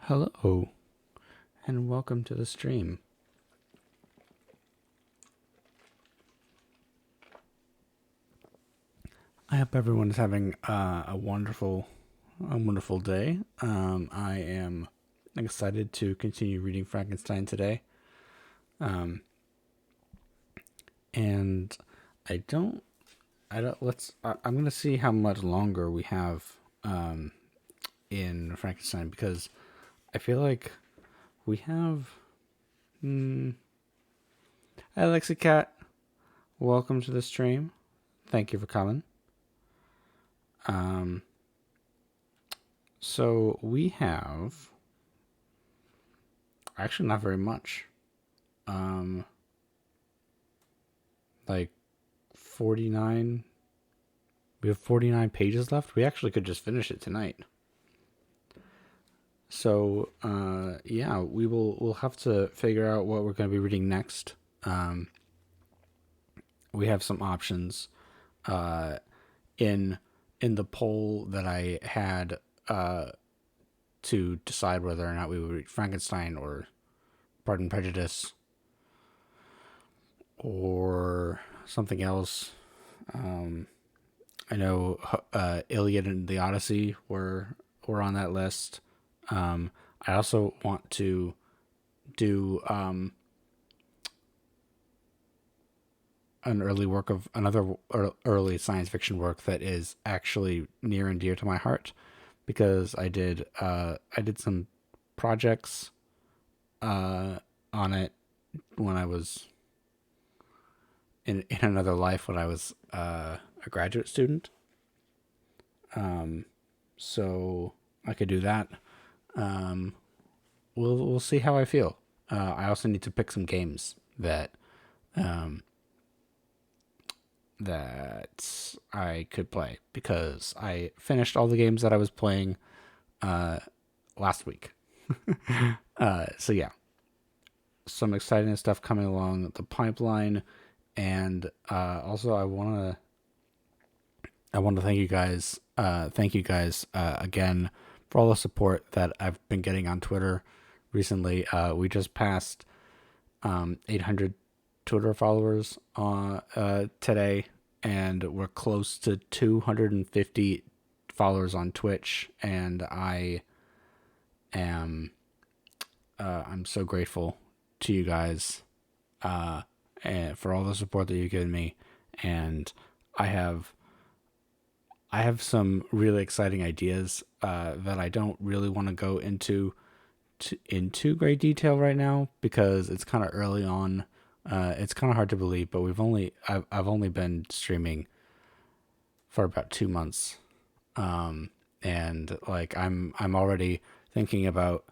Hello, and welcome to the stream. I hope everyone is having a wonderful day. I am excited to continue reading Frankenstein today, um, and I don't, I don't. I'm gonna see how much longer we have in Frankenstein because I feel like we have. Alexa Cat, welcome to the stream. Thank you for coming. So we have actually not very much. Um, like 49. We have 49 pages left. We actually could just finish it tonight. So yeah, we'll have to figure out what we're going to be reading next. We have some options in the poll that I had to decide whether or not we would read Frankenstein or Pride and Prejudice or something else. I know Iliad and the Odyssey were on that list. I also want to do an early work of another early science fiction work that is actually near and dear to my heart because I did some projects on it when I was in another life when I was a graduate student. So I could do that. We'll see how I feel. I also need to pick some games that that I could play because I finished all the games that I was playing last week. So yeah, some exciting stuff coming along the pipeline, and also I want to thank you guys. Thank you guys again for all the support that I've been getting on Twitter recently. We just passed 800 Twitter followers today, and we're close to 250 followers on Twitch. And I'm so grateful to you guys and for all the support that you've given me. And I have some really exciting ideas that I don't really want to go into great detail right now because it's kind of early on. It's kind of hard to believe, but I've only been streaming for about 2 months, and like I'm already thinking about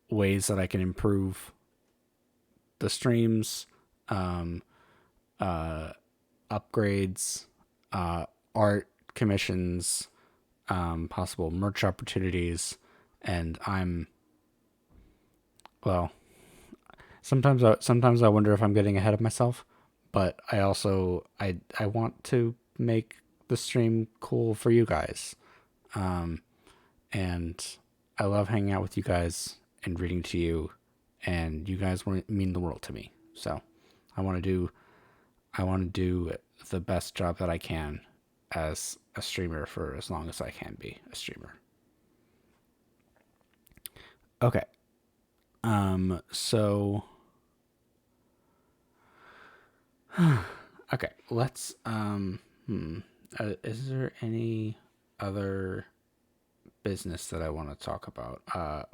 ways that I can improve the streams, upgrades, art commissions, possible merch opportunities, and well. Sometimes I wonder if I'm getting ahead of myself, but I also I want to make the stream cool for you guys, and I love hanging out with you guys and reading to you, and you guys mean the world to me. So I want to do the best job that I can as a streamer for as long as I can be a streamer. Okay. So okay, let's is there any other business that I want to talk about? I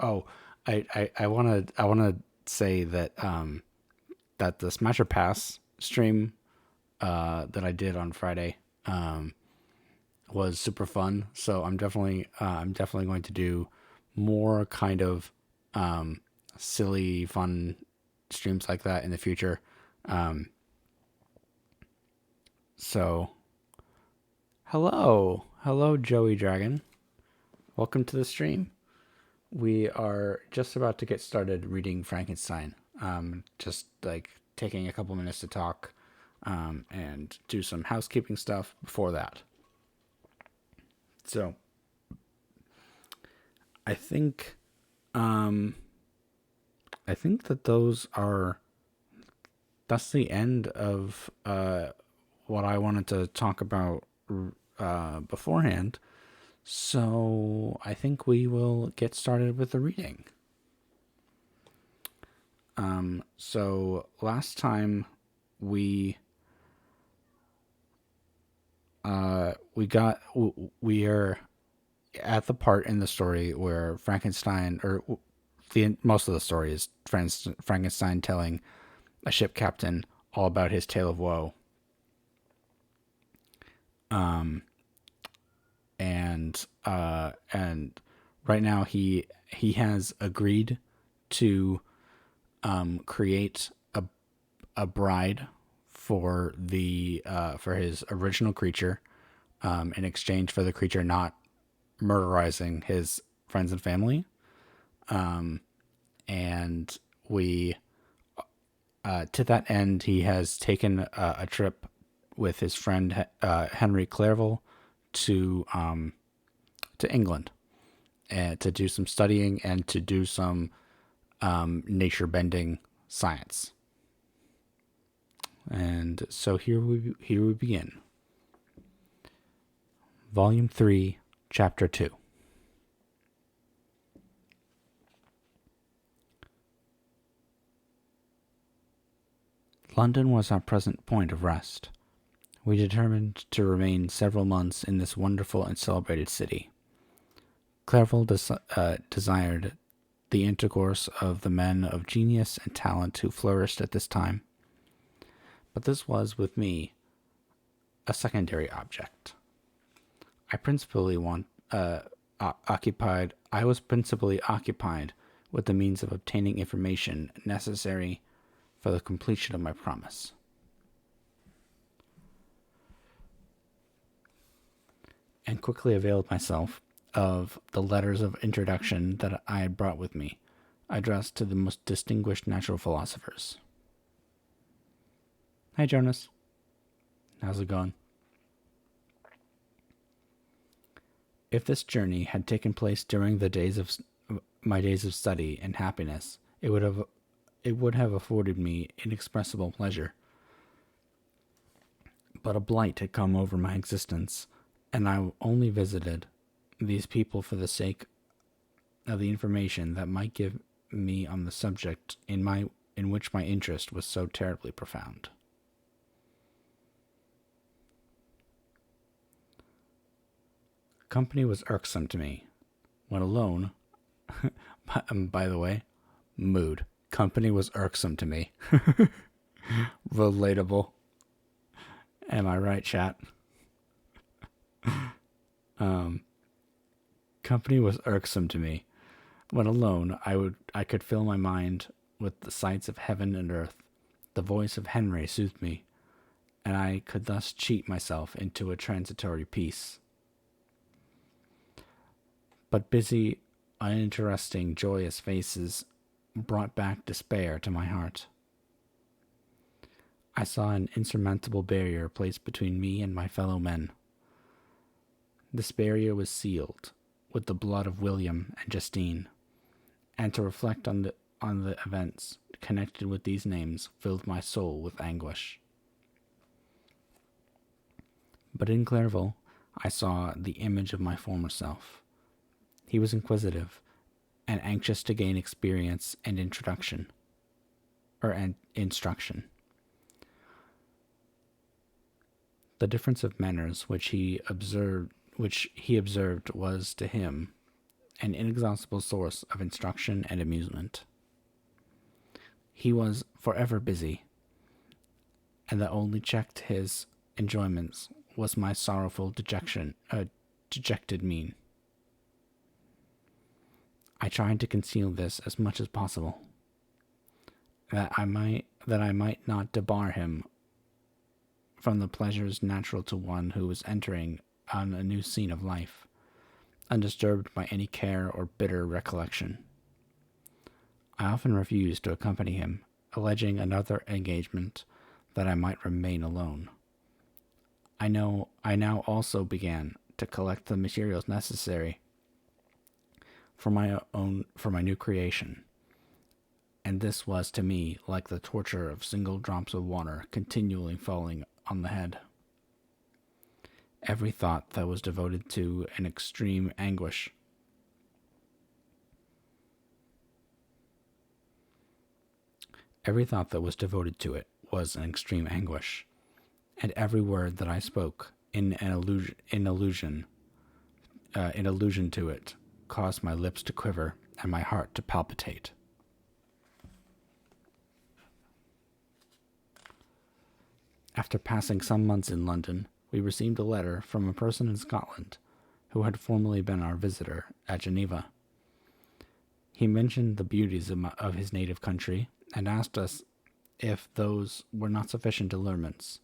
want to say that that the Smasher Pass stream that I did on Friday was super fun. So I'm definitely going to do more kind of silly fun streams like that in the future. So hello Joey Dragon, welcome to the stream. We are just about to get started reading Frankenstein. Just like taking a couple minutes to talk and do some housekeeping stuff before that. So I think um I think that that's the end of what I wanted to talk about beforehand. So I think we will get started with the reading. So last time we we are at the part in the story where Frankenstein, or the most of the story is Frankenstein telling a ship captain all about his tale of woe. And right now he has agreed to create a bride for the for his original creature, in exchange for the creature not murderizing his friends and family. And we to that end, he has taken a trip with his friend Henry Clerval to England, and to do some studying and to do some nature bending science. And so here we begin. Volume 3, Chapter 2. London was our present point of rest. We determined to remain several months in this wonderful and celebrated city. Clerval desired the intercourse of the men of genius and talent who flourished at this time. But this was, with me, a secondary object. I was principally occupied with the means of obtaining information necessary for the completion of my promise. And quickly availed myself of the letters of introduction that I had brought with me, addressed to the most distinguished natural philosophers. Hi, Jonas. How's it going? If this journey had taken place during the days of my days of study and happiness, it would have afforded me inexpressible pleasure. But a blight had come over my existence, and I only visited these people for the sake of the information that might give me on the subject in which my interest was so terribly profound. Company was irksome to me. When alone, by the way, mood. Company was irksome to me. Relatable. Am I right, chat? Company was irksome to me. When alone, I could fill my mind with the sights of heaven and earth. The voice of Henry soothed me, and I could thus cheat myself into a transitory peace. But busy, uninteresting, joyous faces brought back despair to my heart. I saw an insurmountable barrier placed between me and my fellow men. This barrier was sealed with the blood of William and Justine, and to reflect on the events connected with these names filled my soul with anguish. But in Clerval, I saw the image of my former self. He was inquisitive and anxious to gain experience and instruction. The difference of manners which he observed was to him an inexhaustible source of instruction and amusement. He was forever busy, and the only check to his enjoyments was my sorrowful dejected mien. I tried to conceal this as much as possible, that I might not debar him from the pleasures natural to one who was entering on a new scene of life, undisturbed by any care or bitter recollection. I often refused to accompany him, alleging another engagement that I might remain alone. I now also began to collect the materials necessary for my new creation. And this was to me like the torture of single drops of water continually falling on the head. Every thought that was devoted to an extreme anguish. Every thought that was devoted to it was an extreme anguish, and every word that I spoke in allusion to it caused my lips to quiver and my heart to palpitate. After passing some months in London, we received a letter from a person in Scotland who had formerly been our visitor at Geneva. He mentioned the beauties of his native country and asked us if those were not sufficient allurements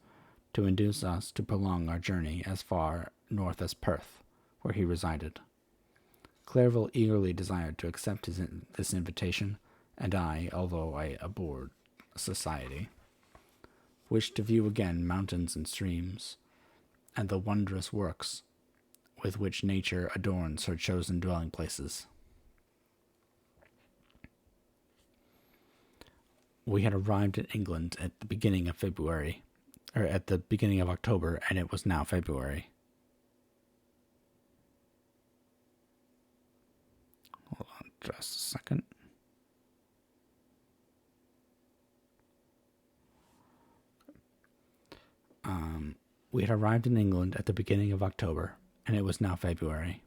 to induce us to prolong our journey as far north as Perth, where he resided. Clerval eagerly desired to accept this invitation, and I, although I abhorred society, wished to view again mountains and streams, and the wondrous works with which nature adorns her chosen dwelling places. We had arrived in England at the beginning of October, and it was now February. Hold on just a second. We had arrived in England at the beginning of October, and it was now February.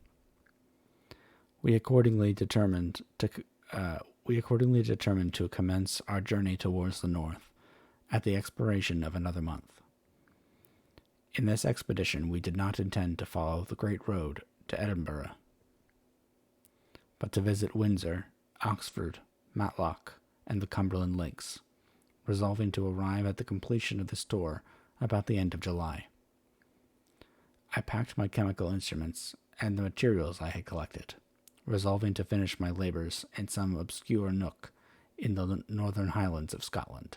We accordingly determined to commence our journey towards the north at the expiration of another month. In this expedition we did not intend to follow the great road to Edinburgh, but to visit Windsor, Oxford, Matlock, and the Cumberland Lakes, resolving to arrive at the completion of this tour about the end of July. I packed my chemical instruments and the materials I had collected, resolving to finish my labors in some obscure nook in the northern highlands of Scotland.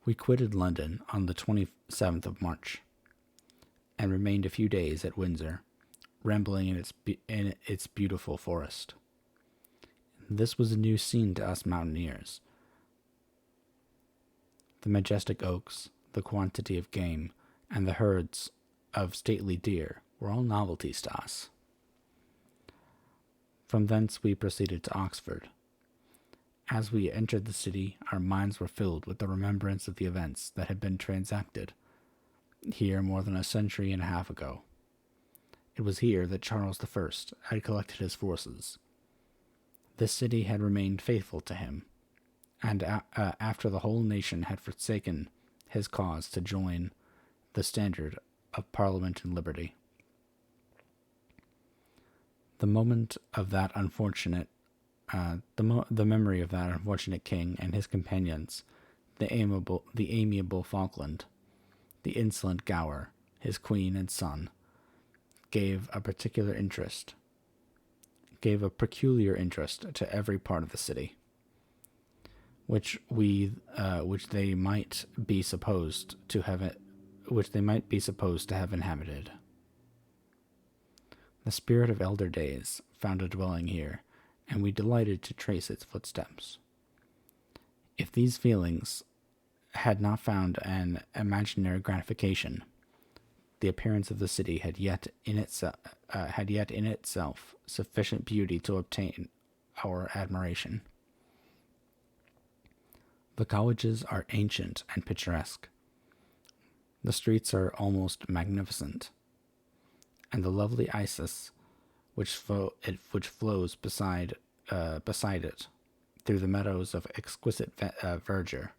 We quitted London on the 27th of March, and remained a few days at Windsor, rambling in its beautiful forest. This was a new scene to us mountaineers. The majestic oaks, the quantity of game, and the herds of stately deer were all novelties to us. From thence we proceeded to Oxford. As we entered the city, our minds were filled with the remembrance of the events that had been transacted here more than a century and a half ago. It was here that Charles I had collected his forces. This city had remained faithful to him, and after the whole nation had forsaken his cause to join the standard of Parliament and liberty. The moment of that unfortunate, the memory of that unfortunate king and his companions, the amiable Falkland, the insolent Gower, his queen and son, gave a peculiar interest to every part of the city, which they might be supposed to have inhabited. The spirit of elder days found a dwelling here, and we delighted to trace its footsteps. If these feelings had not found an imaginary gratification, the appearance of the city had yet in itself sufficient beauty to obtain our admiration. The colleges are ancient and picturesque. The streets are almost magnificent, and the lovely Isis, which flows beside it through the meadows of exquisite verdure,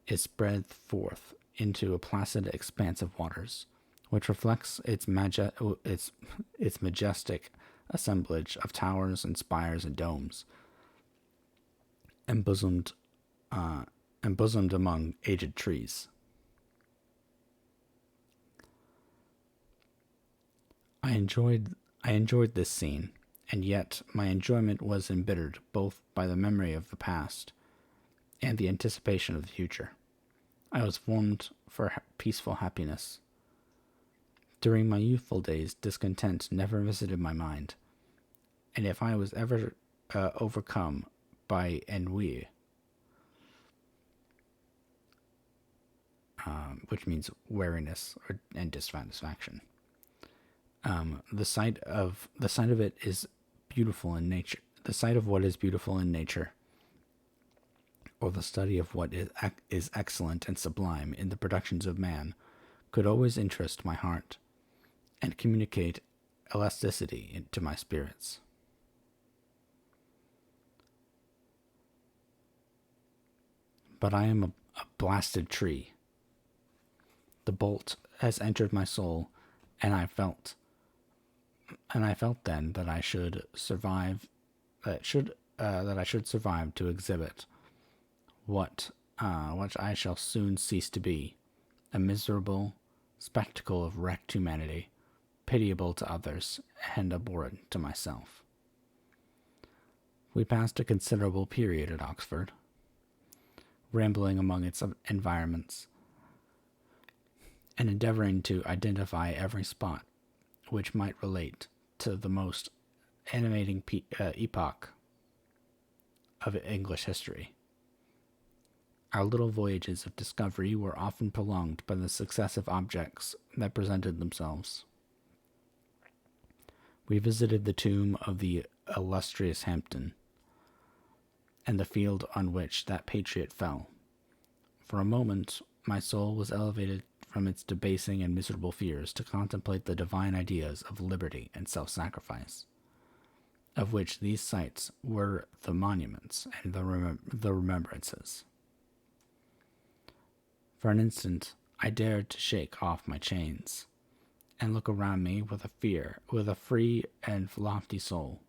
is spread forth into a placid expanse of waters, which reflects its majestic assemblage of towers and spires and domes, embosomed among aged trees. I enjoyed this scene, and yet my enjoyment was embittered both by the memory of the past and the anticipation of the future. I was formed for peaceful happiness. During my youthful days, discontent never visited my mind, and if I was ever overcome by ennui, which means weariness and dissatisfaction, the sight of it is beautiful in nature. The sight of what is beautiful in nature, or the study of what is excellent and sublime in the productions of man, could always interest my heart and communicate elasticity to my spirits. But I am a blasted tree. The bolt has entered my soul, and I felt then that I should survive, that I should survive to exhibit what I shall soon cease to be, a miserable spectacle of wrecked humanity, pitiable to others and abhorrent to myself. We passed a considerable period at Oxford, rambling among its environments, and endeavoring to identify every spot which might relate to the most animating epoch of English history. Our little voyages of discovery were often prolonged by the successive objects that presented themselves. We visited the tomb of the illustrious Hampden, and the field on which that patriot fell. For a moment, my soul was elevated from its debasing and miserable fears to contemplate the divine ideas of liberty and self-sacrifice, of which these sites were the monuments and the remembrances. For an instant, I dared to shake off my chains and look around me with a free and lofty soul.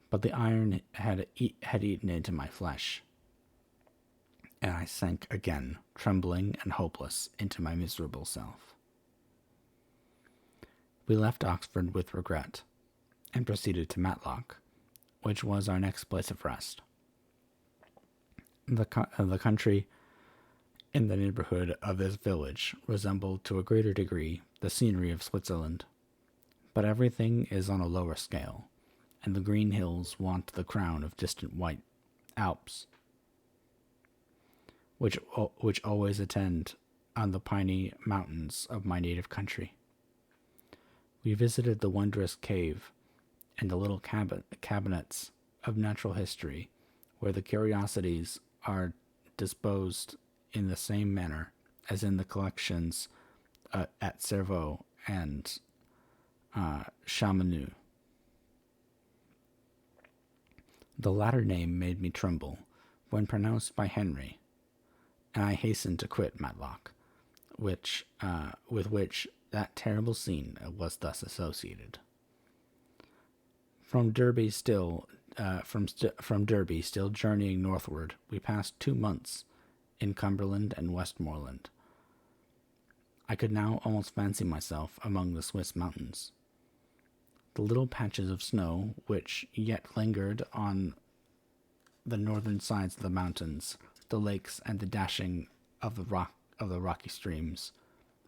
But the iron had eaten into my flesh, and I sank again, trembling and hopeless, into my miserable self. We left Oxford with regret, and proceeded to Matlock, which was our next place of rest. The country in the neighborhood of this village resembled to a greater degree the scenery of Switzerland, but everything is on a lower scale, and the green hills want the crown of distant white Alps, which always attend on the piney mountains of my native country. We visited the wondrous cave and the little cabinets of natural history, where the curiosities are disposed in the same manner as in the collections at Cerveau and Chamonix. The latter name made me tremble when pronounced by Henry, and I hastened to quit Matlock, with which that terrible scene was thus associated. From Derby, still journeying northward, we passed 2 months in Cumberland and Westmoreland. I could now almost fancy myself among the Swiss mountains. The little patches of snow which yet lingered on the northern sides of the mountains, the lakes, and the dashing of the rocky streams,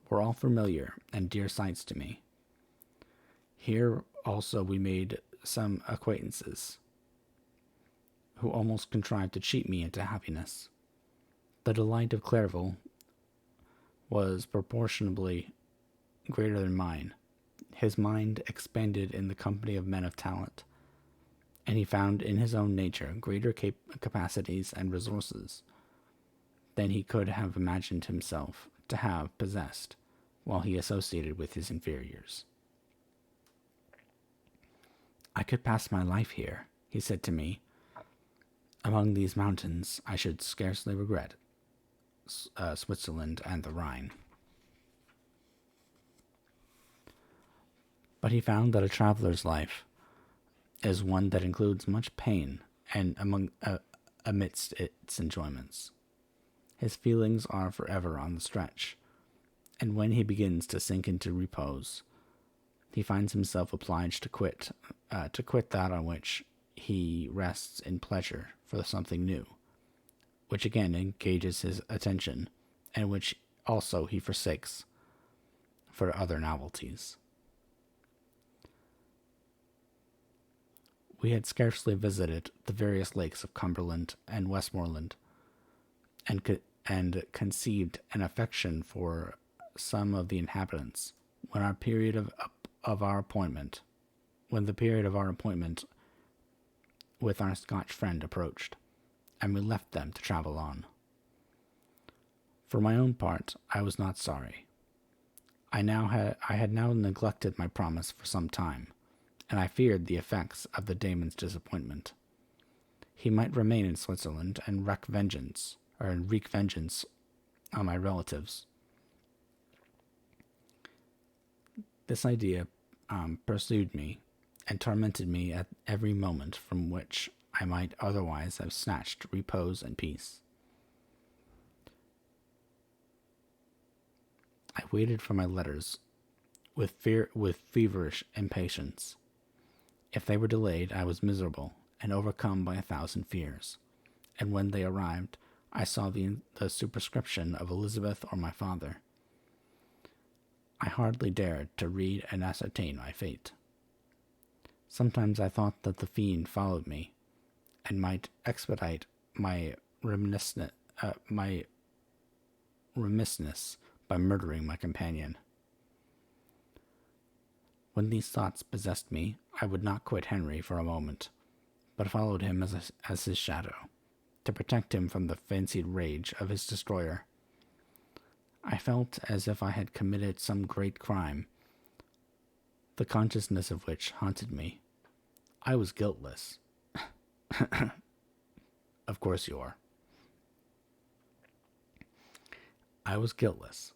were all familiar and dear sights to me. Here also we made some acquaintances who almost contrived to cheat me into happiness. The delight of Clairville was proportionably greater than mine. His mind expanded in the company of men of talent, and he found in his own nature greater capacities and resources than he could have imagined himself to have possessed while he associated with his inferiors. I could pass my life here, he said to me. Among these mountains, I should scarcely regret Switzerland and the Rhine. But he found that a traveler's life is one that includes much pain and amidst its enjoyments. His feelings are forever on the stretch, and when he begins to sink into repose, he finds himself obliged to quit that on which he rests in pleasure for something new, which again engages his attention, and which also he forsakes for other novelties. We had scarcely visited the various lakes of Cumberland and Westmoreland, and conceived an affection for some of the inhabitants, when the period of our appointment with our Scotch friend approached, and we left them to travel on. For my own part, I was not sorry. I had now neglected my promise for some time, and I feared the effects of the daemon's disappointment. He might remain in Switzerland and wreak vengeance on my relatives. This idea pursued me and tormented me at every moment from which I might otherwise have snatched repose and peace. I waited for my letters with feverish impatience. If they were delayed, I was miserable and overcome by 1,000 fears, and when they arrived, I saw the superscription of Elizabeth or my father. I hardly dared to read and ascertain my fate. Sometimes I thought that the fiend followed me, and might expedite my remissness by murdering my companion. When these thoughts possessed me, I would not quit Henry for a moment, but followed him as his shadow, to protect him from the fancied rage of his destroyer. I felt as if I had committed some great crime, the consciousness of which haunted me. I was guiltless. Of course you are. I was guiltless,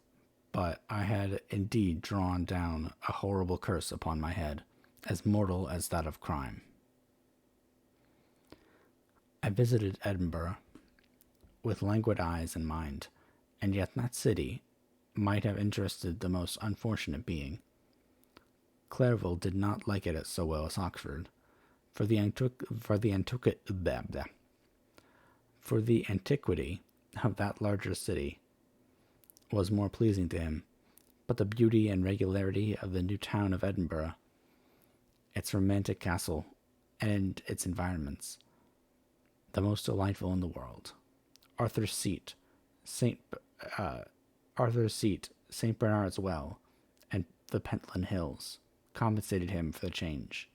but I had indeed drawn down a horrible curse upon my head, as mortal as that of crime. I visited Edinburgh with languid eyes and mind, and yet that city might have interested the most unfortunate being. Clerval did not like it so well as Oxford, for the antiquity of that larger city was more pleasing to him, but the beauty and regularity of the new town of Edinburgh, its romantic castle, and its environments, the most delightful in the world. Arthur's Seat, St. Bernard's Well, and the Pentland Hills compensated him for the change,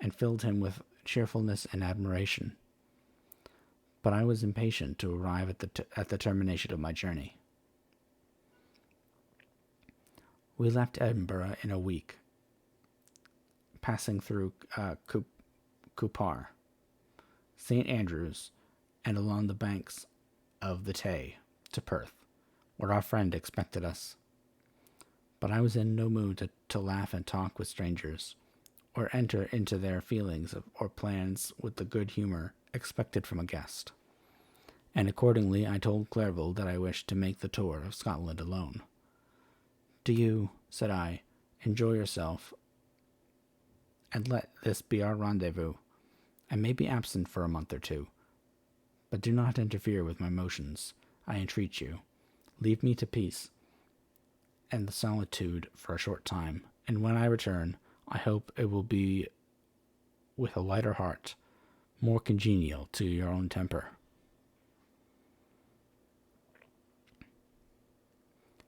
and filled him with cheerfulness and admiration. But I was impatient to arrive at the termination of my journey. We left Edinburgh in a week, passing through Cupar, St. Andrews, and along the banks of the Tay to Perth, where our friend expected us. But I was in no mood to laugh and talk with strangers, or enter into their feelings or plans with the good humor expected from a guest, and accordingly I told Clerval that I wished to make the tour of Scotland alone. Do you, said I, enjoy yourself, and let this be our rendezvous. I may be absent for a month or two, but do not interfere with my motions, I entreat you. Leave me to peace and the solitude for a short time, and when I return, I hope it will be with a lighter heart, more congenial to your own temper.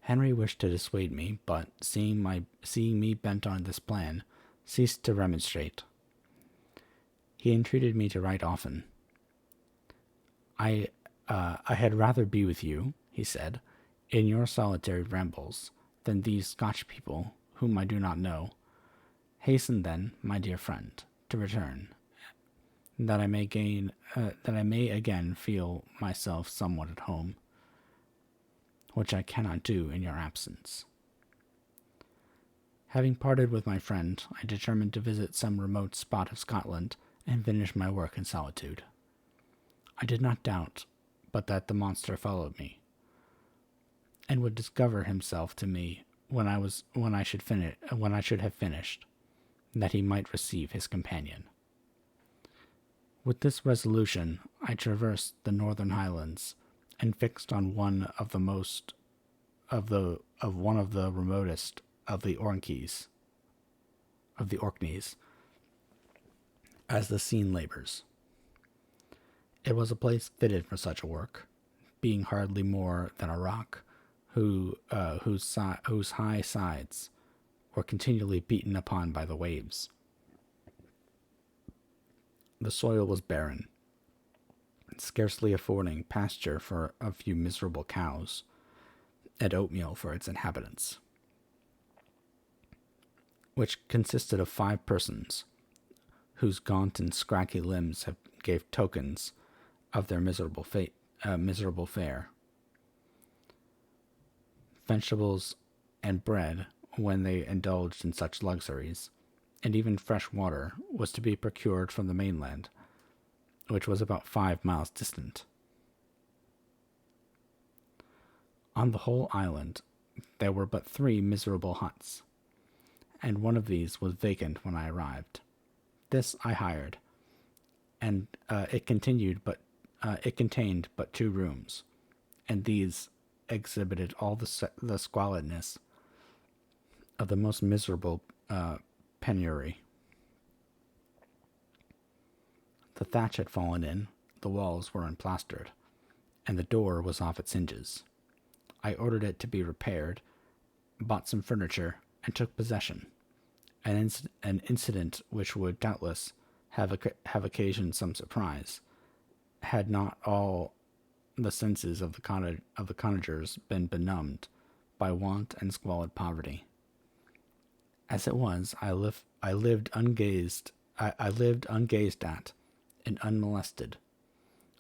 Henry wished to dissuade me, but seeing me bent on this plan, ceased to remonstrate. He entreated me to write often. I had rather be with you, he said, in your solitary rambles, than these Scotch people, whom I do not know. Hasten then, my dear friend, to return, that I may again feel myself somewhat at home, which I cannot do in your absence. Having parted with my friend, I determined to visit some remote spot of Scotland and finish my work in solitude. I did not doubt but that the monster followed me, and would discover himself to me when I should have finished, that he might receive his companion. With this resolution, I traversed the northern highlands, and fixed on one of the most of one of the remotest of the Orkneys, as the scene labors. It was a place fitted for such a work, being hardly more than a rock, whose high sides were continually beaten upon by the waves. The soil was barren, scarcely affording pasture for a few miserable cows, and oatmeal for its inhabitants, which consisted of 5 persons, whose gaunt and scraggy limbs gave tokens of their miserable fare. Vegetables and bread, when they indulged in such luxuries, and even fresh water, was to be procured from the mainland, which was about 5 miles distant. On the whole island, there were but 3 miserable huts, and one of these was vacant when I arrived. This I hired, and it contained but 2 rooms, and these exhibited all the squalidness of the most miserable penury. The thatch had fallen in, the walls were unplastered, and the door was off its hinges. I ordered it to be repaired, bought some furniture, and took possession. An incident which would doubtless have occasioned some surprise, had not all the senses of the cottagers been benumbed by want and squalid poverty. As it was, I lived ungazed at and unmolested,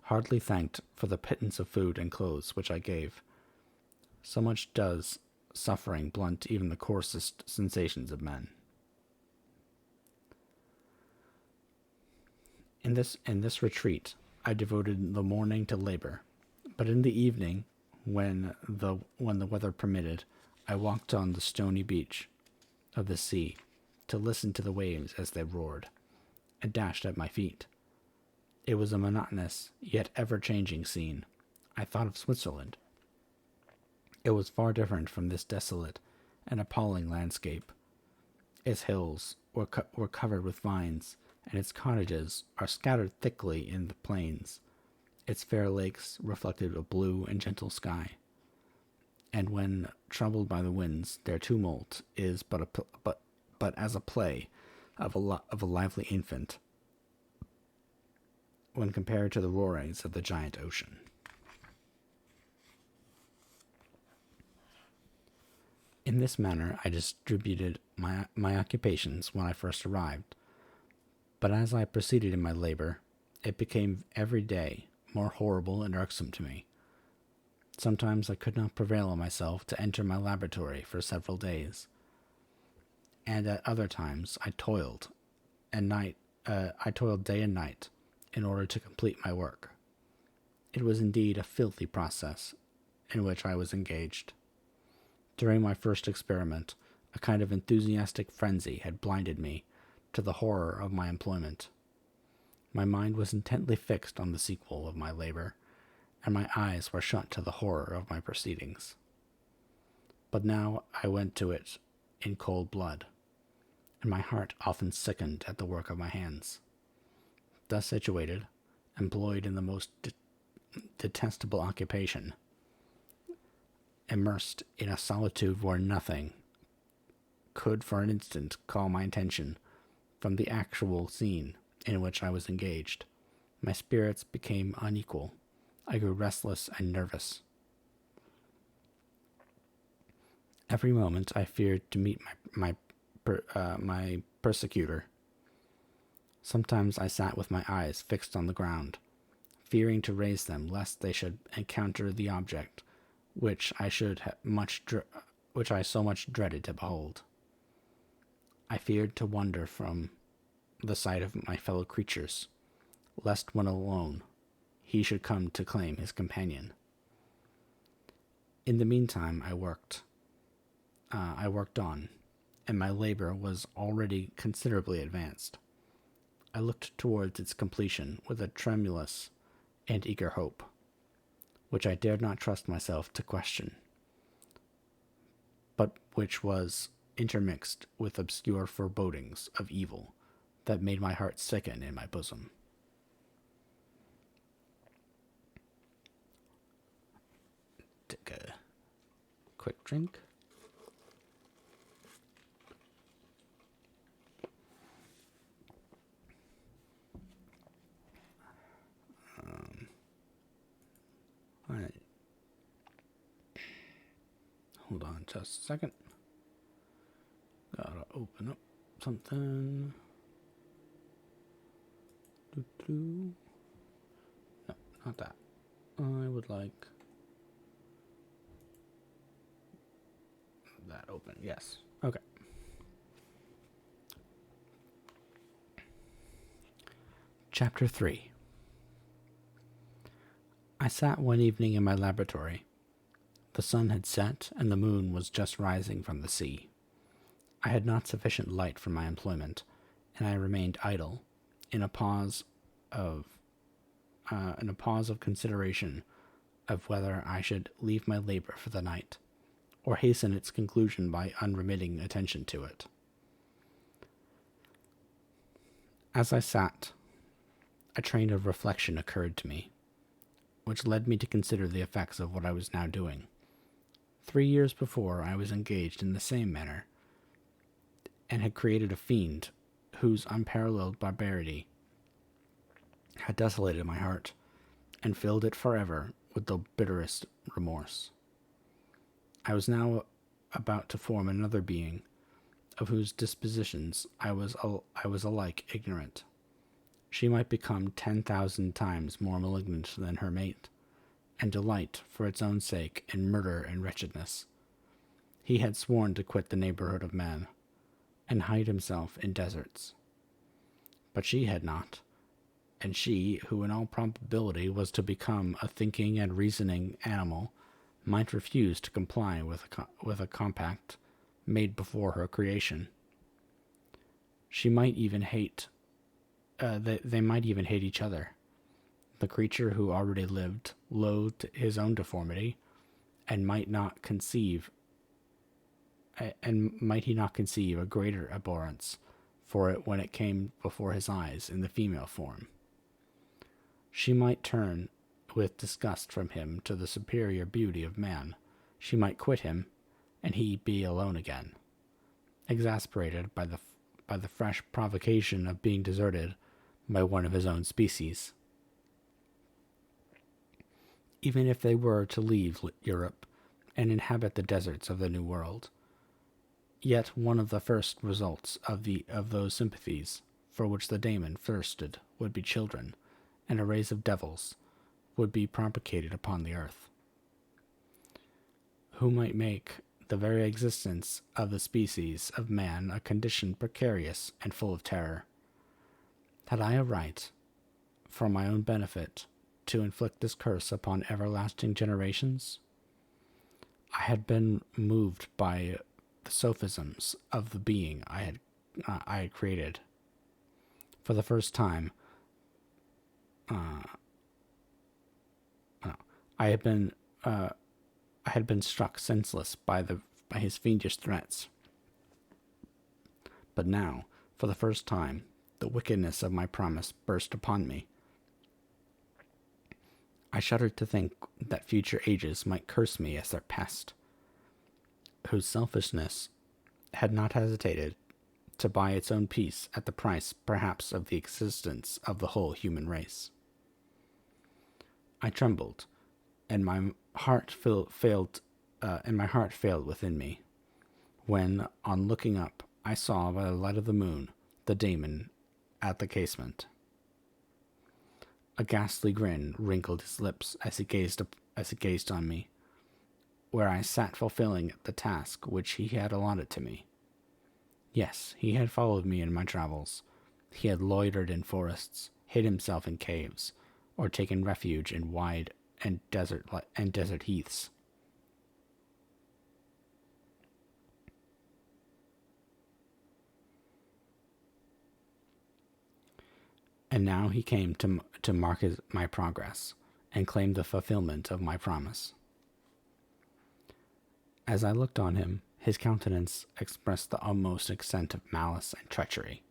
hardly thanked for the pittance of food and clothes which I gave. So much does suffering blunt even the coarsest sensations of men. In this retreat, I devoted the morning to labor, but in the evening, when the weather permitted, I walked on the stony beach of the sea to listen to the waves as they roared and dashed at my feet. It was a monotonous yet ever-changing scene. I thought of Switzerland. It was far different from this desolate and appalling landscape. Its hills were covered with vines, and its cottages are scattered thickly in the plains. Its fair lakes reflected a blue and gentle sky, and when troubled by the winds, their tumult is but as a play of a lively infant, when compared to the roarings of the giant ocean. In this manner I distributed my occupations when I first arrived, but as I proceeded in my labor, it became every day more horrible and irksome to me. Sometimes I could not prevail on myself to enter my laboratory for several days, and at other times I toiled day and night in order to complete my work. It was indeed a filthy process in which I was engaged. During my first experiment, a kind of enthusiastic frenzy had blinded me to the horror of my employment. My mind was intently fixed on the sequel of my labor, and my eyes were shut to the horror of my proceedings. But now I went to it in cold blood, and my heart often sickened at the work of my hands. Thus situated, employed in the most detestable occupation, immersed in a solitude where nothing could for an instant call my attention from the actual scene in which I was engaged, my spirits became unequal. I grew restless and nervous. Every moment I feared to meet my persecutor. Sometimes I sat with my eyes fixed on the ground, fearing to raise them lest they should encounter the object which I so much dreaded to behold. I feared to wander from the sight of my fellow creatures, lest when alone he should come to claim his companion. In the meantime I worked on, and my labor was already considerably advanced. I looked towards its completion with a tremulous and eager hope, which I dared not trust myself to question. but which was intermixed with obscure forebodings of evil that made my heart sicken in my bosom. Take a quick drink. All right. Hold on just a second. Gotta open up something. No, not that. I would like that open. Yes. Okay. Chapter 3. I sat one evening in my laboratory. The sun had set, and the moon was just rising from the sea. I had not sufficient light for my employment, and I remained idle, in a pause of consideration of whether I should leave my labor for the night, or hasten its conclusion by unremitting attention to it. As I sat, a train of reflection occurred to me, which led me to consider the effects of what I was now doing. 3 years before, I was engaged in the same manner, and had created a fiend whose unparalleled barbarity had desolated my heart, and filled it forever with the bitterest remorse. I was now about to form another being, of whose dispositions I was alike ignorant. She might become 10,000 times more malignant than her mate, and delight, for its own sake, in murder and wretchedness. He had sworn to quit the neighborhood of man, and hide himself in deserts. But she had not, and she, who in all probability was to become a thinking and reasoning animal, might refuse to comply with a compact made before her creation. She might even hate. They might even hate each other. The creature who already lived loathed his own deformity, and might he not conceive a greater abhorrence for it when it came before his eyes in the female form? She might turn with disgust from him to the superior beauty of man. She might quit him, and he be alone again, exasperated by the fresh provocation of being deserted by one of his own species. Even if they were to leave Europe and inhabit the deserts of the New World, yet one of the first results of those sympathies for which the daemon thirsted would be children, and a race of devils would be propagated upon the earth, who might make the very existence of the species of man a condition precarious and full of terror. Had I a right, for my own benefit, to inflict this curse upon everlasting generations? I had been moved by the sophisms of the being I had created. For the first time, I had been struck senseless by his fiendish threats. But now, for the first time, the wickedness of my promise burst upon me. I shuddered to think that future ages might curse me as their pest, whose selfishness had not hesitated to buy its own peace at the price, perhaps, of the existence of the whole human race. I trembled, and my heart failed within me, when, on looking up, I saw by the light of the moon the daemon at the casement. A ghastly grin wrinkled his lips as he gazed on me, where I sat fulfilling the task which he had allotted to me. Yes, he had followed me in my travels. He had loitered in forests, hid himself in caves, or taken refuge in wide and desert heaths. And now he came to mark my progress, and claim the fulfillment of my promise. As I looked on him, His countenance expressed the utmost extent of malice and treachery.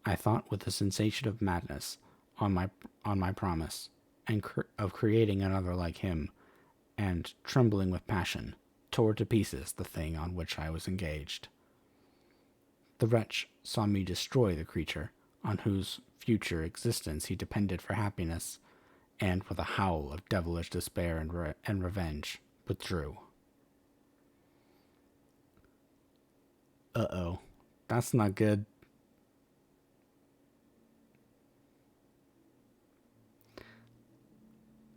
I thought with a sensation of madness on my promise, and of creating another like him, and trembling with passion, tore to pieces the thing on which I was engaged. The wretch saw me destroy the creature on whose future existence he depended for happiness, and with a howl of devilish despair and revenge, withdrew. Uh-oh. That's not good.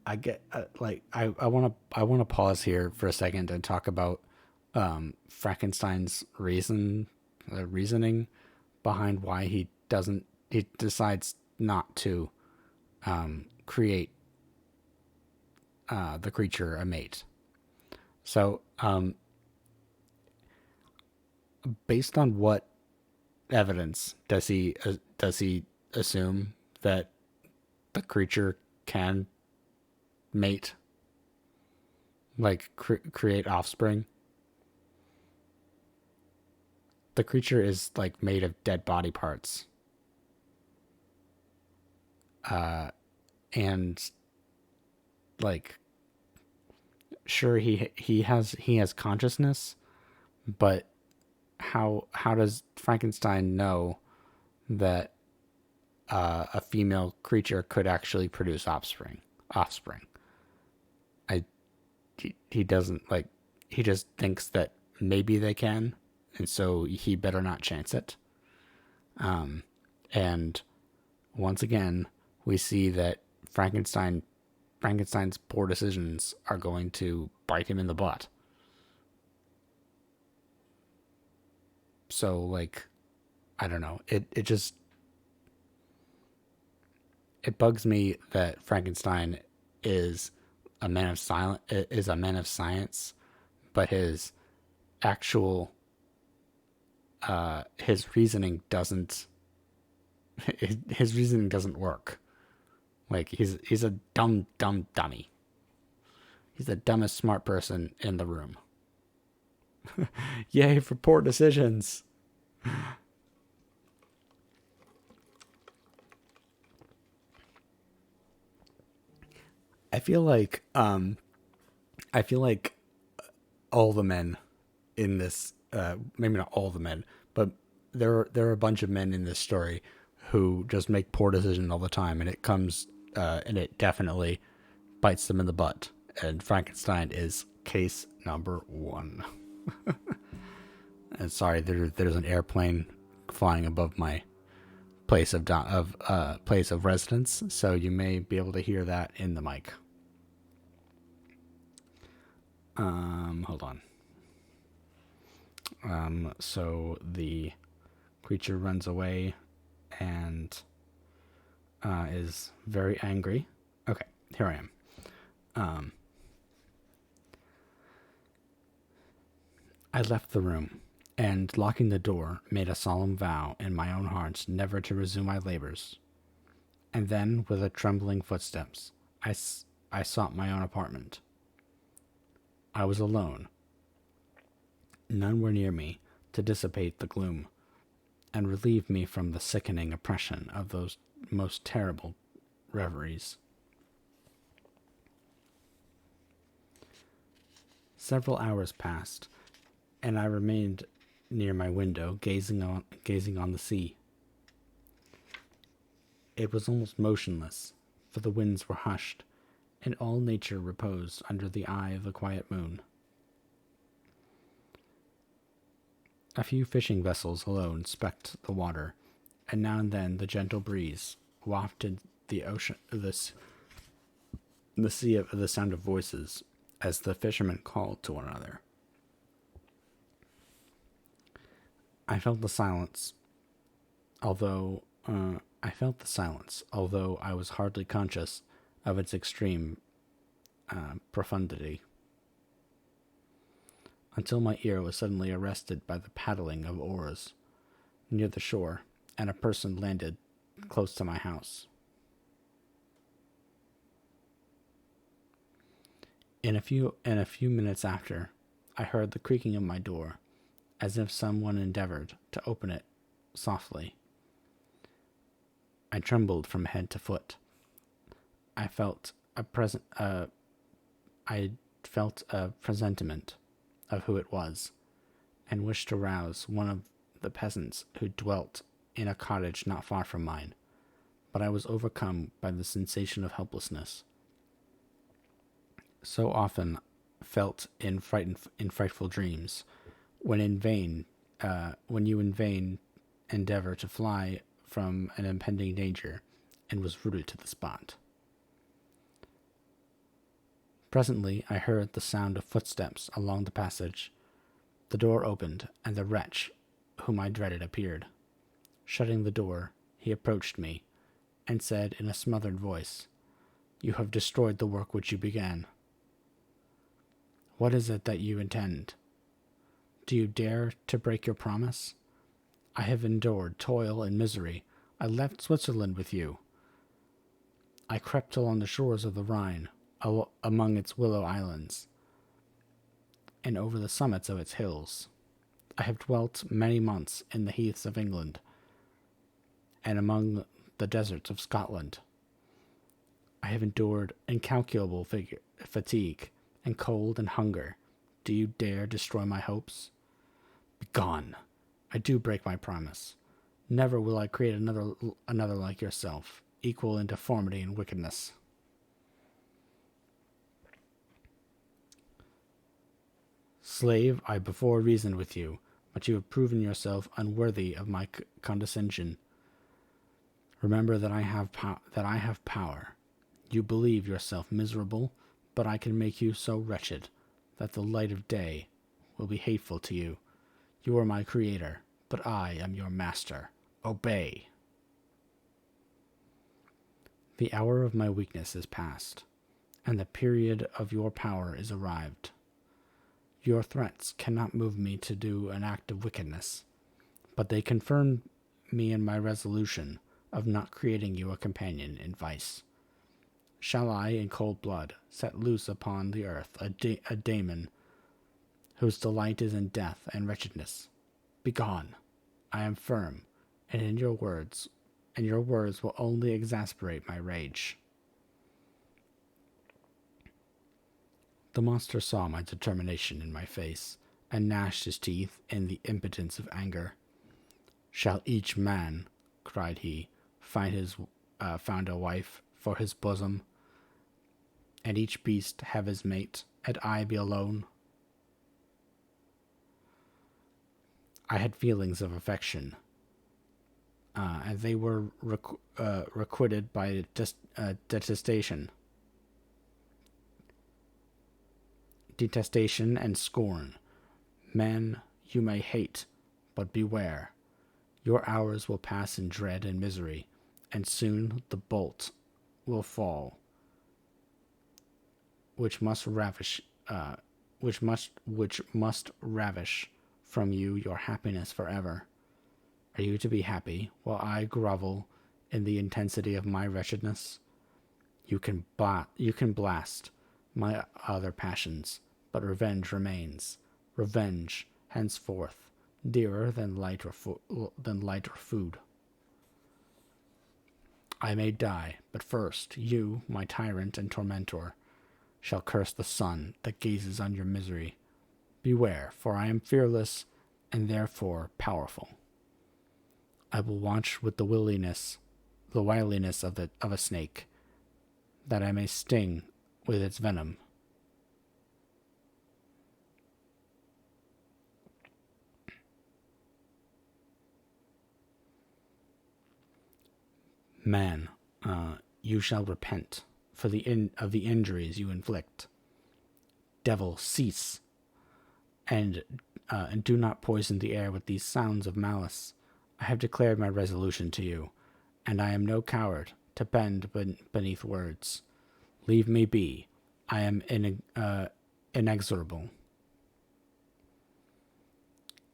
I get I want to pause here for a second and talk about Frankenstein's reasoning behind why he decides not to create the creature a mate. So based on what evidence does he assume that the creature can mate, like create offspring? The creature is like made of dead body parts, and like sure he has consciousness, but how does Frankenstein know that a female creature could actually produce offspring? I he doesn't like he just thinks that maybe they can, and so he better not chance it. And once again, we see that Frankenstein's poor decisions are going to bite him in the butt. So like, I don't know. It bugs me that Frankenstein is a man of science, but actual his reasoning doesn't his reasoning doesn't work. Like he's a dumb dummy. He's the dumbest smart person in the room. Yay for poor decisions. I feel like all the men in this, maybe not all the men, but there are a bunch of men in this story who just make poor decisions all the time, and and it definitely bites them in the butt. And Frankenstein is case number one. And sorry, there's an airplane flying above my place of residence, so you may be able to hear that in the mic. Hold on. So the creature runs away and is very angry. Okay, here I am. I left the room and, locking the door, made a solemn vow in my own heart never to resume my labors. And then, with a trembling footsteps, I sought my own apartment. I was alone. None were near me to dissipate the gloom and relieve me from the sickening oppression of those most terrible reveries. Several hours passed, and I remained near my window, gazing on the sea. It was almost motionless, for the winds were hushed, and all nature reposed under the eye of the quiet moon. A few fishing vessels alone specked the water, and now and then the gentle breeze wafted the ocean, the sea of the sound of voices, as the fishermen called to one another. I felt the silence, although I was hardly conscious of its extreme profundity, until my ear was suddenly arrested by the paddling of oars near the shore, and a person landed close to my house. In a few minutes after, I heard the creaking of my door, as if someone endeavored to open it softly. I trembled from head to foot. I felt a present. I felt a presentiment of who it was, and wished to rouse one of the peasants who dwelt in a cottage not far from mine, but I was overcome by the sensation of helplessness, so often felt in frightful dreams, when you in vain endeavor to fly from an impending danger, and was rooted to the spot. Presently I heard the sound of footsteps along the passage. The door opened, and the wretch whom I dreaded appeared. Shutting the door, he approached me, and said in a smothered voice, "You have destroyed the work which you began. What is it that you intend? Do you dare to break your promise? I have endured toil and misery. I left Switzerland with you. I crept along the shores of the Rhine, among its willow islands, and over the summits of its hills. I have dwelt many months in the heaths of England, and among the deserts of Scotland. I have endured incalculable fatigue, and cold and hunger. Do you dare destroy my hopes? Begone! I do break my promise. Never will I create another like yourself, equal in deformity and wickedness." "Slave, I before reasoned with you, but you have proven yourself unworthy of my condescension. Remember that I have power. You believe yourself miserable, but I can make you so wretched that the light of day will be hateful to you. You are my creator, but I am your master. Obey." "The hour of my weakness is past, and the period of your power is arrived. Your threats cannot move me to do an act of wickedness, but they confirm me in my resolution of not creating you a companion in vice. Shall I, in cold blood, set loose upon the earth a daemon whose delight is in death and wretchedness? Begone! I am firm, and your words will only exasperate my rage." The monster saw my determination in my face, and gnashed his teeth in the impotence of anger. "Shall each man," cried he, "found a wife for his bosom, and each beast have his mate, and I be alone?" I had feelings of affection, and they were requited by detestation and scorn. Men you may hate, but beware. Your hours will pass in dread and misery, and soon the bolt will fall, which must ravish from you your happiness forever. Are you to be happy while I grovel in the intensity of my wretchedness? You can blast my other passions, but revenge remains. Revenge, henceforth, dearer than light or food. I may die, but first you, my tyrant and tormentor, shall curse the sun that gazes on your misery. Beware, for I am fearless and therefore powerful. I will watch with the wiliness of a snake, that I may sting with its venom. Man, you shall repent of the injuries you inflict. Devil, cease, and do not poison the air with these sounds of malice. I have declared my resolution to you, and I am no coward to bend beneath words. Leave me be. I am inexorable.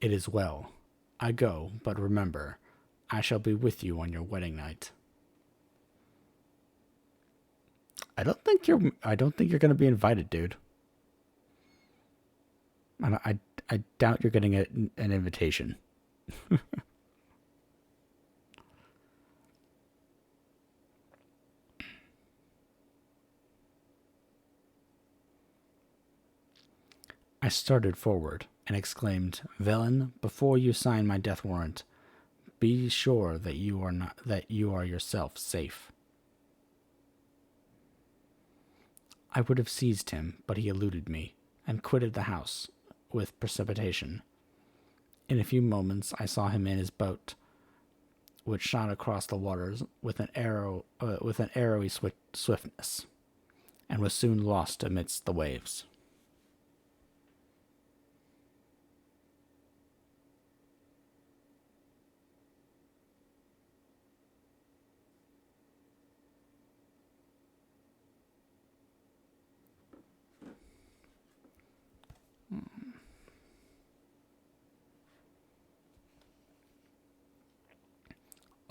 It is well. I go, but remember, I shall be with you on your wedding night. I don't think you're going to be invited, dude. I doubt you're getting an invitation. I started forward and exclaimed, "Villain, before you sign my death warrant, be sure that you are yourself safe." I would have seized him, but he eluded me and quitted the house with precipitation. In a few moments I saw him in his boat, which shot across the waters with an arrowy swiftness, and was soon lost amidst the waves.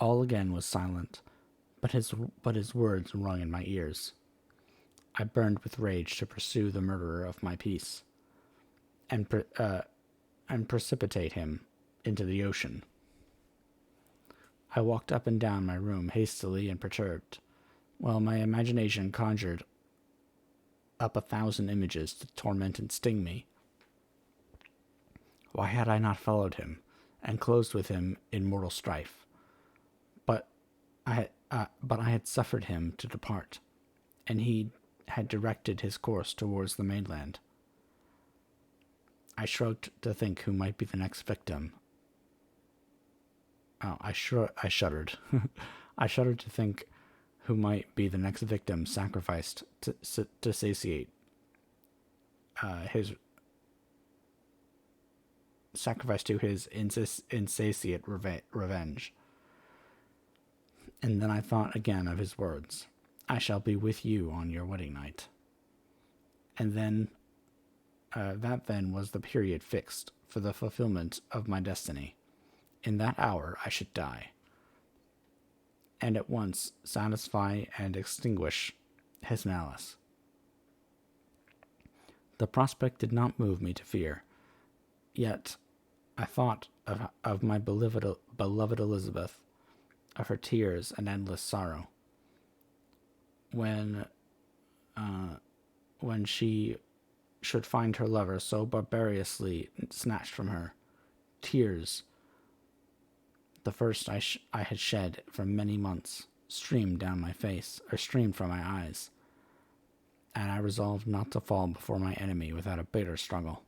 All again was silent, but his words rung in my ears. I burned with rage to pursue the murderer of my peace, and precipitate him into the ocean. I walked up and down my room hastily and perturbed, while my imagination conjured up 1,000 images to torment and sting me. Why had I not followed him and closed with him in mortal strife? But but I had suffered him to depart, and he had directed his course towards the mainland. I shrugged to think who might be the next victim. I shuddered. I shuddered to think who might be the next victim sacrificed to satiate his sacrifice to his insatiate revenge. And then I thought again of his words, "I shall be with you on your wedding night." And then, that then was the period fixed for the fulfillment of my destiny. In that hour I should die, and at once satisfy and extinguish his malice. The prospect did not move me to fear, yet I thought of my beloved Elizabeth, of her tears and endless sorrow, when when she should find her lover so barbarously snatched from her. Tears, the first I had shed for many months, streamed down my face, or streamed from my eyes, and I resolved not to fall before my enemy without a bitter struggle.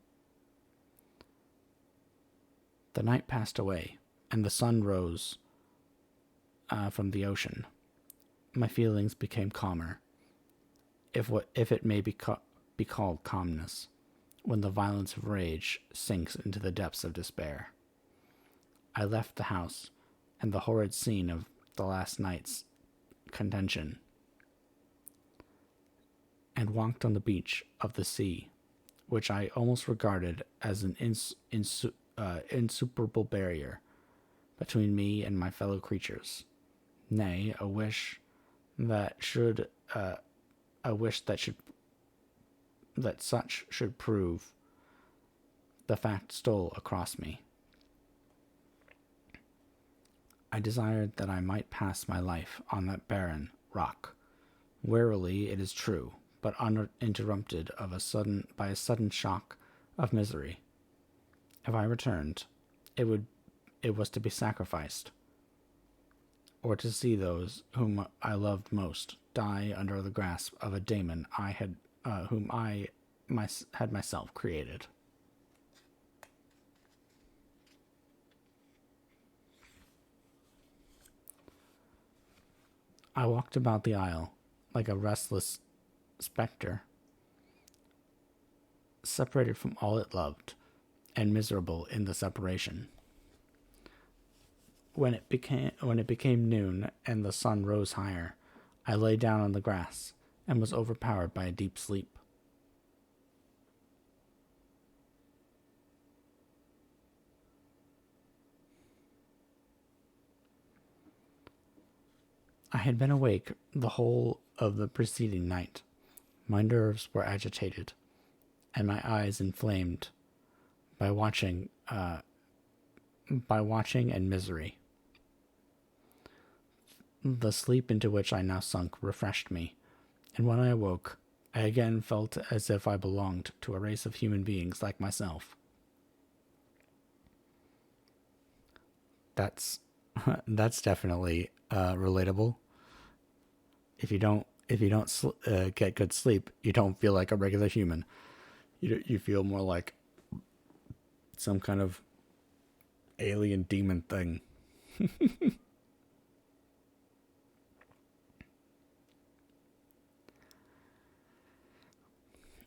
The night passed away, and the sun rose from the ocean. My feelings became calmer, if it may be called calmness, when the violence of rage sinks into the depths of despair. I left the house and the horrid scene of the last night's contention, and walked on the beach of the sea, which I almost regarded as an insuperable barrier between me and my fellow creatures. Nay, a wish that should, a wish that should, that such should prove. The fact stole across me. I desired that I might pass my life on that barren rock, warily, it is true, but uninterrupted by a sudden shock of misery. If I returned, it was to be sacrificed, or to see those whom I loved most die under the grasp of a daemon whom I had myself created. I walked about the isle like a restless spectre, separated from all it loved, and miserable in the separation. When it became noon and the sun rose higher, I lay down on the grass and was overpowered by a deep sleep. I had been awake the whole of the preceding night. My nerves were agitated, and my eyes inflamed by watching and misery. The sleep into which I now sunk refreshed me, and when I awoke, I again felt as if I belonged to a race of human beings like myself. That's that's definitely relatable. If you don't get good sleep, you don't feel like a regular human. You feel more like some kind of alien demon thing.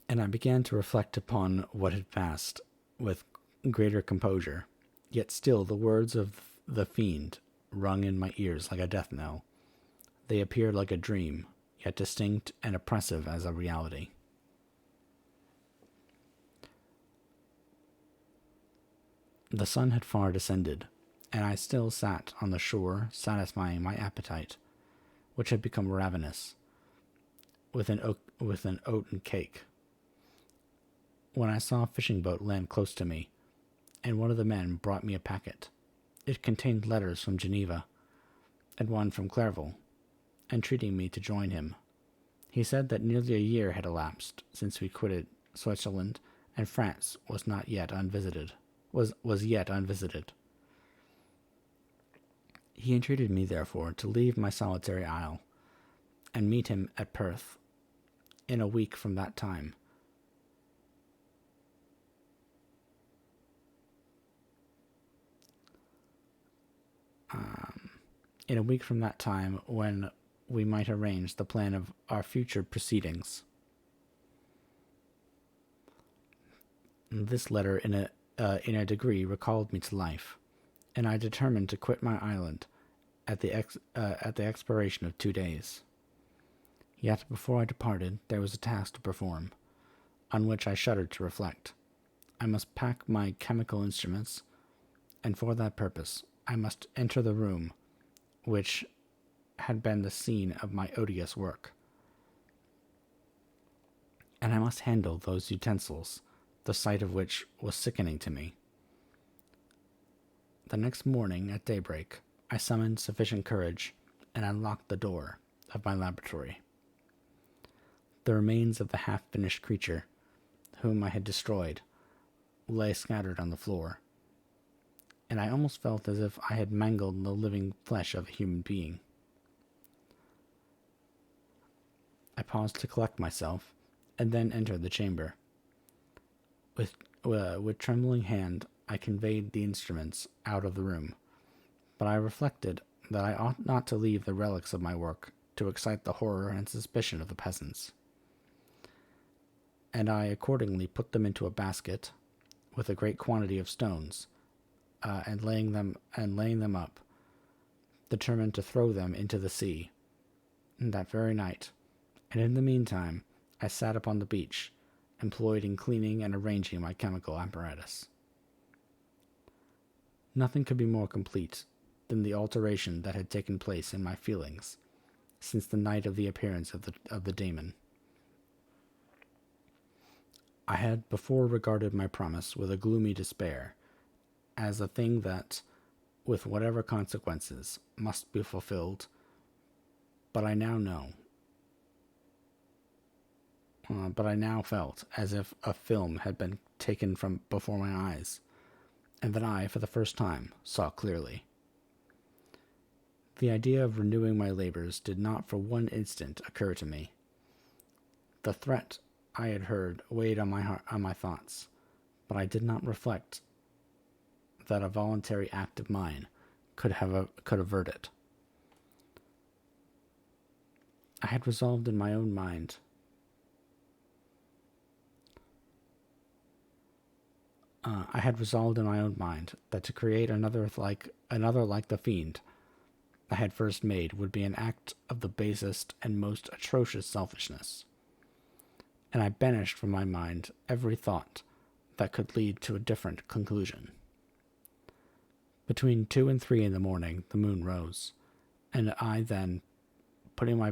And I began to reflect upon what had passed with greater composure. Yet still the words of the fiend rung in my ears like a death knell. They appeared like a dream, yet distinct and oppressive as a reality. The sun had far descended, and I still sat on the shore, satisfying my appetite, which had become ravenous, with an oaten cake, when I saw a fishing boat land close to me, and one of the men brought me a packet. It contained letters from Geneva, and one from Clairvaux, entreating me to join him. He said that nearly a year had elapsed since we quitted Switzerland, and France was not yet unvisited. Was yet unvisited. He entreated me, therefore, to leave my solitary isle, and meet him at Perth in a week from that time. In a week from that time, when we might arrange the plan of our future proceedings. This letter, in a degree, recalled me to life, and I determined to quit my island at the expiration of 2 days. Yet before I departed, there was a task to perform, on which I shuddered to reflect. I must pack my chemical instruments, and for that purpose I must enter the room which had been the scene of my odious work, and I must handle those utensils, the sight of which was sickening to me. The next morning at daybreak, I summoned sufficient courage and unlocked the door of my laboratory. The remains of the half-finished creature, whom I had destroyed, lay scattered on the floor, and I almost felt as if I had mangled the living flesh of a human being. I paused to collect myself, and then entered the chamber. With trembling hand, I conveyed the instruments out of the room, but I reflected that I ought not to leave the relics of my work to excite the horror and suspicion of the peasants, and I accordingly put them into a basket with a great quantity of stones, and laying them up, determined to throw them into the sea that very night. And in the meantime, I sat upon the beach, employed in cleaning and arranging my chemical apparatus. Nothing could be more complete than the alteration that had taken place in my feelings since the night of the appearance of the daemon. I had before regarded my promise with a gloomy despair, as a thing that, with whatever consequences, must be fulfilled, but I now felt as if a film had been taken from before my eyes, and that I, for the first time, saw clearly. The idea of renewing my labors did not for one instant occur to me. The threat I had heard weighed on my thoughts, but I did not reflect that a voluntary act of mine could avert it. I had resolved in my own mind that to create another like the fiend I had first made would be an act of the basest and most atrocious selfishness, and I banished from my mind every thought that could lead to a different conclusion. Between 2 and 3 in the morning, the moon rose, and I then, putting my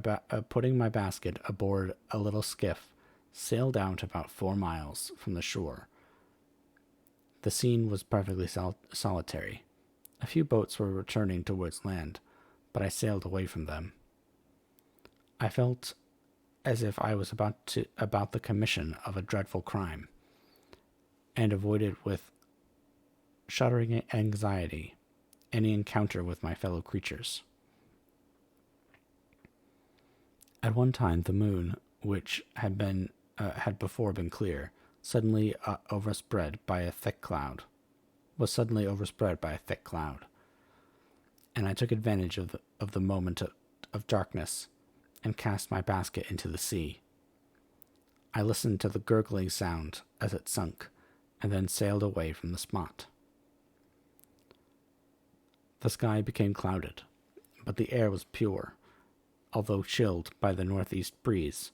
basket aboard a little skiff, sailed out about 4 miles from the shore The scene was perfectly solitary. A few boats were returning towards land, but I sailed away from them. I felt as if I was about the commission of a dreadful crime, and avoided with shuddering anxiety any encounter with my fellow creatures. At one time, the moon, which had before been clear, suddenly overspread by a thick cloud, was suddenly overspread by a thick cloud, and I took advantage of the moment of darkness and cast my basket into the sea. I listened to the gurgling sound as it sunk, and then sailed away from the spot. The sky became clouded, but the air was pure, although chilled by the northeast breeze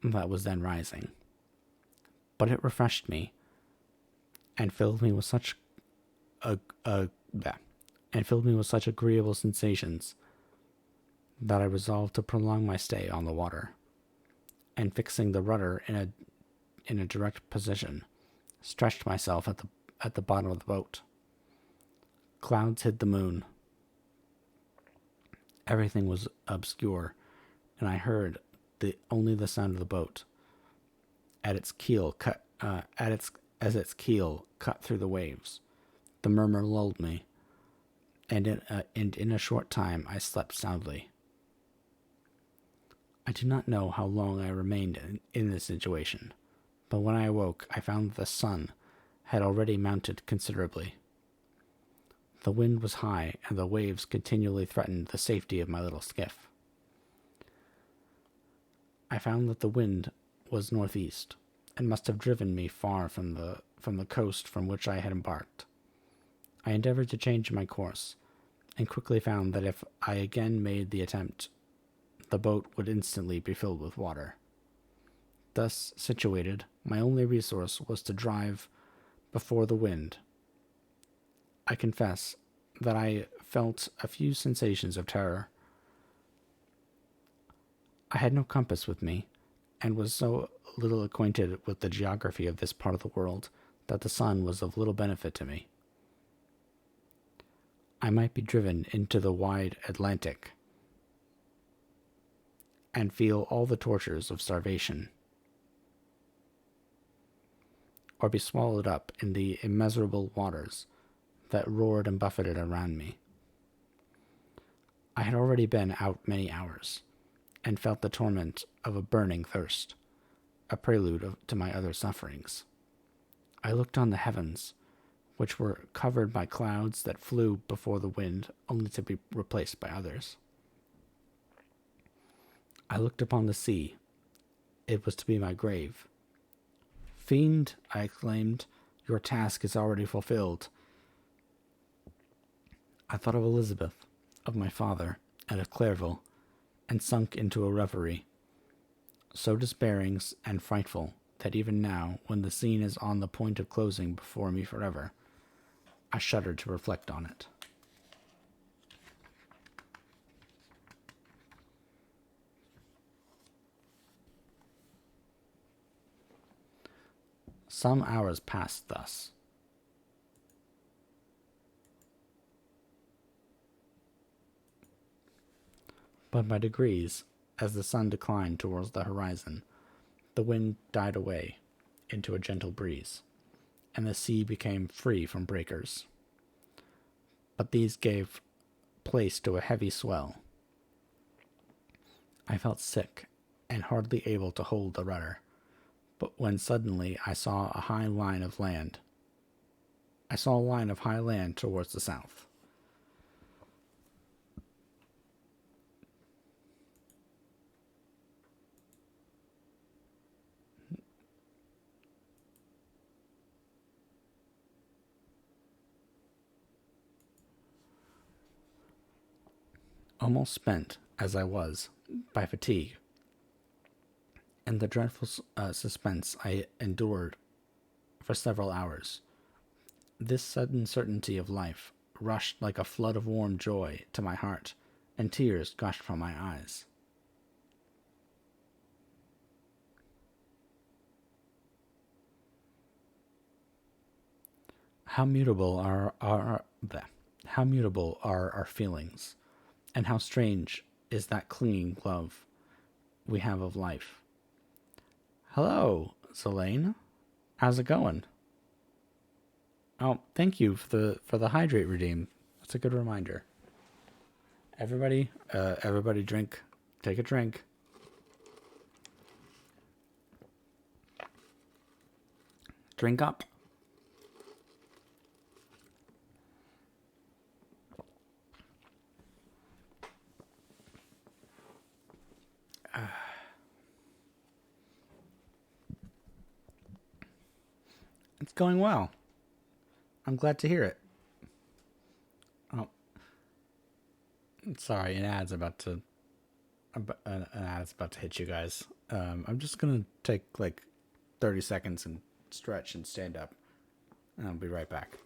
that was then rising. But it refreshed me and filled me with such agreeable sensations that I resolved to prolong my stay on the water, and fixing the rudder in a direct position, stretched myself at the bottom of the boat. Clouds hid the moon. Everything was obscure, and I heard only the sound of the boat as its keel cut through the waves. The murmur lulled me, and in a short time I slept soundly. I do not know how long I remained in this situation, but when I awoke I found that the sun had already mounted considerably. The wind was high, and the waves continually threatened the safety of my little skiff. I found that the wind was northeast, and must have driven me far from the coast from which I had embarked. I endeavored to change my course, and quickly found that if I again made the attempt, the boat would instantly be filled with water. Thus situated, my only resource was to drive before the wind. I confess that I felt a few sensations of terror. I had no compass with me, and was so little acquainted with the geography of this part of the world that the sun was of little benefit to me. I might be driven into the wide Atlantic and feel all the tortures of starvation, or be swallowed up in the immeasurable waters that roared and buffeted around me. I had already been out many hours, and felt the torment of a burning thirst, a prelude to my other sufferings. I looked on the heavens, which were covered by clouds that flew before the wind, only to be replaced by others. I looked upon the sea. It was to be my grave. "Fiend," I exclaimed, "your task is already fulfilled." I thought of Elizabeth, of my father, and of Clairville, and sunk into a reverie, so despairing and frightful that even now, when the scene is on the point of closing before me forever, I shudder to reflect on it. Some hours passed thus. But by degrees, as the sun declined towards the horizon, the wind died away into a gentle breeze, and the sea became free from breakers. But these gave place to a heavy swell. I felt sick and hardly able to hold the rudder, but when suddenly I saw a line of high land towards the south. Almost spent, as I was, by fatigue, and the dreadful suspense I endured for several hours, this sudden certainty of life rushed like a flood of warm joy to my heart, and tears gushed from my eyes. How mutable are how mutable are our feelings, and how strange is that clinging glove we have of life. Hello, Zelane. How's it going? Oh, thank you for the hydrate redeem. That's a good reminder. Everybody drink. Take a drink. Drink up. It's going well. I'm glad to hear it. Oh, sorry, an ad's about to hit you guys. I'm just gonna take like 30 seconds and stretch and stand up, and I'll be right back.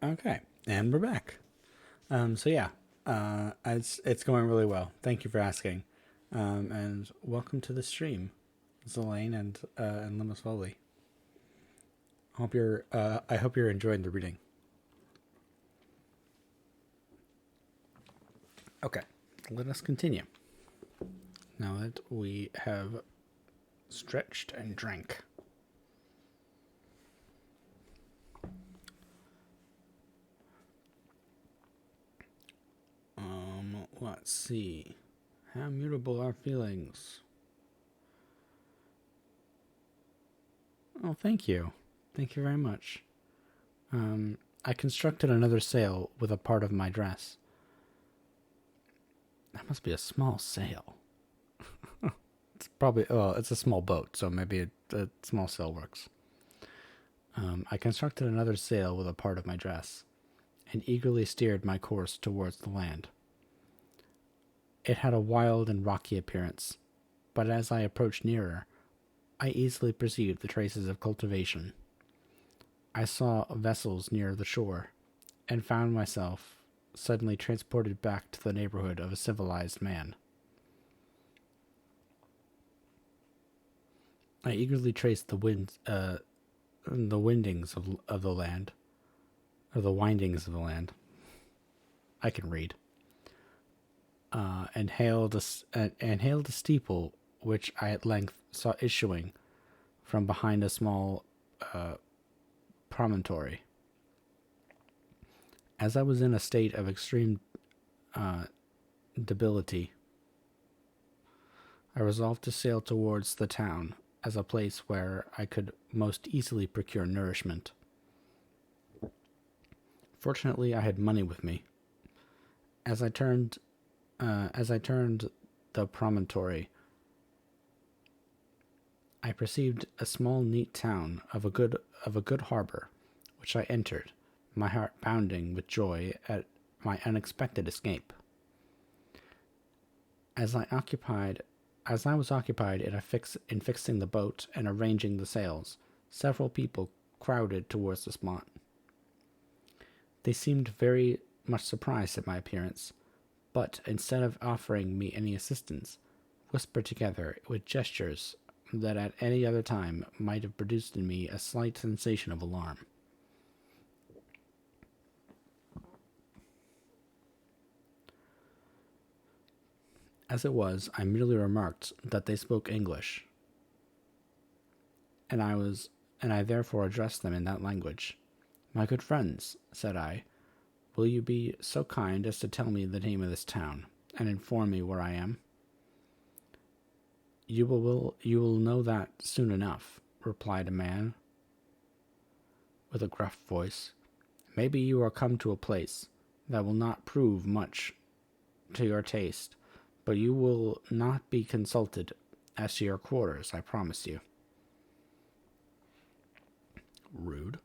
Okay, and we're back. So yeah, it's going really well. Thank you for asking, and welcome to the stream, Zelane and Limus Foley. I hope you're enjoying the reading. Okay, let us continue. Now that we have stretched and drank. Let's see. How mutable are feelings? Oh, thank you. Thank you very much. I constructed another sail with a part of my dress. That must be a small sail. It's probably, it's a small boat, so maybe a small sail works. I constructed another sail with a part of my dress, and eagerly steered my course towards the land. It had a wild and rocky appearance, but as I approached nearer, I easily perceived the traces of cultivation. I saw vessels near the shore, and found myself suddenly transported back to the neighborhood of a civilized man. I eagerly traced the windings of the land, or the windings of the land. I can read. And hailed a steeple which I at length saw issuing from behind a small promontory. As I was in a state of extreme debility, I resolved to sail towards the town as a place where I could most easily procure nourishment. Fortunately, I had money with me. As I turned the promontory, I perceived a small, neat town of a good harbor, which I entered, my heart bounding with joy at my unexpected escape. As I occupied As I was occupied in fixing the boat and arranging the sails, several people crowded towards the spot. They seemed very much surprised at my appearance, but instead of offering me any assistance, whispered together with gestures that at any other time might have produced in me a slight sensation of alarm. As it was, I merely remarked that they spoke English, and I therefore addressed them in that language. "My good friends," said I, "will you be so kind as to tell me the name of this town, and inform me where I am?" You will know that soon enough," replied a man with a gruff voice. "Maybe you are come to a place that will not prove much to your taste, but you will not be consulted as to your quarters, I promise you." Rude.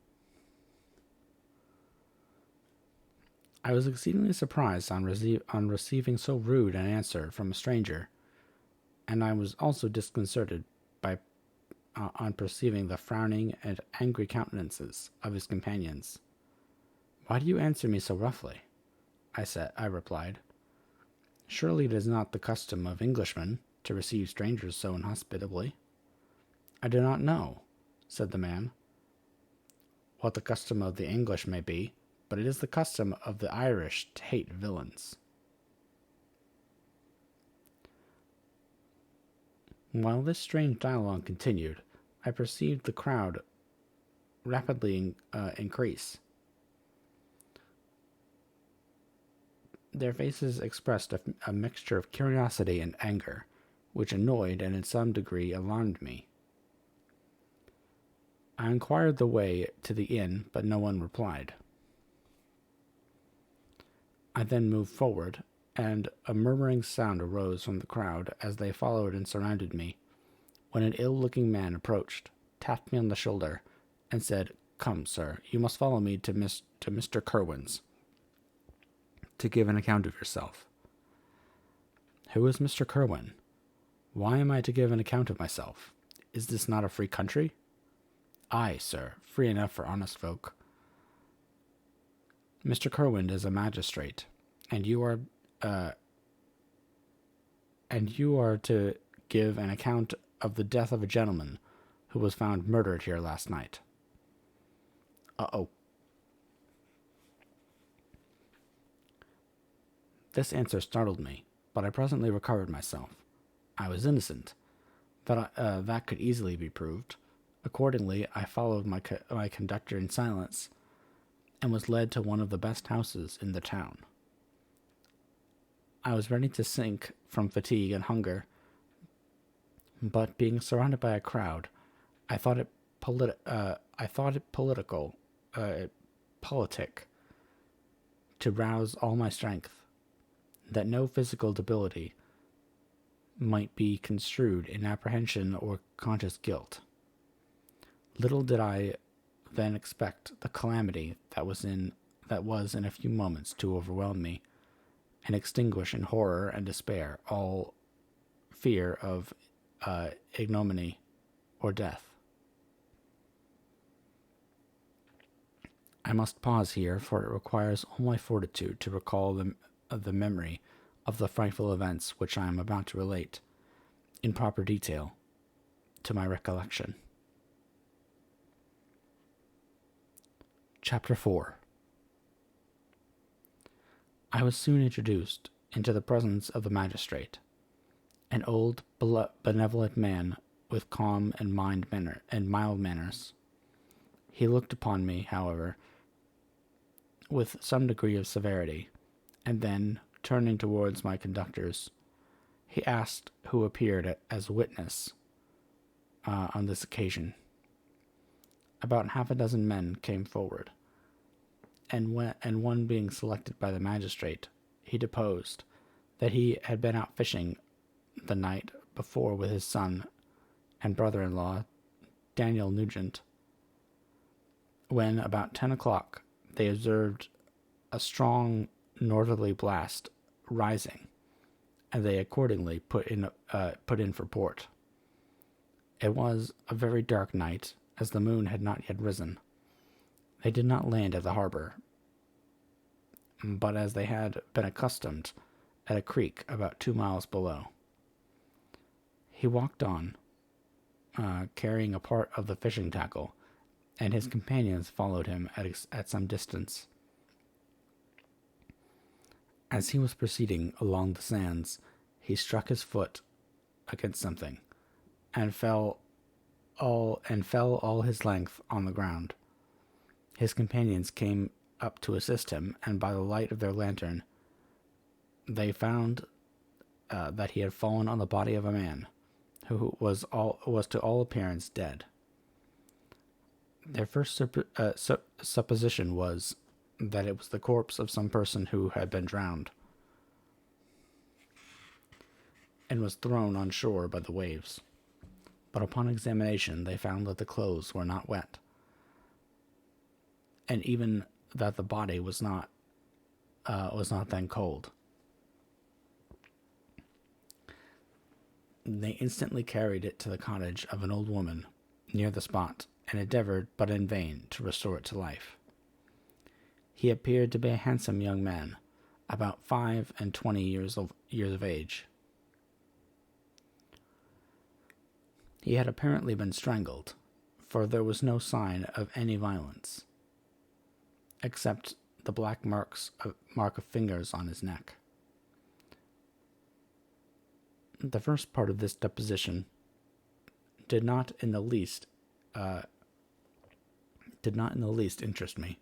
I was exceedingly surprised on receiving so rude an answer from a stranger, and I was also disconcerted by on perceiving the frowning and angry countenances of his companions. "Why do you answer me so roughly?" I replied. "Surely it is not the custom of Englishmen to receive strangers so inhospitably." "I do not know," said the man, "what the custom of the English may be, but it is the custom of the Irish to hate villains." While this strange dialogue continued, I perceived the crowd rapidly increase. Their faces expressed a mixture of curiosity and anger, which annoyed and in some degree alarmed me. I inquired the way to the inn, but no one replied. I then moved forward, and a murmuring sound arose from the crowd as they followed and surrounded me, when an ill-looking man approached, tapped me on the shoulder, and said, "Come, sir, you must follow me to Mr. Kerwin's, to give an account of yourself." "Who is Mr. Kerwin? Why am I to give an account of myself? Is this not a free country?" "Aye, sir, free enough for honest folk." "Mr. Kerwin is a magistrate, and you are to give an account of the death of a gentleman who was found murdered here last night." Uh-oh. This answer startled me, but I presently recovered myself. I was innocent. That could easily be proved. Accordingly, I followed my conductor in silence, and was led to one of the best houses in the town. I was ready to sink from fatigue and hunger, but being surrounded by a crowd, I thought it politic to rouse all my strength, that no physical debility might be construed in apprehension or conscious guilt. Little did I then expect the calamity that was in a few moments to overwhelm me, and extinguish in horror and despair all fear of ignominy or death. I must pause here, for it requires all my fortitude to recall the memory of the frightful events which I am about to relate, in proper detail, to my recollection. Chapter 4. I was soon introduced into the presence of the magistrate, an old, benevolent man with calm and mild manners. He looked upon me, however, with some degree of severity, and then, turning towards my conductors, he asked who appeared as witness on this occasion. About half a dozen men came forward, and one being selected by the magistrate, he deposed that he had been out fishing the night before with his son and brother-in-law, Daniel Nugent, when about 10 o'clock they observed a strong northerly blast rising, and they accordingly put in for port. It was a very dark night, as the moon had not yet risen. They did not land at the harbor, but as they had been accustomed, at a creek about 2 miles below. He walked on, carrying a part of the fishing tackle, and his companions followed him at some distance. As he was proceeding along the sands, he struck his foot against something, and fell all his length on the ground. His companions came up to assist him, and by the light of their lantern, they found that he had fallen on the body of a man, who was to all appearance dead. Their first supposition was that it was the corpse of some person who had been drowned and was thrown on shore by the waves. But upon examination, they found that the clothes were not wet, and even that the body was not then cold. They instantly carried it to the cottage of an old woman near the spot, and endeavored, but in vain, to restore it to life. He appeared to be a handsome young man, about 25 years of age. He had apparently been strangled, for there was no sign of any violence, except the black mark of fingers on his neck. The first part of this deposition did not in the least interest me,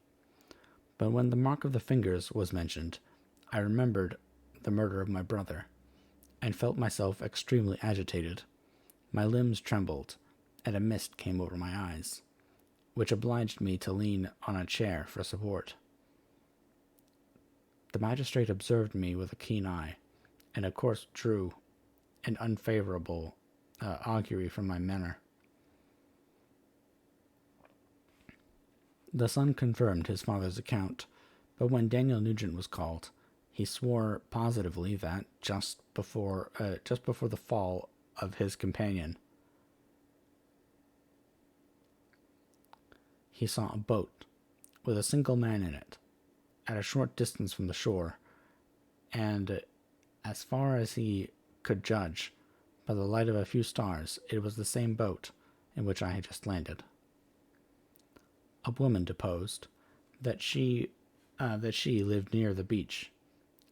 but when the mark of the fingers was mentioned, I remembered the murder of my brother, and felt myself extremely agitated. My limbs trembled, and a mist came over my eyes, which obliged me to lean on a chair for support. The magistrate observed me with a keen eye, and of course drew an unfavorable augury from my manner. The son confirmed his father's account, but when Daniel Nugent was called, he swore positively that just before the fall of his companion, he saw a boat with a single man in it, at a short distance from the shore, and as far as he could judge by the light of a few stars, it was the same boat in which I had just landed. A woman deposed that she lived near the beach,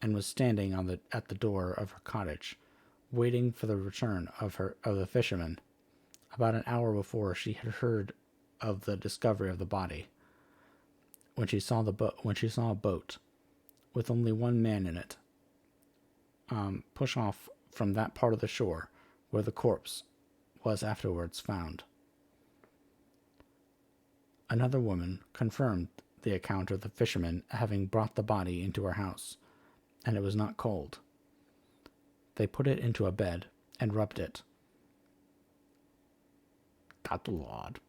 and was standing at the door of her cottage, waiting for the return of the fisherman, about an hour before she had heard of the discovery of the body. When she saw a boat with only one man in it, push off from that part of the shore where the corpse was afterwards found. Another woman confirmed the account of the fisherman having brought the body into her house, and it was not cold. They put it into a bed and rubbed it. That's odd.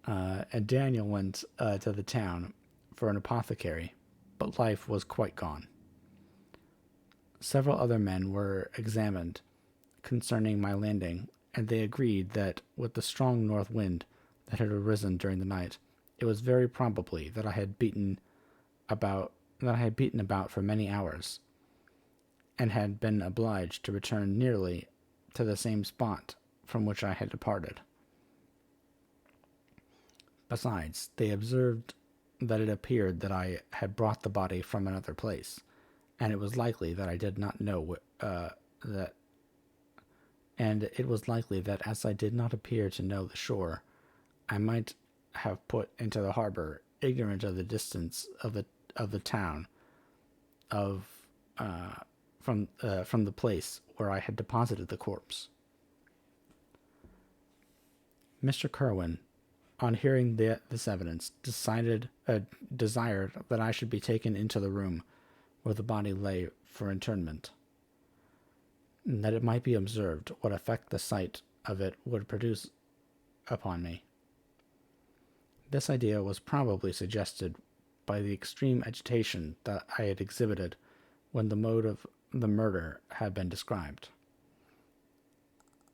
And Daniel went to the town for an apothecary, but life was quite gone. Several other men were examined concerning my landing, and they agreed that with the strong north wind that had arisen during the night, it was very probably that I had beaten about for many hours, and had been obliged to return nearly to the same spot from which I had departed. Besides, they observed that it appeared that I had brought the body from another place, and it was likely that I did not know it was likely that as I did not appear to know the shore, I might have put into the harbor, ignorant of the distance of the town from the place where I had deposited the corpse. Mr. Kerwin, on hearing this evidence, desired that I should be taken into the room where the body lay for interment, and that it might be observed what effect the sight of it would produce upon me. This idea was probably suggested by the extreme agitation that I had exhibited when the mode of the murder had been described.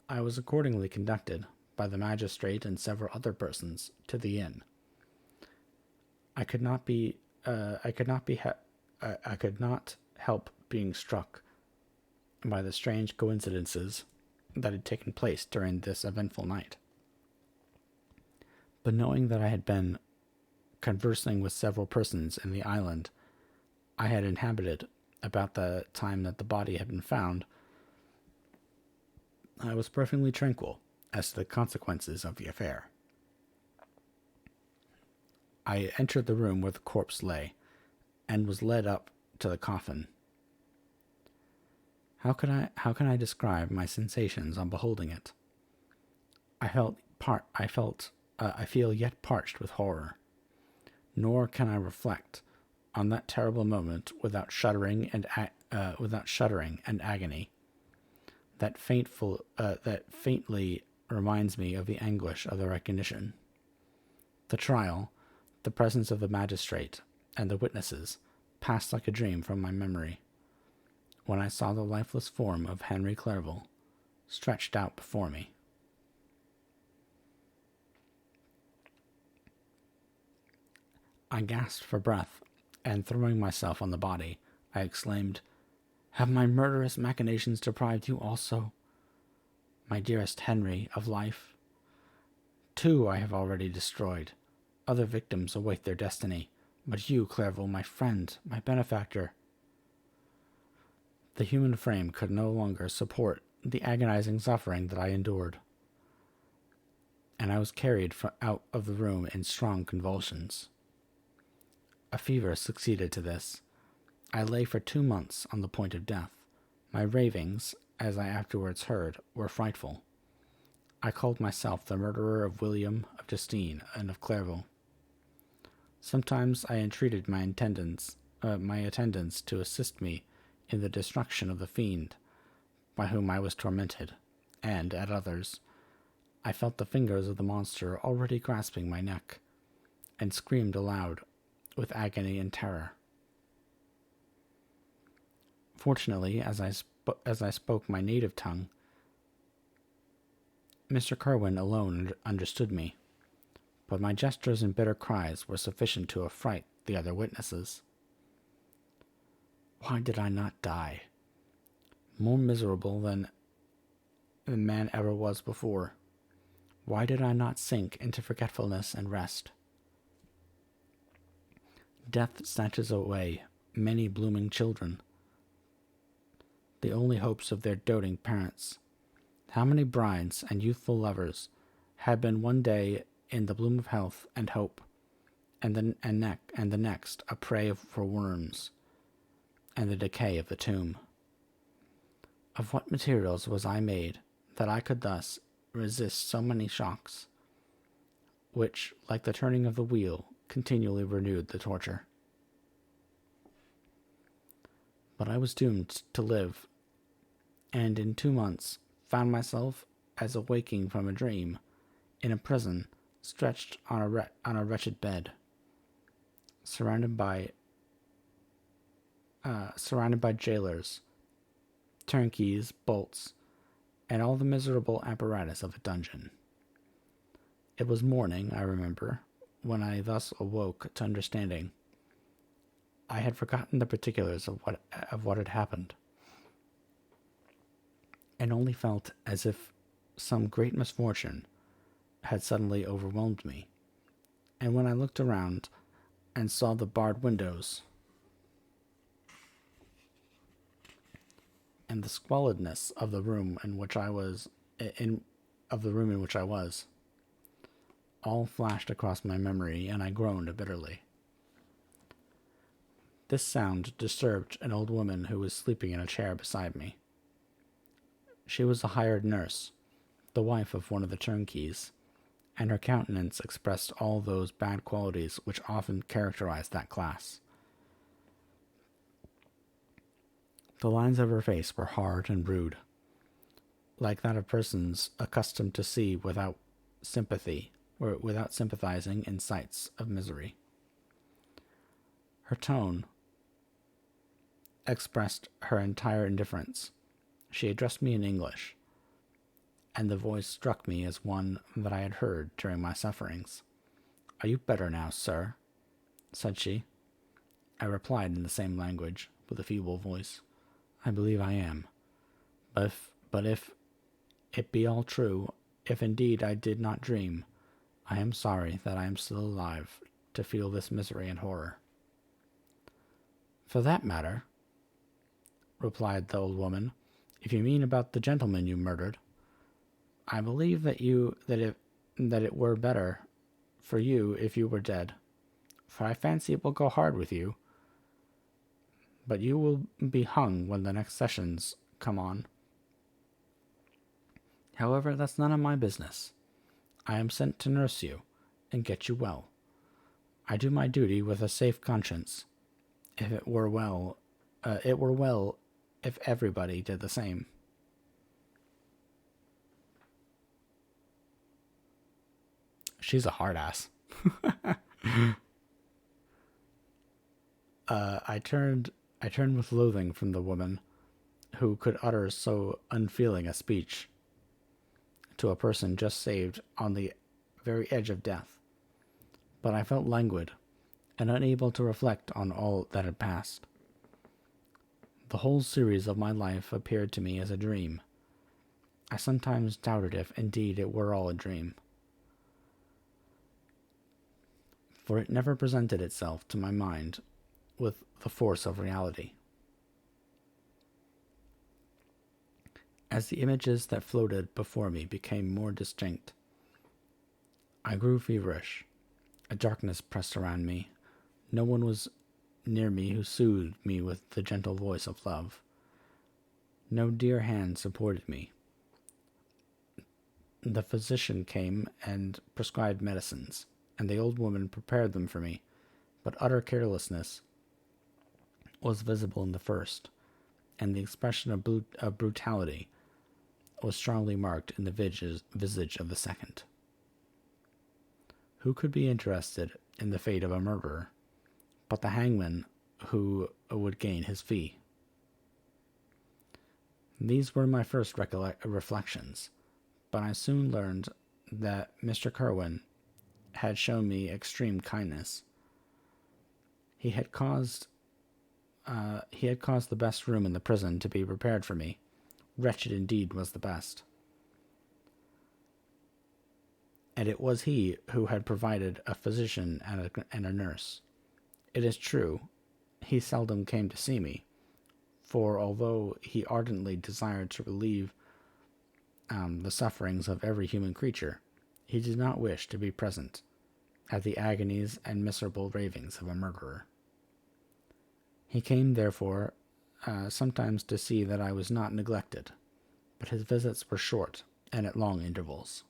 I was accordingly conducted by the magistrate and several other persons to the inn. I could not be, I could not be, I could not help being struck by the strange coincidences that had taken place during this eventful night. But knowing that I had been conversing with several persons in the island I had inhabited about the time that the body had been found, I was perfectly tranquil as to the consequences of the affair. I entered the room where the corpse lay, and was led up to the coffin. How can I describe my sensations on beholding it? I feel yet parched with horror, nor can I reflect on that terrible moment without shuddering and agony. That faintly reminds me of the anguish of the recognition. The trial, the presence of the magistrate, and the witnesses passed like a dream from my memory, when I saw the lifeless form of Henry Clerval stretched out before me. I gasped for breath, and throwing myself on the body, I exclaimed, "Have my murderous machinations deprived you also, my dearest Henry, of life? Two I have already destroyed. Other victims await their destiny, but you, Clerval, my friend, my benefactor." The human frame could no longer support the agonizing suffering that I endured, and I was carried out of the room in strong convulsions. A fever succeeded to this. I lay for 2 months on the point of death. My ravings, as I afterwards heard, were frightful. I called myself the murderer of William, of Justine, and of Clerval. Sometimes I entreated my attendants to assist me in the destruction of the fiend by whom I was tormented, and, at others, I felt the fingers of the monster already grasping my neck, and screamed aloud with agony and terror. Fortunately, as I spoke my native tongue, Mr. Kerwin alone understood me, but my gestures and bitter cries were sufficient to affright the other witnesses. Why did I not die? More miserable than man ever was before. Why did I not sink into forgetfulness and rest? Death snatches away many blooming children, the only hopes of their doting parents. How many brides and youthful lovers had been one day in the bloom of health and hope, and the next a prey for worms and the decay of the tomb? Of what materials was I made that I could thus resist so many shocks, which, like the turning of the wheel, continually renewed the torture? But I was doomed to live, and in 2 months found myself, as awaking from a dream, in a prison, stretched on a wretched bed, surrounded by jailers, turnkeys, bolts, and all the miserable apparatus of a dungeon. It was morning, I remember, when I thus awoke to understanding. I had forgotten the particulars of what had happened, and only felt as if some great misfortune had suddenly overwhelmed me. And when I looked around and saw the barred windows and the squalidness of the room in which I was, all flashed across my memory, and I groaned bitterly. This sound disturbed an old woman who was sleeping in a chair beside me. She was a hired nurse, the wife of one of the turnkeys, and her countenance expressed all those bad qualities which often characterize that class. The lines of her face were hard and rude, like that of persons accustomed to see without sympathy or without sympathizing in sights of misery. Her tone expressed her entire indifference. She addressed me in English, and the voice struck me as one that I had heard during my sufferings. "Are you better now, sir?" said she. I replied in the same language, with a feeble voice. "I believe I am. But if it be all true, if indeed I did not dream, I am sorry that I am still alive to feel this misery and horror." "For that matter," replied the old woman, "if you mean about the gentleman you murdered, I believe that it were better for you if you were dead, for I fancy it will go hard with you. But you will be hung when the next sessions come on. However, that's none of my business. I am sent to nurse you and get you well. I do my duty with a safe conscience. It were well if everybody did the same." She's a hard ass. I turned with loathing from the woman who could utter so unfeeling a speech to a person just saved on the very edge of death. But I felt languid and unable to reflect on all that had passed. The whole series of my life appeared to me as a dream. I sometimes doubted if indeed it were all a dream, for it never presented itself to my mind with the force of reality. As the images that floated before me became more distinct, I grew feverish. A darkness pressed around me. No one was near me who soothed me with the gentle voice of love. No dear hand supported me. The physician came and prescribed medicines, and the old woman prepared them for me, but utter carelessness was visible in the first, and the expression of brutality was strongly marked in the visage of the second. Who could be interested in the fate of a murderer but the hangman who would gain his fee? These were my first reflections, but I soon learned that Mr. Kerwin had shown me extreme kindness. He had caused the best room in the prison to be prepared for me. Wretched indeed was the best. And it was he who had provided a physician and a nurse. It is true, he seldom came to see me, for although he ardently desired to relieve the sufferings of every human creature, he did not wish to be present at the agonies and miserable ravings of a murderer. He came, therefore, sometimes to see that I was not neglected, but his visits were short and at long intervals.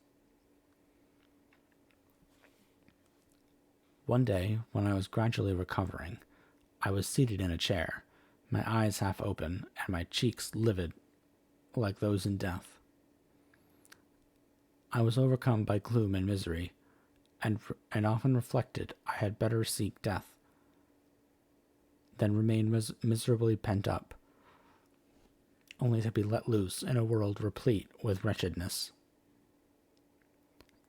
One day, when I was gradually recovering, I was seated in a chair, my eyes half open and my cheeks livid like those in death. I was overcome by gloom and misery, and often reflected I had better seek death than remain miserably pent up, only to be let loose in a world replete with wretchedness.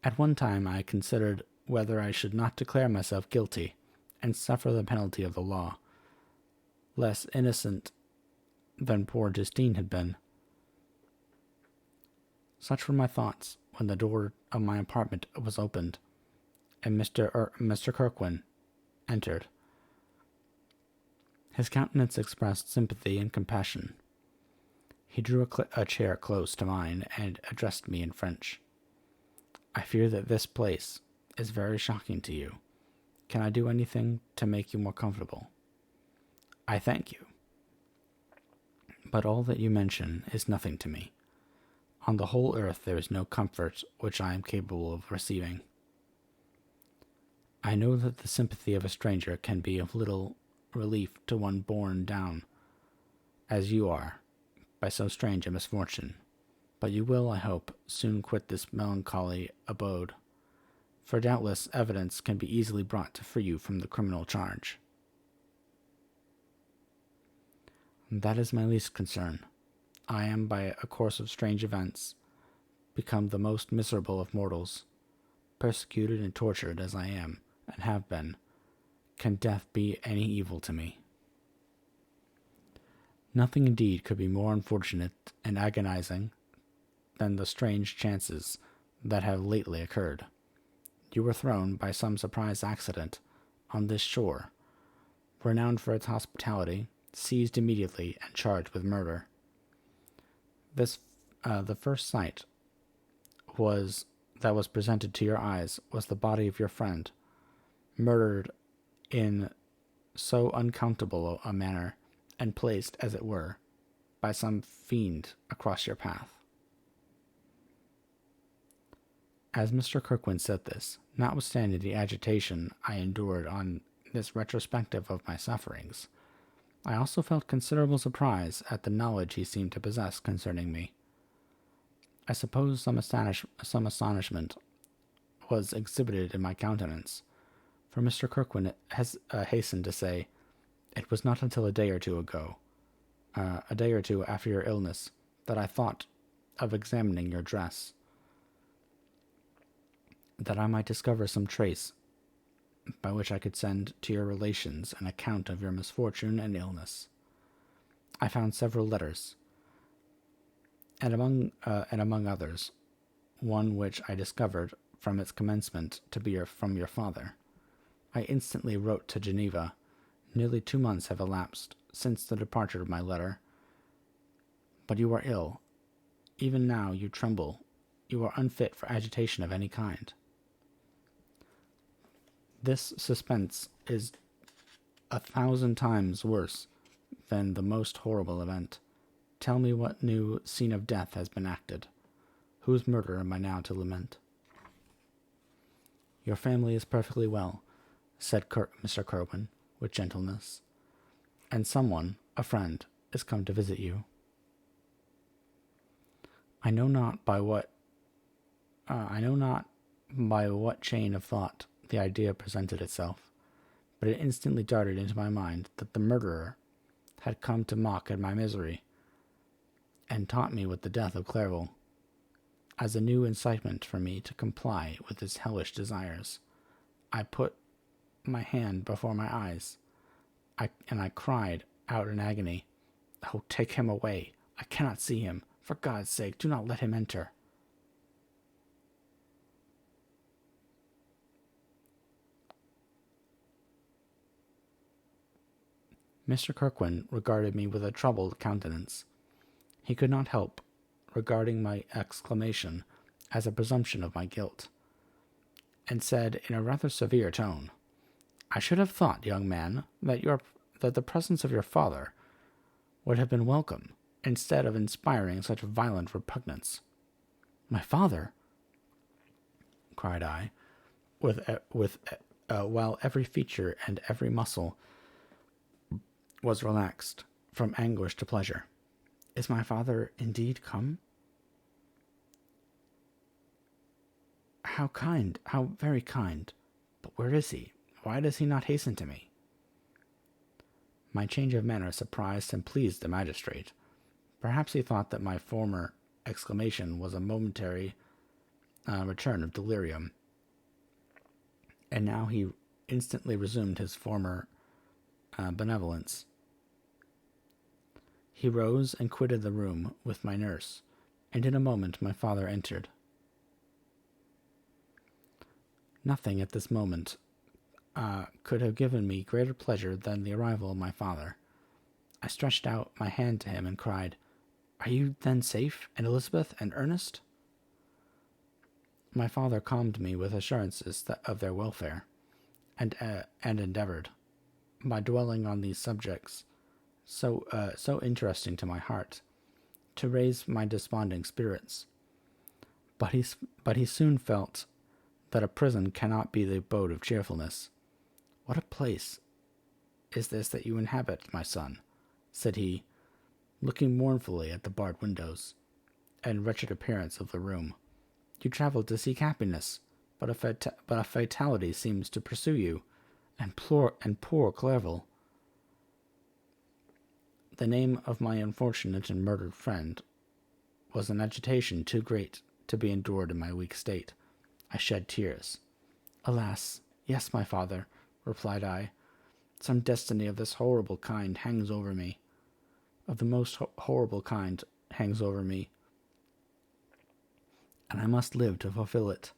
At one time I considered whether I should not declare myself guilty and suffer the penalty of the law, less innocent than poor Justine had been. Such were my thoughts when the door of my apartment was opened, and Mr. Kirkwin entered. His countenance expressed sympathy and compassion. He drew a chair close to mine and addressed me in French. "I fear that this place is very shocking to you. Can I do anything to make you more comfortable?" "I thank you, but all that you mention is nothing to me. On the whole earth there is no comfort which I am capable of receiving. I know that the sympathy of a stranger can be of little relief to one borne down, as you are, by so strange a misfortune, but you will, I hope, soon quit this melancholy abode, for doubtless evidence can be easily brought to free you from the criminal charge." That is my least concern. I am, by a course of strange events, become the most miserable of mortals. Persecuted and tortured as I am, and have been, can death be any evil to me? Nothing indeed could be more unfortunate and agonizing than the strange chances that have lately occurred. You were thrown, by some surprise accident, on this shore, renowned for its hospitality, seized immediately, and charged with murder. The first sight that was presented to your eyes was the body of your friend, murdered in so uncountable a manner, and placed, as it were, by some fiend across your path. As Mr. Kirkwind said this, notwithstanding the agitation I endured on this retrospective of my sufferings, I also felt considerable surprise at the knowledge he seemed to possess concerning me. I suppose some astonishment was exhibited in my countenance, for Mr. Kirkwind hastened to say, "It was not until a day or two after your illness, that I thought of examining your dress, that I might discover some trace by which I could send to your relations an account of your misfortune and illness. I found several letters, and among others, one which I discovered from its commencement to be from your father. I instantly wrote to Geneva. Nearly 2 months have elapsed since the departure of my letter, but you are ill. Even now you tremble. You are unfit for agitation of any kind. This suspense is 1,000 times worse than the most horrible event. Tell me what new scene of death has been acted. Whose murder am I now to lament?" "Your family is perfectly well," said Mr. Kirkwind, with gentleness, "and someone, a friend, is come to visit you. I know not by what chain of thought the idea presented itself, but it instantly darted into my mind that the murderer had come to mock at my misery, and taunt me with the death of Clerval, as a new incitement for me to comply with his hellish desires. I put my hand before my eyes, and I cried out in agony, 'Oh, take him away! I cannot see him! For God's sake, do not let him enter!' Mr. Kirkwind regarded me with a troubled countenance. He could not help regarding my exclamation as a presumption of my guilt, and said in a rather severe tone, 'I should have thought, young man, that the presence of your father would have been welcome, instead of inspiring such violent repugnance.' 'My father!' cried I, while every feature and every muscle was relaxed from anguish to pleasure. 'Is my father indeed come? How kind, how very kind! But where is he? Why does he not hasten to me?' My change of manner surprised and pleased the magistrate. Perhaps he thought that my former exclamation was a momentary return of delirium, and now he instantly resumed his former benevolence. He rose and quitted the room with my nurse, and in a moment my father entered. Nothing at this moment could have given me greater pleasure than the arrival of my father. I stretched out my hand to him and cried, 'Are you then safe, and Elizabeth and Ernest?' My father calmed me with assurances of their welfare, and endeavored, by dwelling on these subjects, so interesting to my heart, to raise my desponding spirits. But he soon felt that a prison cannot be the abode of cheerfulness. 'What a place is this that you inhabit, my son?' said he, looking mournfully at the barred windows and wretched appearance of the room. 'You traveled to seek happiness, but a fatality seems to pursue you, and poor Clerval.' The name of my unfortunate and murdered friend was an agitation too great to be endured in my weak state. I shed tears. Alas, yes, my father, replied I. Some destiny of this horrible kind hangs over me. Of the most horrible kind hangs over me, and I must live to fulfill it.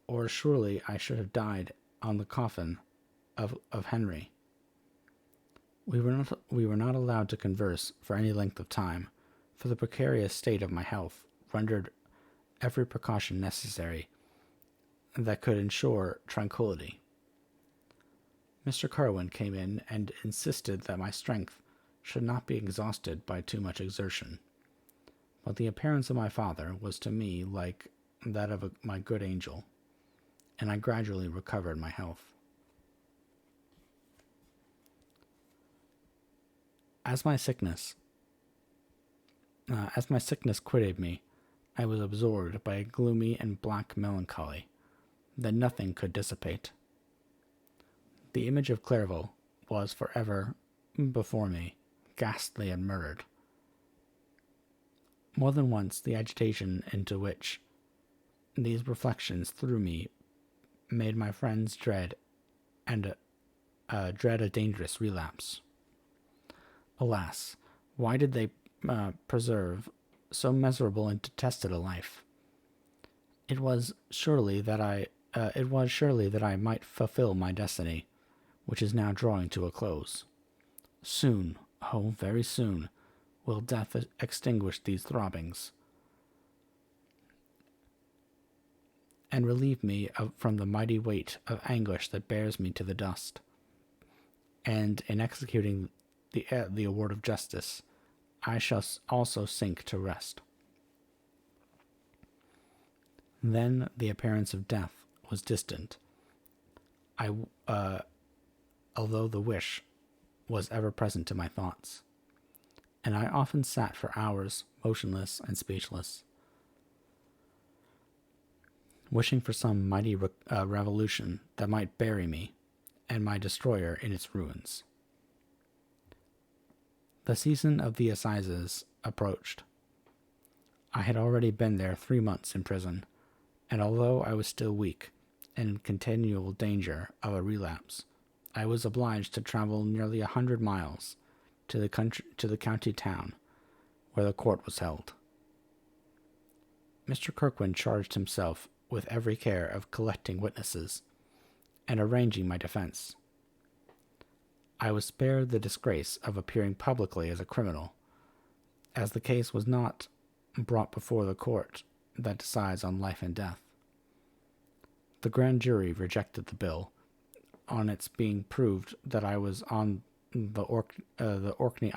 Or surely I should have died on the coffin of Henry. We were not allowed to converse for any length of time, for the precarious state of my health rendered every precaution necessary that could ensure tranquillity. Mr. Carwin came in and insisted that my strength should not be exhausted by too much exertion. But the appearance of my father was to me like that of my good angel, and I gradually recovered my health. As my sickness quitted me, I was absorbed by a gloomy and black melancholy that nothing could dissipate. The image of Clairvaux was forever before me, ghastly and murdered. More than once the agitation into which these reflections threw me made my friends dread a dangerous relapse. Alas, why did they preserve so miserable and detested a life? It was surely that I might fulfill my destiny, which is now drawing to a close. Soon, oh, very soon, will death extinguish these throbbings, and relieve me from the mighty weight of anguish that bears me to the dust. And in executing the award of justice, I shall also sink to rest. Then the appearance of death was distant. Although the wish was ever present to my thoughts, and I often sat for hours motionless and speechless, wishing for some mighty revolution that might bury me and my destroyer in its ruins. The season of the assizes approached. I had already been there 3 months in prison, and although I was still weak and in continual danger of a relapse, I was obliged to travel nearly 100 miles to the county town where the court was held. Mr. Kirkland charged himself with every care of collecting witnesses and arranging my defense. I was spared the disgrace of appearing publicly as a criminal, as the case was not brought before the court that decides on life and death. The grand jury rejected the bill, on its being proved that I was on the Orkney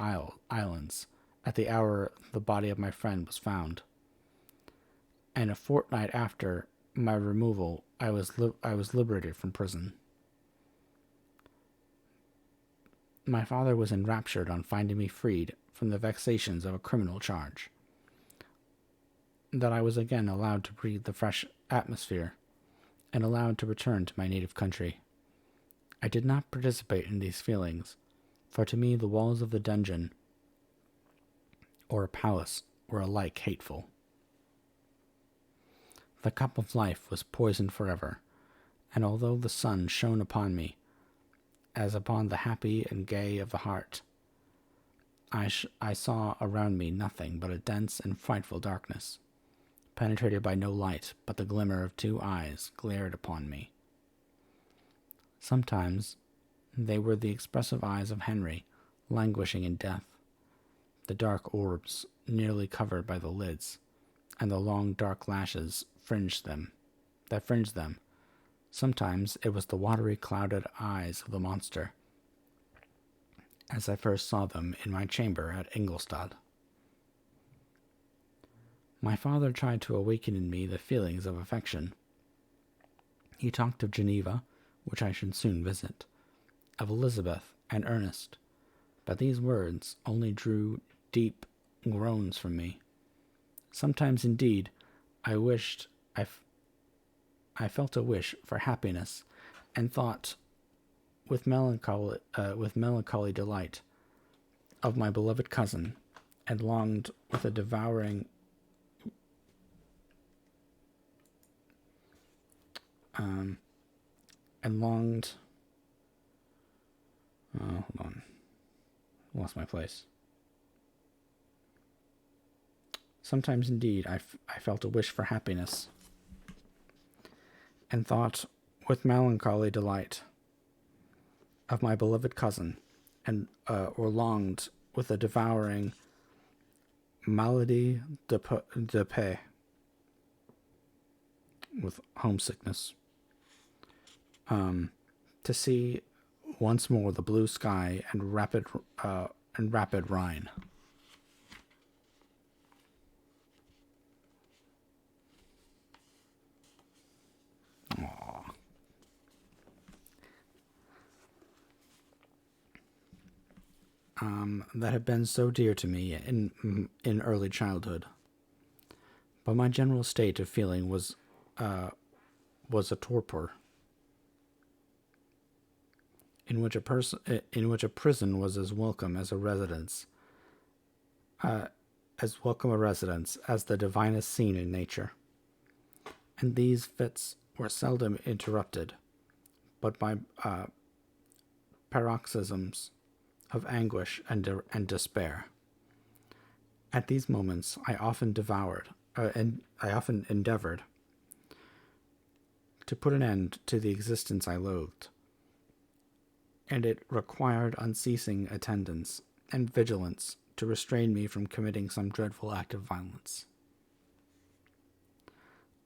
Islands at the hour the body of my friend was found, and a fortnight after my removal I was liberated from prison. My father was enraptured on finding me freed from the vexations of a criminal charge, that I was again allowed to breathe the fresh atmosphere, and allowed to return to my native country. I did not participate in these feelings, for to me the walls of the dungeon or a palace were alike hateful. The cup of life was poisoned forever, and although the sun shone upon me, as upon the happy and gay of the heart, I saw around me nothing but a dense and frightful darkness, penetrated by no light but the glimmer of 2 eyes glared upon me. Sometimes they were the expressive eyes of Henry, languishing in death, the dark orbs nearly covered by the lids, and the long dark lashes that fringed them. Sometimes it was the watery clouded eyes of the monster, as I first saw them in my chamber at Ingolstadt. My father tried to awaken in me the feelings of affection. He talked of Geneva, which I should soon visit, of Elizabeth and Ernest, but these words only drew deep groans from me. Sometimes, indeed, I felt a wish for happiness, and thought, with melancholy delight, of my beloved cousin, and longed with a devouring and longed hold on. Lost my place. Sometimes indeed I felt a wish for happiness, and thought with melancholy delight of my beloved cousin, and or longed with a devouring maladie de paix, with homesickness, to see once more the blue sky and rapid Rhine. Aww. That had been so dear to me in early childhood. But my general state of feeling was a torpor, in which a prison was as welcome as a residence, as welcome a residence as the divinest scene in nature. And these fits were seldom interrupted, but by paroxysms of anguish and despair. At these moments, I often endeavored to put an end to the existence I loathed, and it required unceasing attendance and vigilance to restrain me from committing some dreadful act of violence.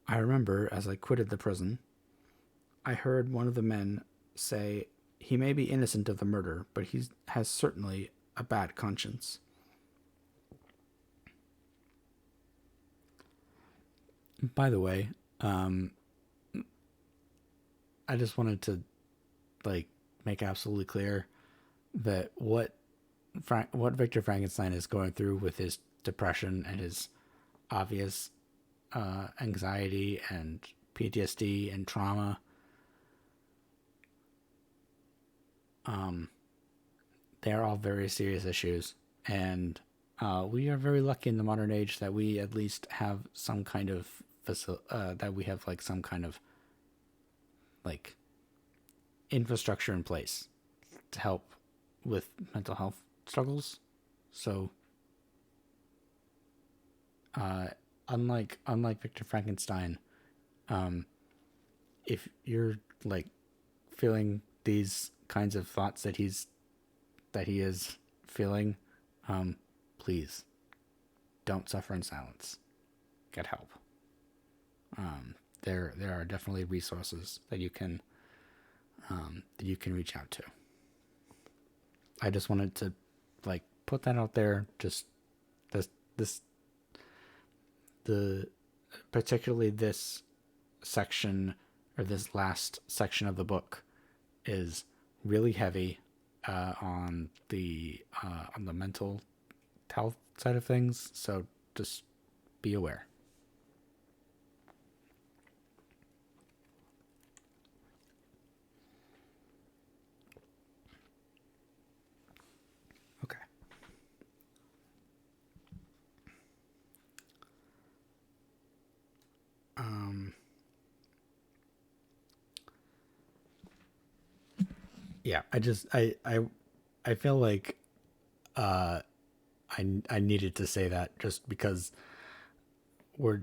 I remember, as I quitted the prison, I heard one of the men say, "He may be innocent of the murder, but he has certainly a bad conscience." By the way, I just wanted to make absolutely clear that what Victor Frankenstein is going through with his depression and his obvious anxiety and PTSD and trauma, they are all very serious issues, and we are very lucky in the modern age that we at least have some kind of some kind of infrastructure in place to help with mental health struggles. So unlike Victor Frankenstein, if you're feeling these kinds of thoughts that he is feeling, please don't suffer in silence. Get help. There are definitely resources that you can reach out to. I just wanted to put that out there. Just particularly this section, or this last section of the book, is really heavy on the mental health side of things. So just be aware. Okay. Yeah, I feel like I needed to say that, just because it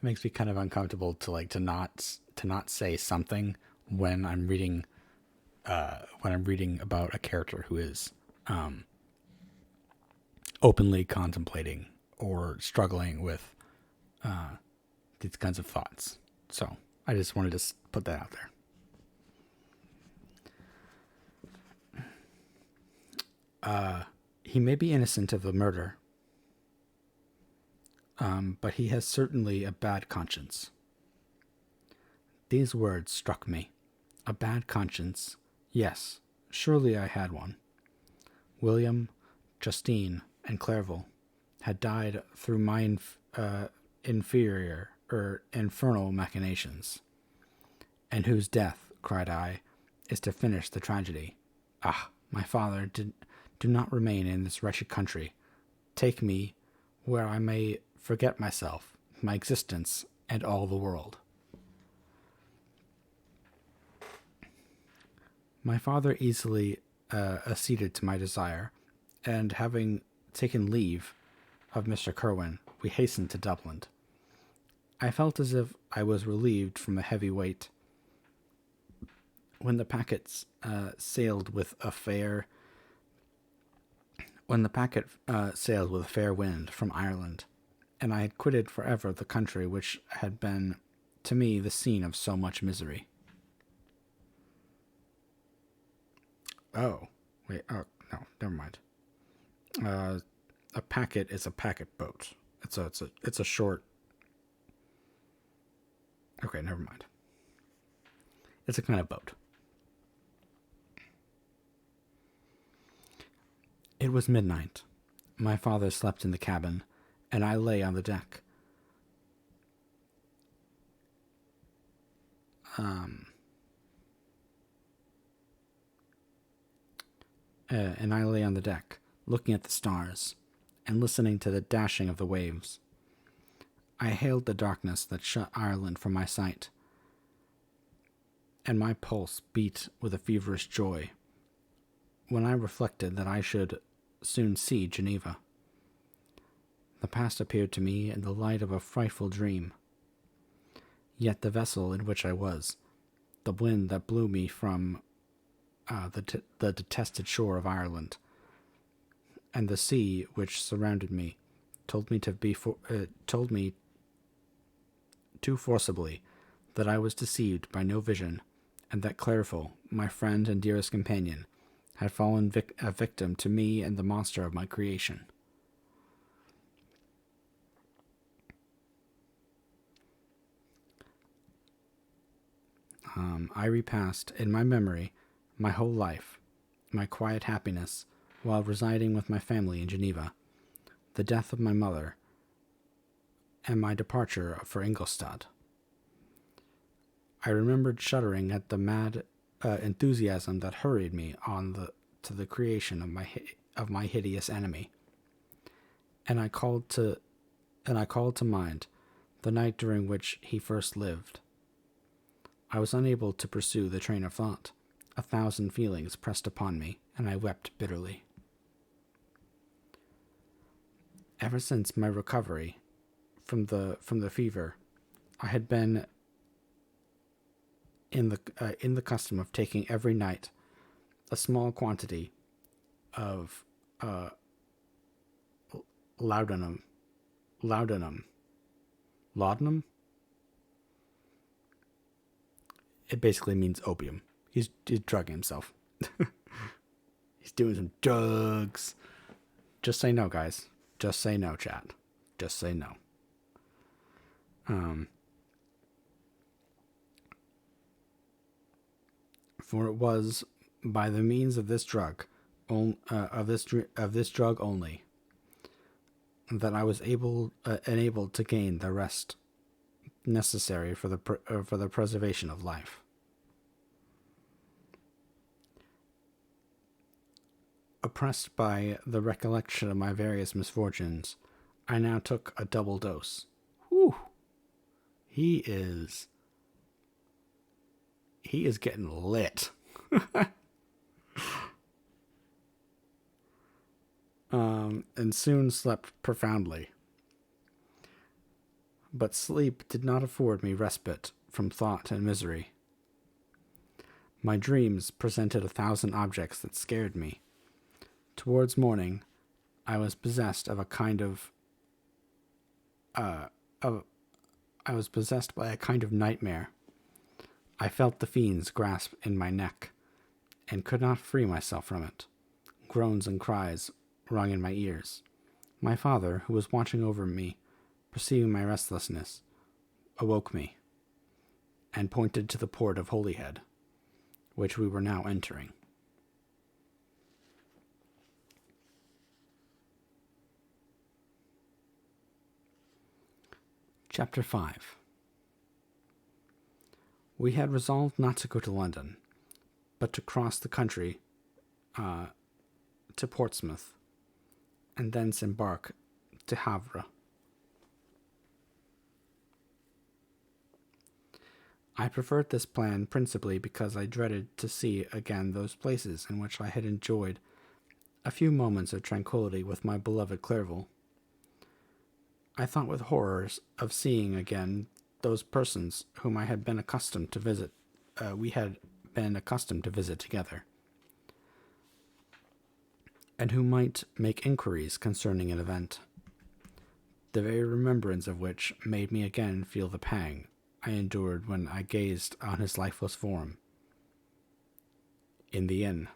makes me kind of uncomfortable to not say something when I'm reading about a character who is openly contemplating or struggling with these kinds of thoughts. So I just wanted to put that out there. He may be innocent of the murder, but he has certainly a bad conscience. These words struck me. A bad conscience. Yes, surely I had one. William, Justine, and Clerval had died through my infernal machinations. And whose death, cried I, is to finish the tragedy. Ah, My father, do not remain in this wretched country. Take me where I may forget myself, my existence, and all the world. My father easily acceded to my desire, and having taken leave of Mr. Kerwin, we hastened to Dublin. I felt as if I was relieved from a heavy weight when the packets sailed with a fair wind from Ireland, and I had quitted forever the country which had been to me the scene of so much misery. Oh, wait, oh, no, never mind. A packet is a packet boat. It's a short. Okay, never mind. It's a kind of boat. It was midnight. My father slept in the cabin, and I lay on the deck. Looking at the stars, and listening to the dashing of the waves. I hailed the darkness that shut Ireland from my sight, and my pulse beat with a feverish joy when I reflected that I should soon see Geneva. The past appeared to me in the light of a frightful dream. Yet the vessel in which I was, the wind that blew me from the detested shore of Ireland, and the sea which surrounded me, told me too forcibly that I was deceived by no vision, and that Clarifel, my friend and dearest companion, had fallen a victim to me and the monster of my creation. I repassed in my memory my whole life, my quiet happiness while residing with my family in Geneva, the death of my mother, and my departure for Ingolstadt. I remembered shuddering at the mad enthusiasm that hurried me on to the creation of my hideous enemy, and I called to mind the night during which he first lived. I was unable to pursue the train of thought. 1,000 feelings pressed upon me, and I wept bitterly. Ever since my recovery from the fever, I had been in the custom of taking every night a small quantity of laudanum. Laudanum. It basically means opium. He's drugging himself. He's doing some drugs. Just say no, guys. Just say no, chat. Just say no. For it was by the means of this drug, of this drug only, that I was enabled to gain the rest necessary for the preservation of life. Oppressed by the recollection of my various misfortunes, I now took a double dose. Whew. He is getting lit. And soon slept profoundly. But sleep did not afford me respite from thought and misery. My dreams presented 1,000 objects that scared me. Towards morning, I was possessed of a kind of I was possessed by a kind of nightmare. I felt the fiend's grasp in my neck, and could not free myself from it. Groans and cries rung in my ears. My father, who was watching over me, perceiving my restlessness, awoke me, and pointed to the port of Holyhead, which we were now entering. Chapter 5. We had resolved not to go to London, but to cross the country to Portsmouth, and thence embark to Havre. I preferred this plan principally because I dreaded to see again those places in which I had enjoyed a few moments of tranquillity with my beloved Clerval. I thought with horrors of seeing again those persons whom I had been accustomed to visit. We had been accustomed to visit together, and who might make inquiries concerning an event, the very remembrance of which made me again feel the pang I endured when I gazed on his lifeless form in the inn.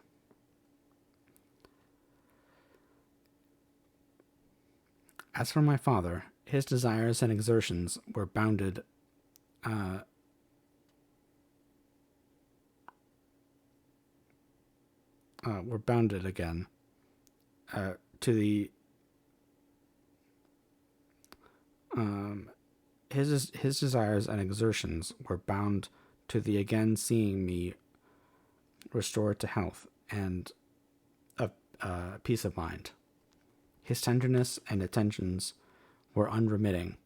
As for my father, his desires and exertions were bounded again to the his desires and exertions were bound to the again seeing me restored to health and peace of mind. His tenderness and attentions were unremitting.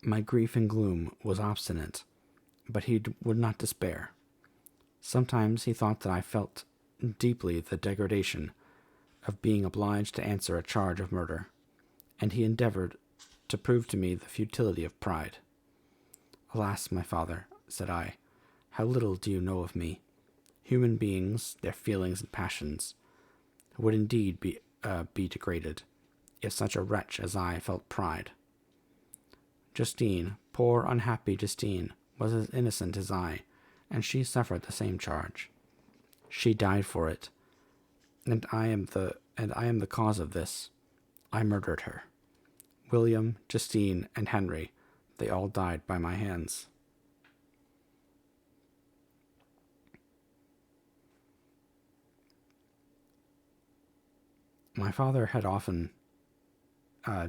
My grief and gloom was obstinate, but he would not despair. Sometimes he thought that I felt deeply the degradation of being obliged to answer a charge of murder, and he endeavored to prove to me the futility of pride. Alas, my father, said I, how little do you know of me. Human beings, their feelings and passions, would indeed be degraded, if such a wretch as I felt pride. Justine, poor unhappy Justine, was as innocent as I, and she suffered the same charge. She died for it, and I am the cause of this. I murdered her. William, Justine, and Henry, they all died by my hands. My father had often,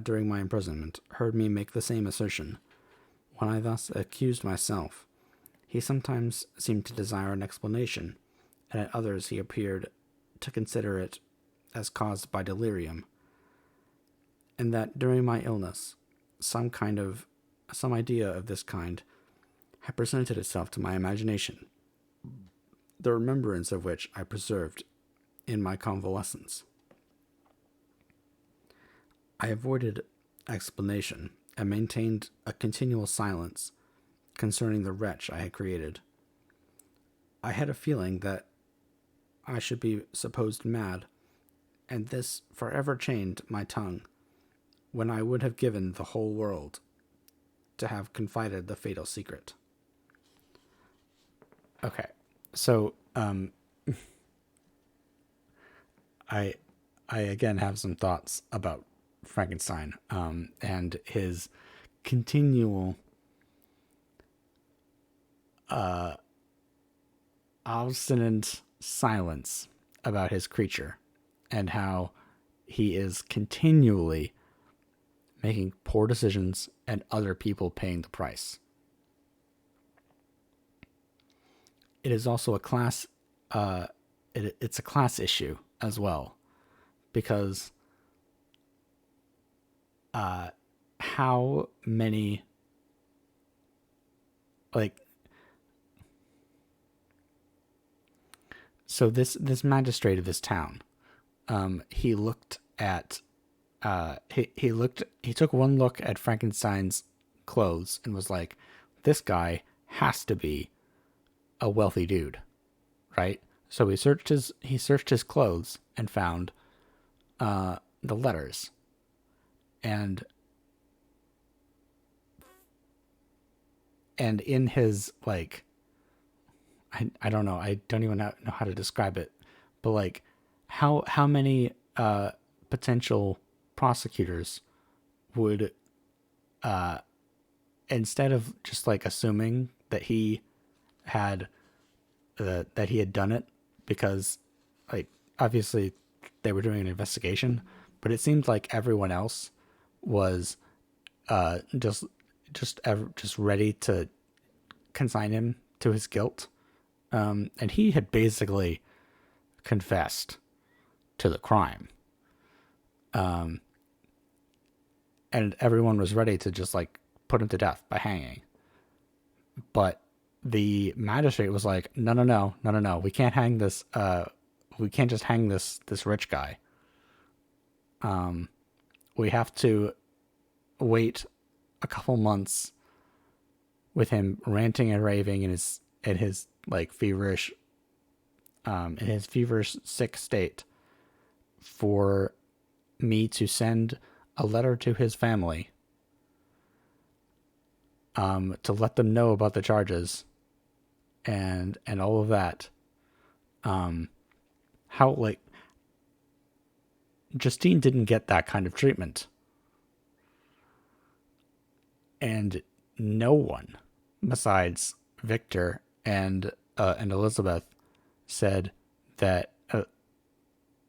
during my imprisonment, heard me make the same assertion. When I thus accused myself, he sometimes seemed to desire an explanation, and at others he appeared to consider it as caused by delirium, and that during my illness some idea of this kind had presented itself to my imagination, the remembrance of which I preserved in my convalescence. I avoided explanation and maintained a continual silence concerning the wretch I had created. I had a feeling that I should be supposed mad, and this forever chained my tongue, when I would have given the whole world to have confided the fatal secret. Okay, so I again have some thoughts about Frankenstein and his continual obstinate silence about his creature, and how he is continually making poor decisions and other people paying the price. It is also a class it's a class issue as well, because how many, so this magistrate of this town, he took one look at Frankenstein's clothes and was like, this guy has to be a wealthy dude, right? So he searched his clothes and found the letters, and in his, I don't know, I don't even know how to describe it, but how many potential prosecutors would instead of just assuming that he had done it, because obviously they were doing an investigation, but it seemed like everyone else was just ready to consign him to his guilt, And he had basically confessed to the crime. And everyone was ready to just like put him to death by hanging. But the magistrate was like, no, no, no, no, no, no. We can't hang this. We can't just hang this rich guy. We have to wait a couple months with him ranting and raving in his like feverish, in his feverish sick state, for me to send a letter to his family, to let them know about the charges and all of that. How like Justine didn't get that kind of treatment, and no one besides Victor and Elizabeth said that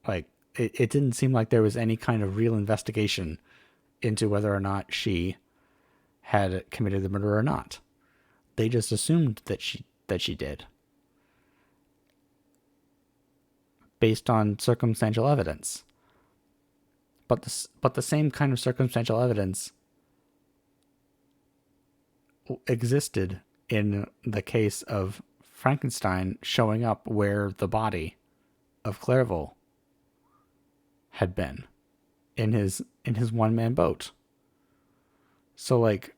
like it didn't seem like there was any kind of real investigation into whether or not she had committed the murder or not. They just assumed that she did, based on circumstantial evidence. But the same kind of circumstantial evidence existed in the case of Frankenstein showing up where the body of Clairville had been, in his one man boat. So like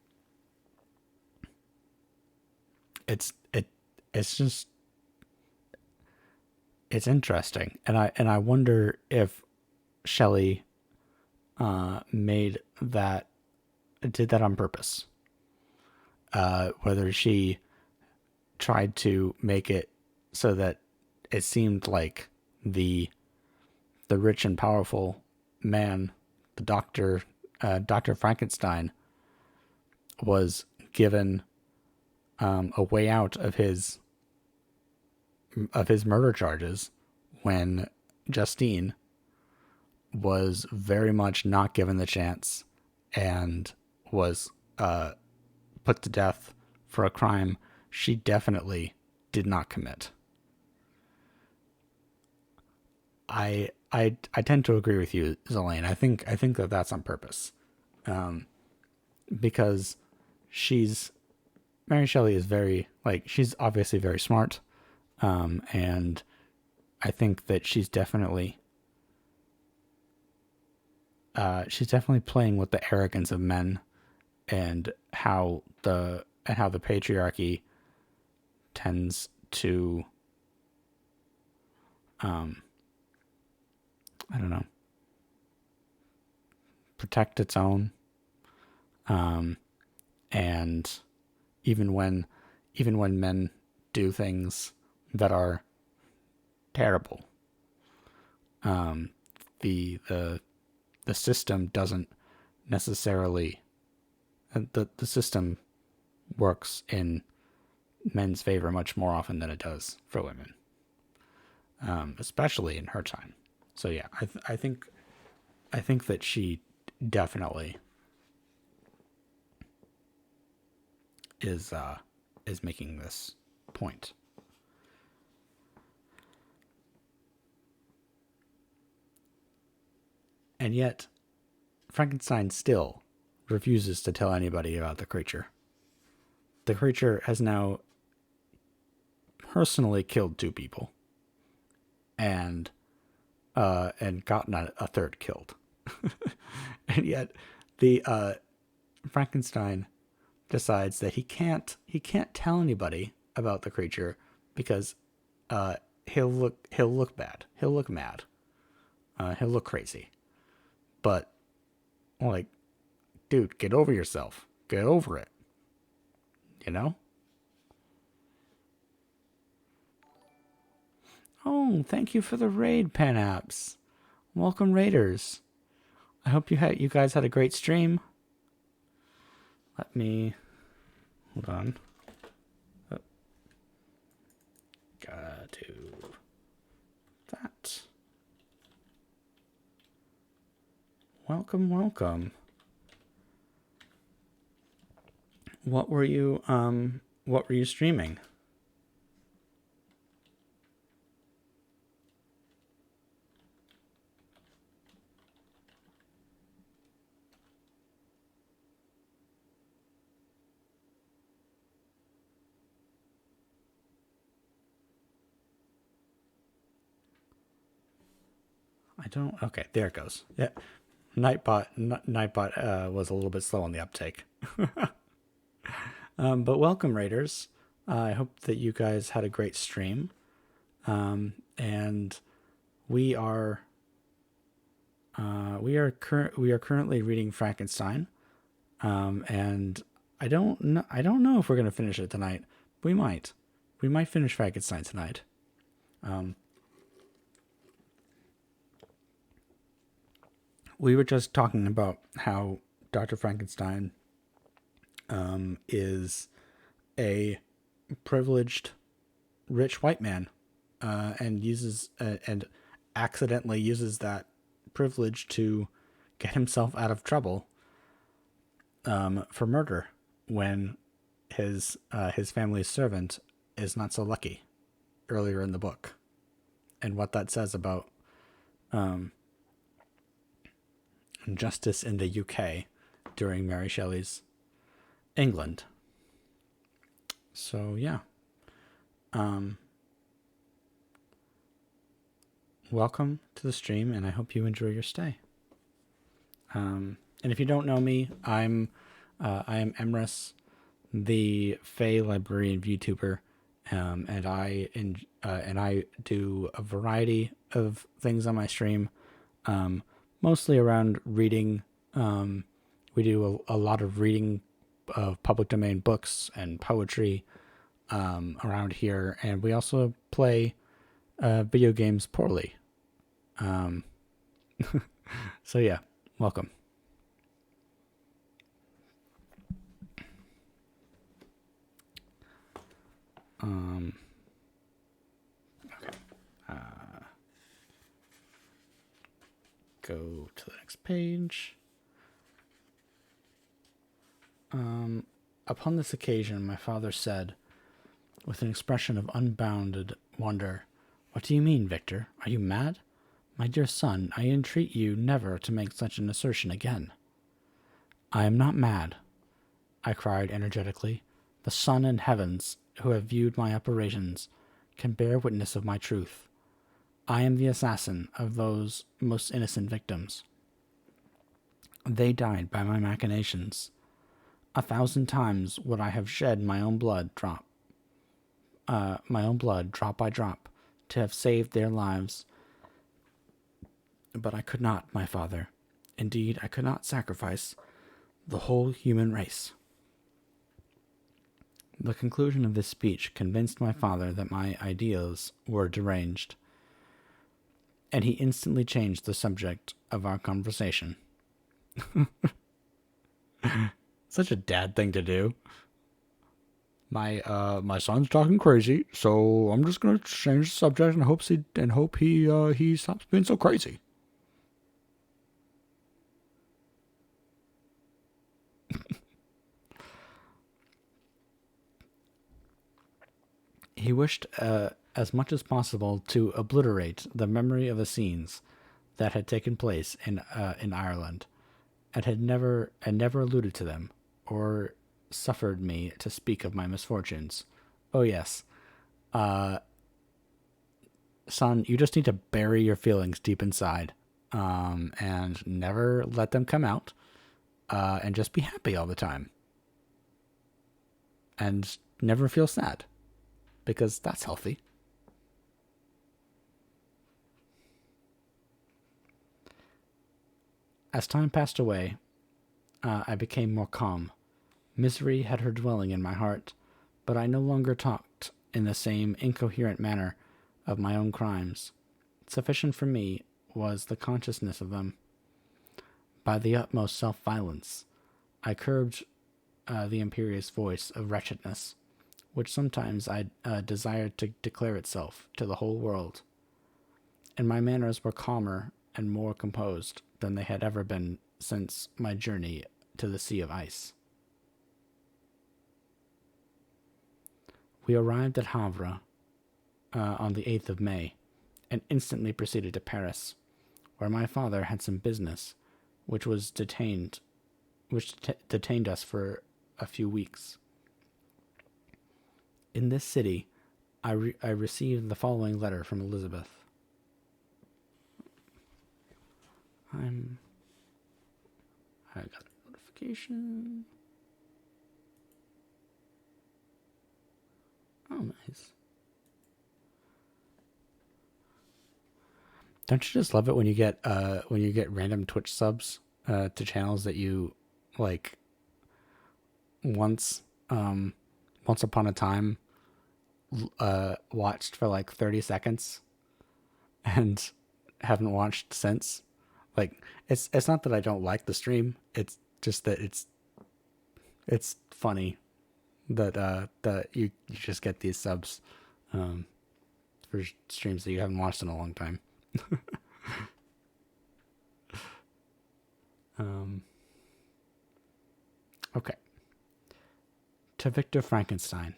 it's just it's interesting, and I wonder if Shelley made that did that on purpose. Whether she tried to make it so that it seemed like the rich and powerful man, the doctor, Dr. Frankenstein, was given a way out of his murder charges, when Justine was very much not given the chance and was put to death for a crime she definitely did not commit. I tend to agree with you, Zelane. I think that that's on purpose, because Mary Shelley is very, like, she's obviously very smart, and I think that she's definitely playing with the arrogance of men, and how the patriarchy tends to I don't know, protect its own, and even when men do things that are terrible, the system doesn't necessarily, the system works in men's favor much more often than it does for women, especially in her time. So yeah, I think that she definitely is making this point. And yet, Frankenstein still refuses to tell anybody about the creature. The creature has now personally killed 2 people, and gotten a third killed. And yet, the Frankenstein decides that he can't tell anybody about the creature, because he'll look bad, he'll look mad, he'll look crazy. But, like, dude, get over yourself, get over it, you know. Oh, thank you for the raid, Panapps. Welcome, raiders. I hope you guys had a great stream. Let me hold on. Oh. Got to that. Welcome. What were you streaming? I don't. Okay, there it goes. Yeah, Nightbot was a little bit slow on the uptake. But welcome, Raiders. I hope that you guys had a great stream. And we are we are currently reading Frankenstein. And I don't know if we're gonna finish it tonight. We might. We might finish Frankenstein tonight. We were just talking about how Dr. Frankenstein is a privileged rich white man, and accidentally uses that privilege to get himself out of trouble for murder when his family's servant is not so lucky earlier in the book, and what that says about justice in the UK during Mary Shelley's England. So yeah. Welcome to the stream, and I hope you enjoy your stay. And if you don't know me, I am Emrys, the Fey librarian VTuber, and I do a variety of things on my stream, mostly around reading. We do a lot of reading of public domain books and poetry around here, and we also play video games poorly. So yeah, welcome. Okay. Go to the next page. Upon this occasion, my father said, with an expression of unbounded wonder, "What do you mean, Victor? Are you mad? My dear son, I entreat you never to make such an assertion again." "I am not mad," I cried energetically. "The sun and heavens, who have viewed my operations, can bear witness of my truth. I am the assassin of those most innocent victims. They died by my machinations. 1,000 times would I have shed my own blood drop by drop, to have saved their lives. But I could not, my father. Indeed, I could not sacrifice the whole human race." The conclusion of this speech convinced my father that my ideas were deranged, and he instantly changed the subject of our conversation. Such a dad thing to do. My son's talking crazy, so I'm just gonna change the subject and hope he stops being so crazy. He wished as much as possible to obliterate the memory of the scenes that had taken place in Ireland, and never alluded to them, or suffered me to speak of my misfortunes. Oh yes, son, you just need to bury your feelings deep inside, and never let them come out, and just be happy all the time, and never feel sad, because that's healthy. As time passed away, I became more calm. Misery had her dwelling in my heart, but I no longer talked in the same incoherent manner of my own crimes. Sufficient for me was the consciousness of them. By the utmost self-violence, I curbed the imperious voice of wretchedness, which sometimes I desired to declare itself to the whole world, and my manners were calmer and more composed than they had ever been since my journey to the Sea of Ice. We arrived at Havre on the 8th of May, and instantly proceeded to Paris, where my father had some business, which detained us for a few weeks. In this city, I received the following letter from Elizabeth. location. Oh, nice. Don't you just love it when you get random Twitch subs to channels that you like once once upon a time watched for like 30 seconds and haven't watched since. Like it's not that I don't like the stream. It's just that it's funny that that you just get these subs um for streams that you haven't watched in a long time. Um okay. To Victor Frankenstein.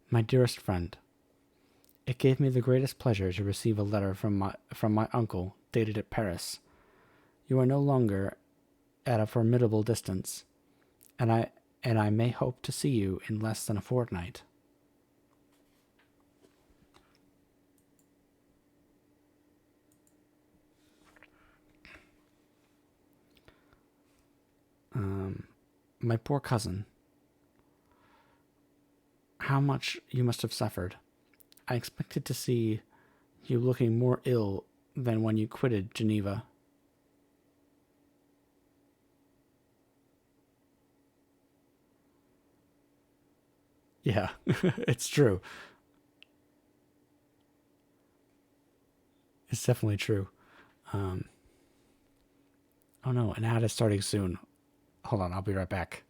My dearest friend, it gave me the greatest pleasure to receive a letter from my uncle dated at Paris. You are no longer at a formidable distance, and I may hope to see you in less than a fortnight. My poor cousin, how much you must have suffered. I expected to see you looking more ill than when you quitted Geneva. Yeah, it's true. It's definitely true. Um, oh no, an ad is starting soon. Hold on, I'll be right back.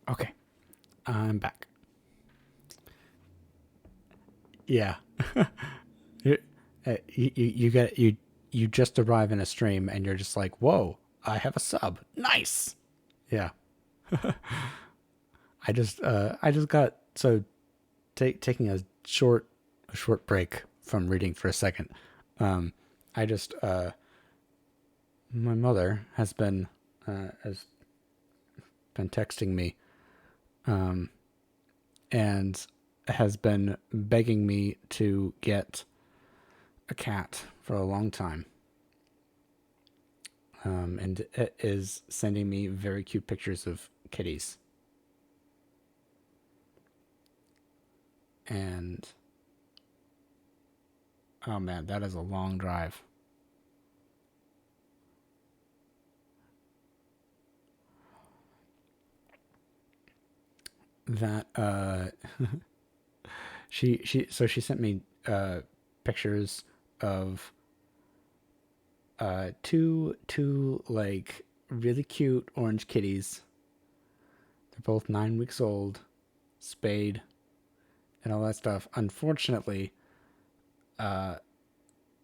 Okay, I'm back. Yeah, you, you just arrive in a stream and you're just like, whoa, I have a sub. Nice. Yeah, I just got so taking a short break from reading for a second. Um, I just my mother has been texting me and has been begging me to get a cat for a long time. And it is sending me very cute pictures of kitties. And oh man, that is a long drive. That she sent me pictures of two like really cute orange kitties. They're both 9 weeks old, spayed, and all that stuff. Unfortunately,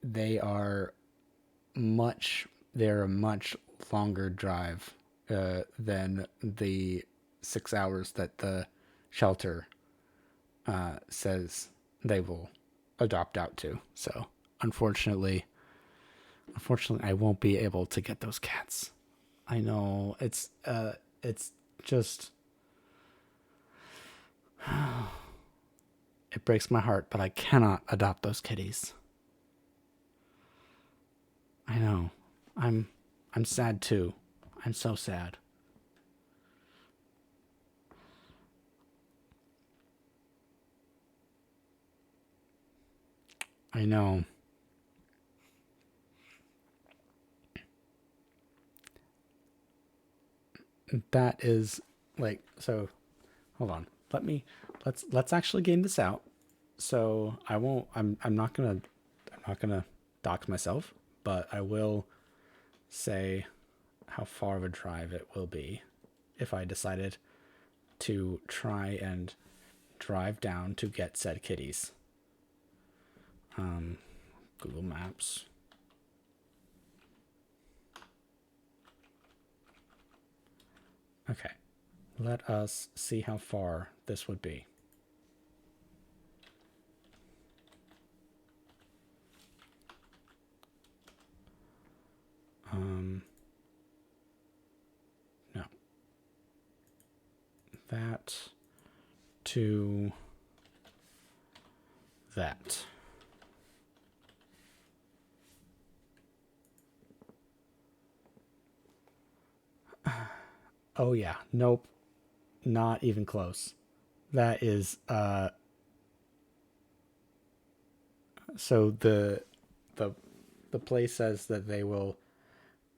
they are they're a much longer drive than the 6 hours that the shelter says they will adopt out to. So unfortunately, I won't be able to get those cats. I know it's just it breaks my heart, but I cannot adopt those kitties. I know. I'm I'm sad too. I'm so sad. I know. That is like so hold on. Let's actually game this out. So I won't I'm not gonna dox myself, but I will say how far of a drive it will be if I decided to try and drive down to get said kitties. Google Maps. Okay, let us see how far this would be. No. That to that. Oh yeah, nope. Not even close. That is so the the place says that they will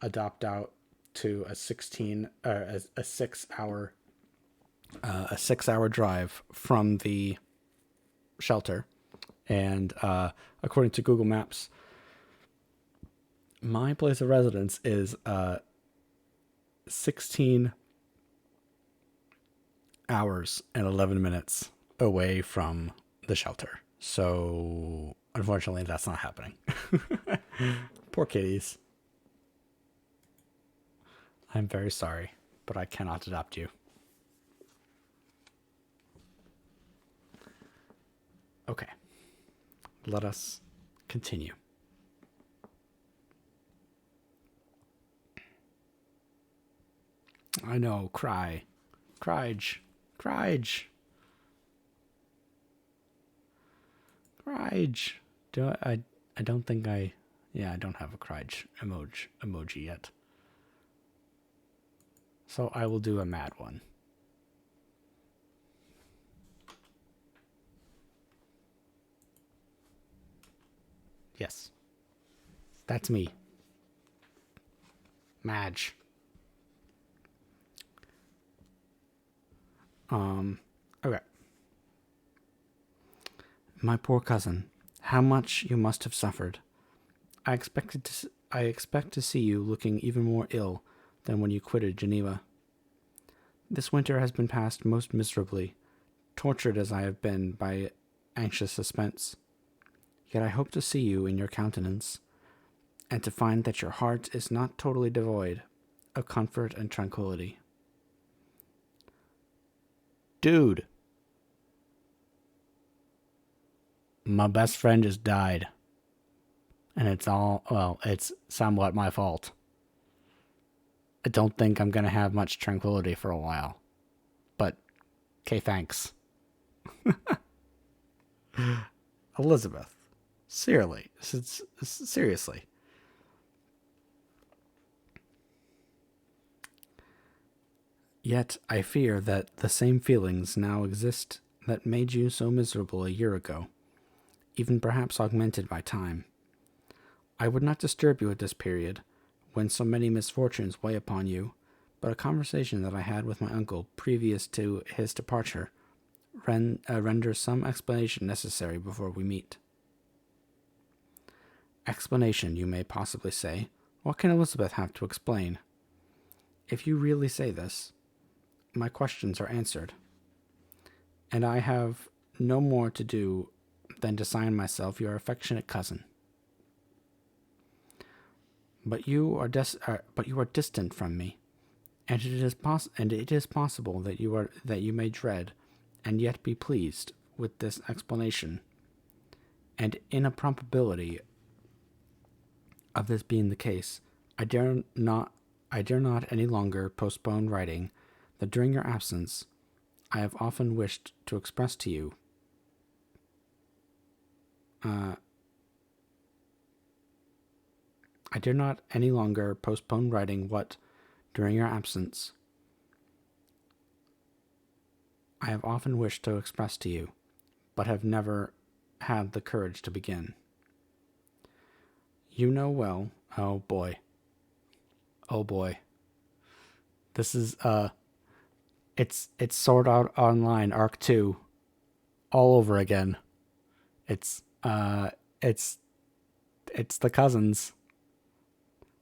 adopt out to a 16 or a 6 hour a 6 hour drive from the shelter, and according to Google Maps, my place of residence is 16 hours and 11 minutes away from the shelter. So unfortunately, that's not happening. Poor kitties. I'm very sorry, but I cannot adopt you. Okay, let us continue. I know, cry. Cryge. Cryge. Cryge. I don't think I don't have a Cryge emoji yet. So I will do a mad one. Yes. That's me. Madge. Okay. My poor cousin, how much you must have suffered. I expect to see you looking even more ill than when you quitted Geneva. This winter has been passed most miserably, tortured as I have been by anxious suspense. Yet I hope to see you in your countenance, and to find that your heart is not totally devoid of comfort and tranquility. Dude, my best friend just died. And it's somewhat my fault. I don't think I'm going to have much tranquility for a while. But, okay, thanks. Elizabeth. Seriously. Yet I fear that the same feelings now exist that made you so miserable a year ago, even perhaps augmented by time. I would not disturb you at this period, when so many misfortunes weigh upon you, but a conversation that I had with my uncle previous to his departure renders some explanation necessary before we meet. Explanation, you may possibly say. What can Elizabeth have to explain? If you really say this, my questions are answered, and I have no more to do than to sign myself your affectionate cousin. But you are distant from me, and it is possible that you may dread, and yet be pleased with this explanation. And in a probability of this being the case, I dare not any longer postpone writing that during your absence I have often wished to express to you. I dare not any longer postpone writing what, during your absence, I have often wished to express to you, but have never had the courage to begin. You know well, oh boy. This is, it's Sword Art Online Arc 2 all over again. It's the cousins.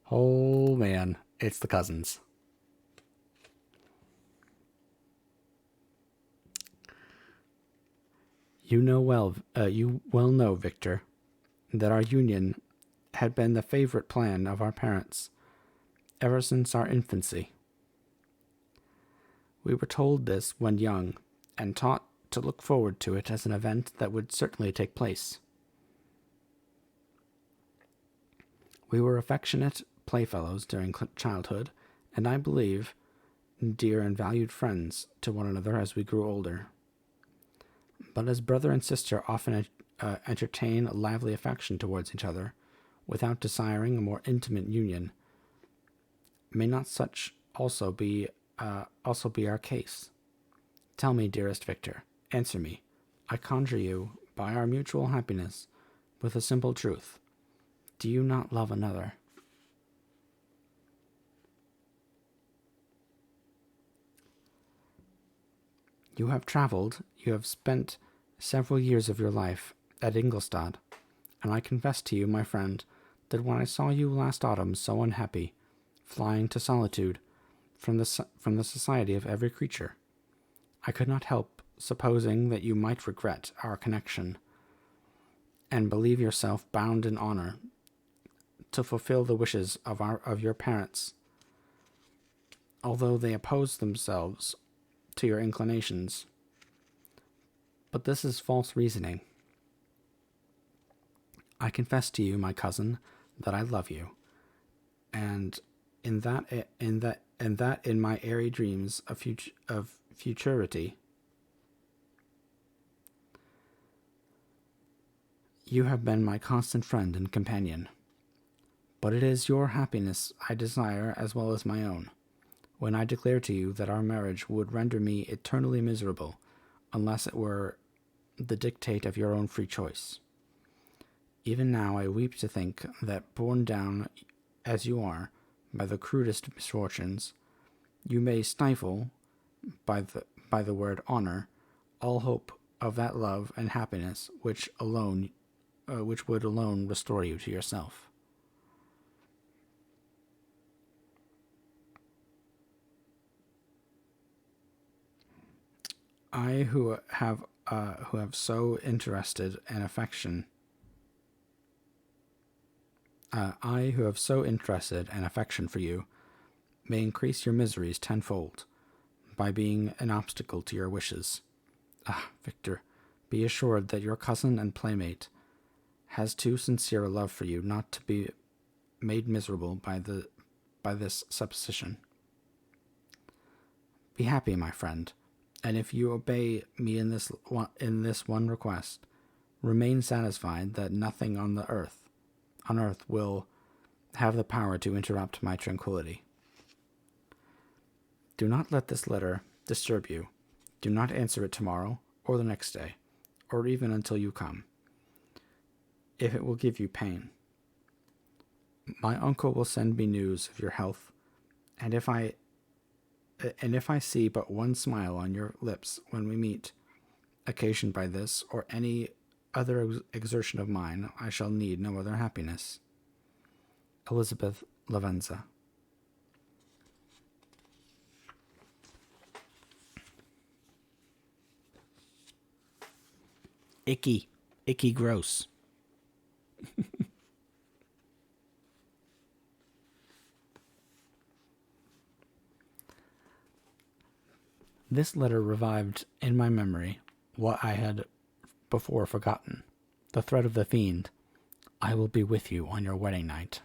Oh man, It's the cousins. You well know, Victor, that our union had been the favorite plan of our parents ever since our infancy. We were told this when young, and taught to look forward to it as an event that would certainly take place. We were affectionate playfellows during childhood, and I believe dear and valued friends to one another as we grew older. But as brother and sister often entertain a lively affection towards each other, without desiring a more intimate union, may not such also be our case? Tell me, dearest Victor, answer me, I conjure you, by our mutual happiness, with a simple truth. Do you not love another? You have traveled, you have spent several years of your life at Ingolstadt, and I confess to you, my friend, that when I saw you last autumn so unhappy, flying to solitude from the society of every creature, I could not help supposing that you might regret our connection, and believe yourself bound in honor to fulfill the wishes of your parents, although they oppose themselves to your inclinations. But this is false reasoning. I confess to you, my cousin, that I love you, and in my airy dreams of futurity, you have been my constant friend and companion. But it is your happiness I desire as well as my own, when I declare to you that our marriage would render me eternally miserable, unless it were the dictate of your own free choice. Even now I weep to think that, borne down as you are by the crudest misfortunes, you may stifle, by the word honor, all hope of that love and happiness which would alone restore you to yourself. I who have so interested an affection I who have so interested an affection for you may increase your miseries tenfold by being an obstacle to your wishes. Ah, Victor, be assured that your cousin and playmate has too sincere a love for you not to be made miserable by this supposition. Be happy, my friend, and if you obey me in this one request, remain satisfied that nothing on earth will have the power to interrupt my tranquillity. Do not let this letter disturb you. Do not answer it tomorrow, or the next day, or even until you come, if it will give you pain. My uncle will send me news of your health, and if I see but one smile on your lips when we meet, occasioned by this or any other exertion of mine, I shall need no other happiness. Elizabeth Lavenza. Icky. Icky gross. This letter revived in my memory what I had before forgotten. The threat of the fiend. I will be with you on your wedding night.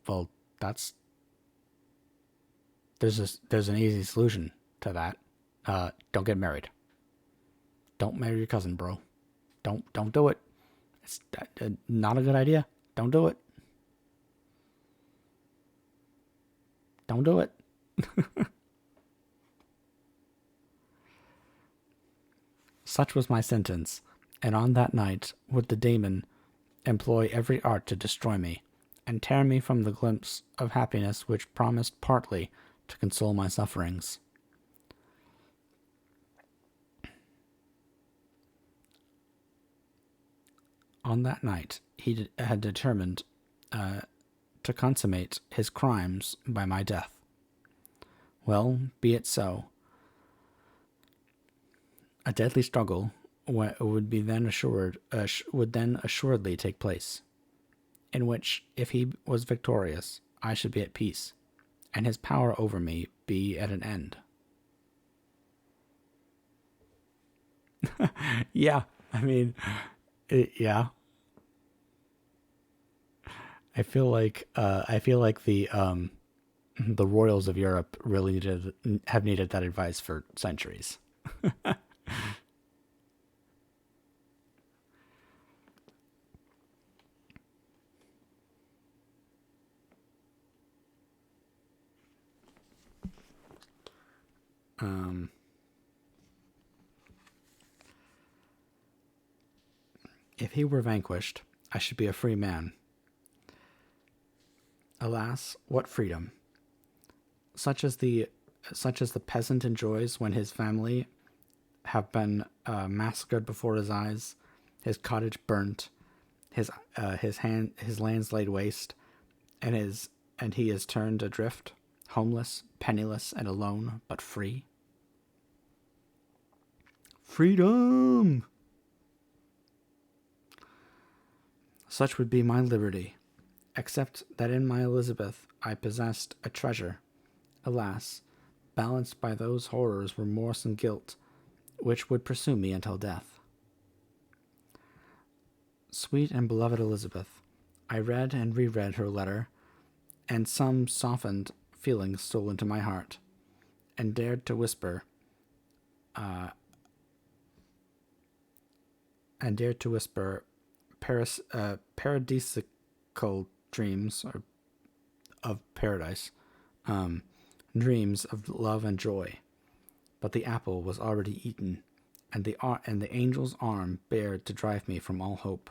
Well, there's an easy solution to that. Don't get married. Don't marry your cousin, bro. Don't do it. It's not a good idea. Don't do it. Don't do it. Such was my sentence, and on that night would the daemon employ every art to destroy me, and tear me from the glimpse of happiness which promised partly to console my sufferings. On that night he had determined to consummate his crimes by my death. Well, be it so. A deadly struggle would then assuredly take place, in which, if he was victorious, I should be at peace, and his power over me be at an end. Yeah, I mean, yeah. I feel like the royals of Europe really have needed that advice for centuries. Um, if he were vanquished, I should be a free man. Alas, what freedom! Such as the peasant enjoys when his family have been massacred before his eyes, his cottage burnt, his lands laid waste, and he is turned adrift, homeless, penniless, and alone, but free. Freedom! Such would be my liberty, except that in my Elizabeth I possessed a treasure, alas, balanced by those horrors, remorse, and guilt, which would pursue me until death. Sweet and beloved Elizabeth, I read and reread her letter, and some softened feelings stole into my heart, and dared to whisper, uh, paradisical dreams of paradise, um, dreams of love and joy. But the apple was already eaten, and the angel's arm bared to drive me from all hope.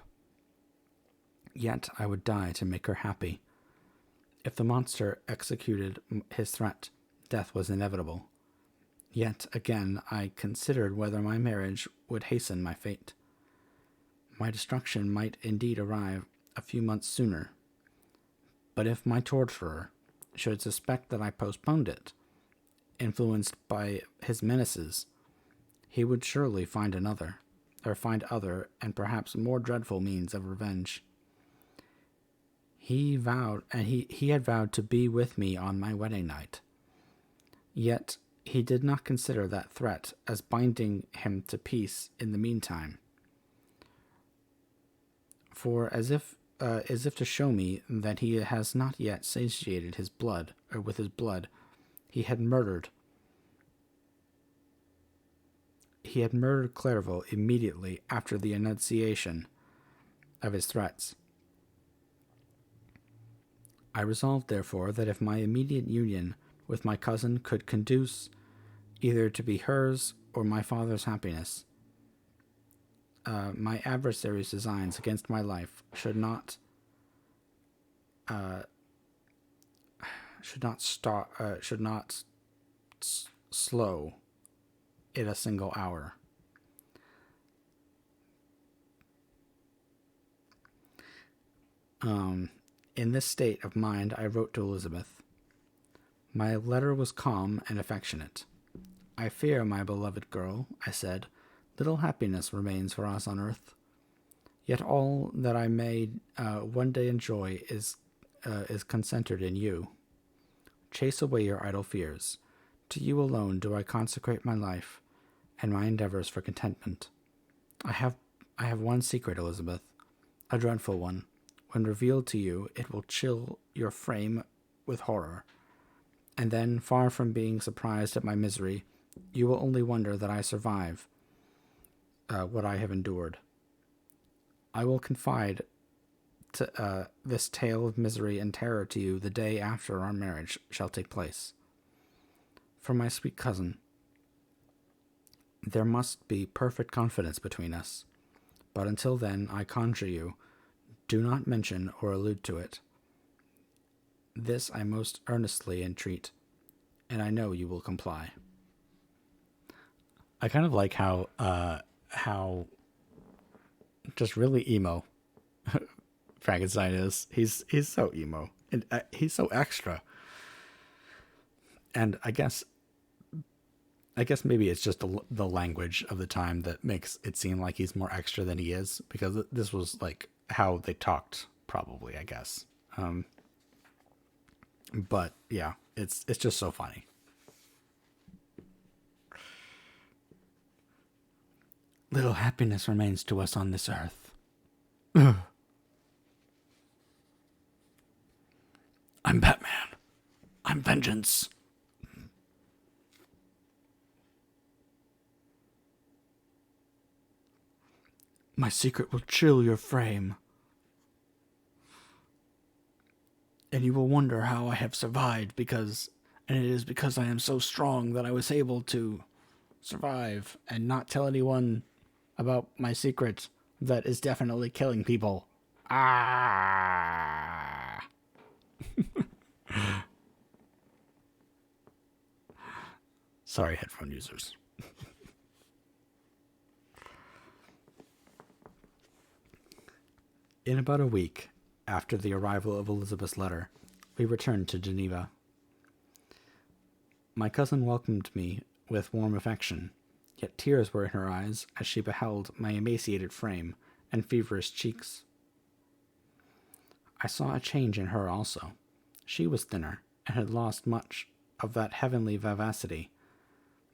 Yet I would die to make her happy. If the monster executed his threat, death was inevitable. Yet again I considered whether my marriage would hasten my fate. My destruction might indeed arrive a few months sooner, but if my torturer should suspect that I postponed it, influenced by his menaces, he would surely find other and perhaps more dreadful means of revenge. He had vowed to be with me on my wedding night. Yet he did not consider that threat as binding him to peace in the meantime. For as if to show me that he has not yet satiated his blood, or with his blood, he had murdered Clairvaux immediately after the enunciation of his threats. I resolved, therefore, that if my immediate union with my cousin could conduce either to be hers or my father's happiness, my adversary's designs against my life should not slow it a single hour. In this state of mind, I wrote to Elizabeth. My letter was calm and affectionate. I fear, my beloved girl, I said, little happiness remains for us on earth. Yet all that I may one day enjoy is concentered in you. Chase away your idle fears. To you alone do I consecrate my life and my endeavors for contentment. I have one secret, Elizabeth, a dreadful one. When revealed to you, it will chill your frame with horror. And then, far from being surprised at my misery, you will only wonder that I survive what I have endured. I will confide this tale of misery and terror to you the day after our marriage shall take place. For my sweet cousin, there must be perfect confidence between us, but until then, I conjure you, do not mention or allude to it. This I most earnestly entreat, and I know you will comply. I kind of like how just really emo Frankenstein is. He's so emo. And he's so extra. And I guess maybe it's just the language of the time that makes it seem like he's more extra than he is, because this was like how they talked, probably, I guess. But yeah, it's just so funny. Little happiness remains to us on this earth. I'm Batman. I'm vengeance. My secret will chill your frame, and you will wonder how I have survived, and it is because I am so strong that I was able to survive and not tell anyone about my secret that is definitely killing people. Ah! Sorry, headphone users. In about a week after the arrival of Elizabeth's letter, we returned to Geneva. My cousin welcomed me with warm affection, yet tears were in her eyes as she beheld my emaciated frame and feverish cheeks. I saw a change in her also. She was thinner and had lost much of that heavenly vivacity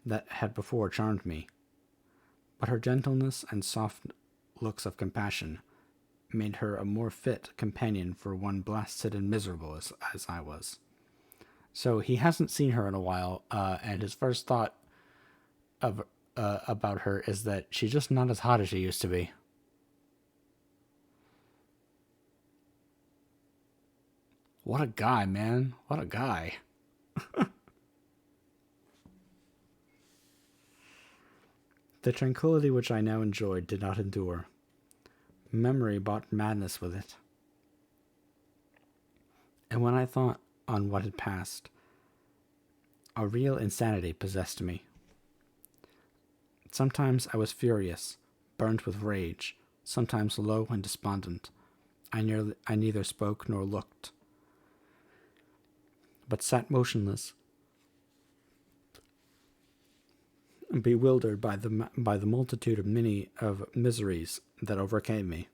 that had before charmed me. But her gentleness and soft looks of compassion made her a more fit companion for one blasted and miserable as I was. So he hasn't seen her in a while, and his first thought of about her is that she's just not as hot as she used to be. What a guy, man. What a guy. The tranquility which I now enjoyed did not endure. Memory brought madness with it. And when I thought on what had passed, a real insanity possessed me. Sometimes I was furious, burnt with rage, sometimes low and despondent. I neither spoke nor looked, but sat motionless, bewildered by the multitude of miseries that overcame me.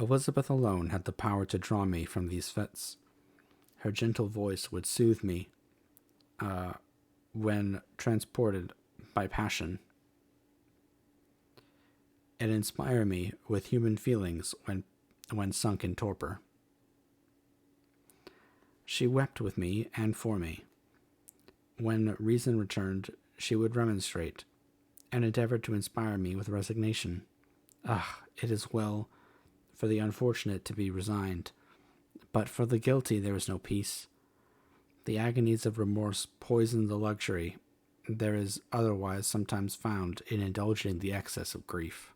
Elizabeth alone had the power to draw me from these fits. Her gentle voice would soothe me when transported by passion, and inspire me with human feelings when sunk in torpor. She wept with me and for me. When reason returned, she would remonstrate, and endeavor to inspire me with resignation. Ah, it is well for the unfortunate to be resigned, but for the guilty there is no peace. The agonies of remorse poison the luxury there is otherwise sometimes found in indulging the excess of grief.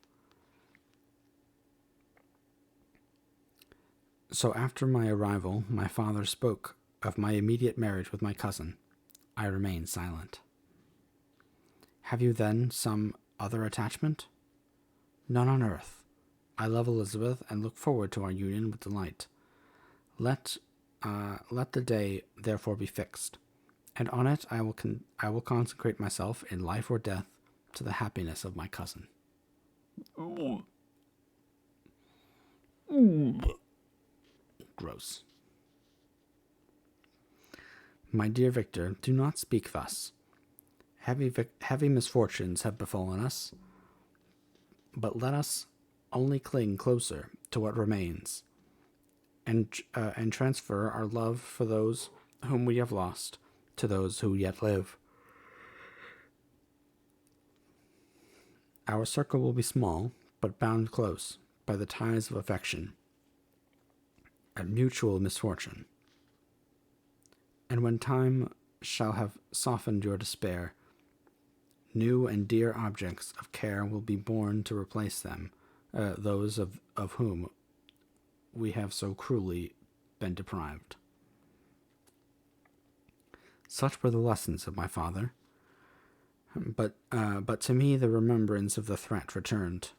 So after my arrival, my father spoke of my immediate marriage with my cousin. I remained silent. Have you then some other attachment? None on earth. I love Elizabeth and look forward to our union with delight. Let the day therefore be fixed, and on it I will consecrate myself in life or death to the happiness of my cousin. Gross. My dear Victor, do not speak thus. Heavy misfortunes have befallen us, but let us only cling closer to what remains, and transfer our love for those whom we have lost to those who yet live. Our circle will be small, but bound close by the ties of affection and mutual misfortune. And when time shall have softened your despair, new and dear objects of care will be born to replace them, those of whom we have so cruelly been deprived. Such were the lessons of my father, but to me the remembrance of the threat returned.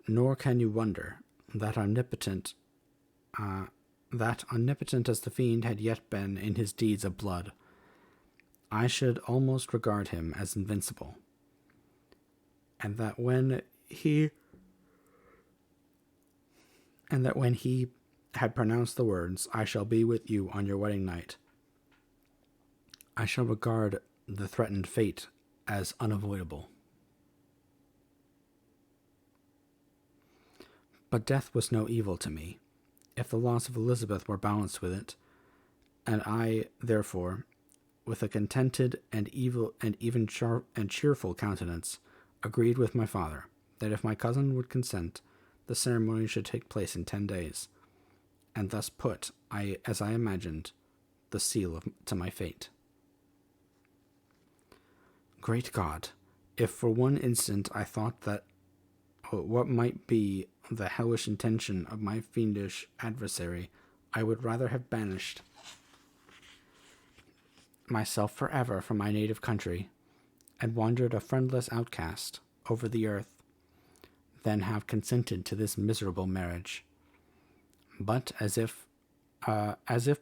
Nor can you wonder that omnipotent that, omnipotent as the fiend had yet been in his deeds of blood, I should almost regard him as invincible, and that when he had pronounced the words, "I shall be with you on your wedding night," I shall regard the threatened fate as unavoidable. But death was no evil to me, if the loss of Elizabeth were balanced with it, and I, therefore, with a contented and even cheerful countenance, agreed with my father that if my cousin would consent, the ceremony should take place in 10 days, and thus put, as I imagined, the seal to my fate. Great God, if for one instant I thought that what might be the hellish intention of my fiendish adversary, I would rather have banished myself forever from my native country, and wandered a friendless outcast over the earth, than have consented to this miserable marriage. But as if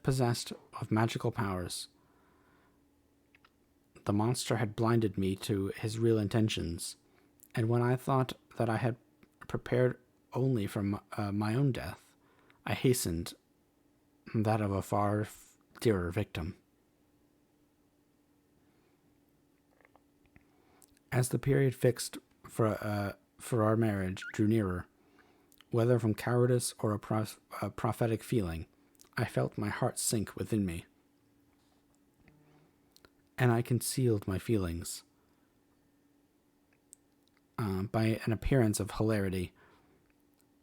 possessed of magical powers, the monster had blinded me to his real intentions, and when I thought that I had prepared only for my own death, I hastened that of a far dearer victim. As the period fixed for our marriage drew nearer, whether from cowardice or a prophetic feeling, I felt my heart sink within me, and I concealed my feelings by an appearance of hilarity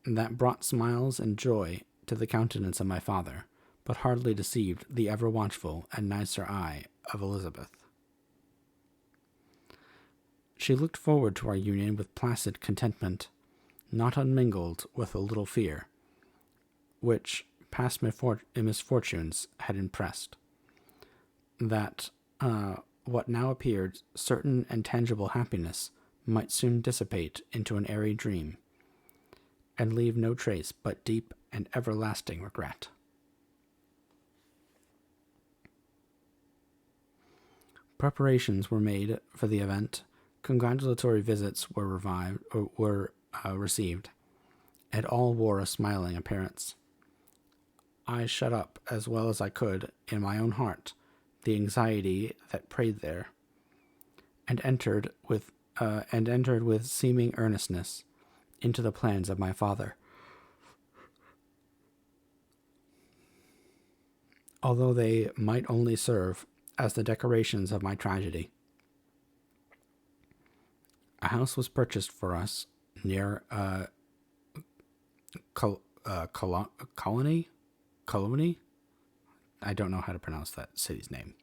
that brought smiles and joy to the countenance of my father, but hardly deceived the ever-watchful and nicer eye of Elizabeth. She looked forward to our union with placid contentment, not unmingled with a little fear, which past misfortunes had impressed, that what now appeared certain and tangible happiness might soon dissipate into an airy dream, and leave no trace but deep and everlasting regret. Preparations were made for the event. Congratulatory visits were received, and all wore a smiling appearance. I shut up as well as I could in my own heart the anxiety that preyed there, and entered with seeming earnestness into the plans of my father, although they might only serve as the decorations of my tragedy. A house was purchased for us near Colony? I don't know how to pronounce that city's name.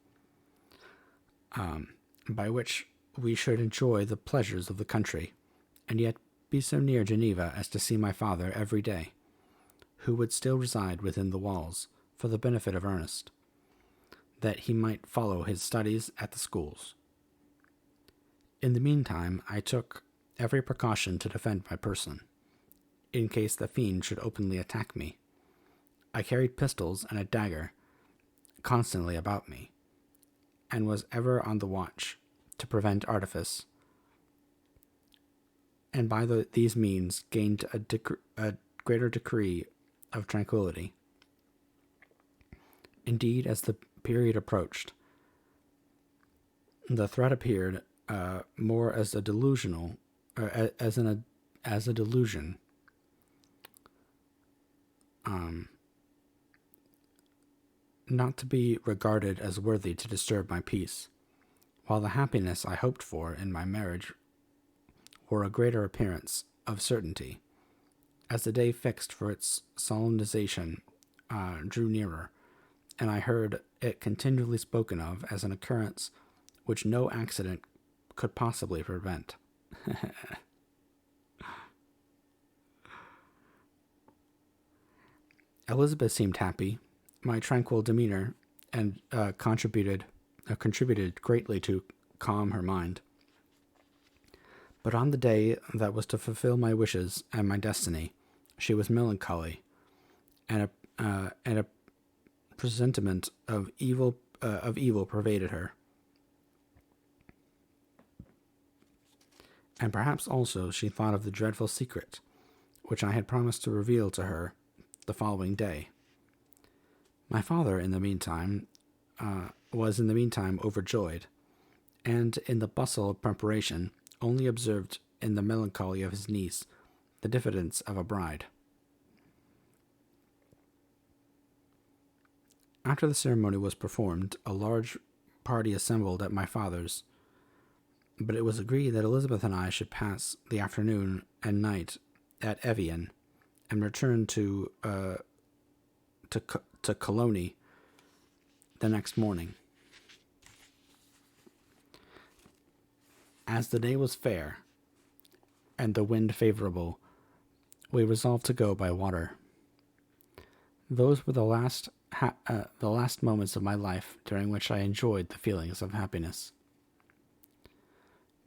By which we should enjoy the pleasures of the country, and yet be so near Geneva as to see my father every day, who would still reside within the walls for the benefit of Ernest, that he might follow his studies at the schools. In the meantime, I took every precaution to defend my person, in case the fiend should openly attack me. I carried pistols and a dagger constantly about me, and was ever on the watch to prevent artifice, and by these means gained a greater degree of tranquillity. Indeed, as the period approached, the threat appeared more as a delusion, not to be regarded as worthy to disturb my peace, while the happiness I hoped for in my marriage wore a greater appearance of certainty, as the day fixed for its solemnization drew nearer, and I heard it continually spoken of as an occurrence which no accident could possibly prevent. Elizabeth seemed happy. My tranquil demeanor and contributed greatly to calm her mind. But on the day that was to fulfill my wishes and my destiny, she was melancholy, and and a presentiment of evil pervaded her. And perhaps also she thought of the dreadful secret, which I had promised to reveal to her the following day. My father, in the meantime, was in the meantime overjoyed, and in the bustle of preparation only observed in the melancholy of his niece the diffidence of a bride. After the ceremony was performed, a large party assembled at my father's, but it was agreed that Elizabeth and I should pass the afternoon and night at Evian, and return to Cologne the next morning. As the day was fair, and the wind favorable, we resolved to go by water. Those were the last moments of my life during which I enjoyed the feelings of happiness.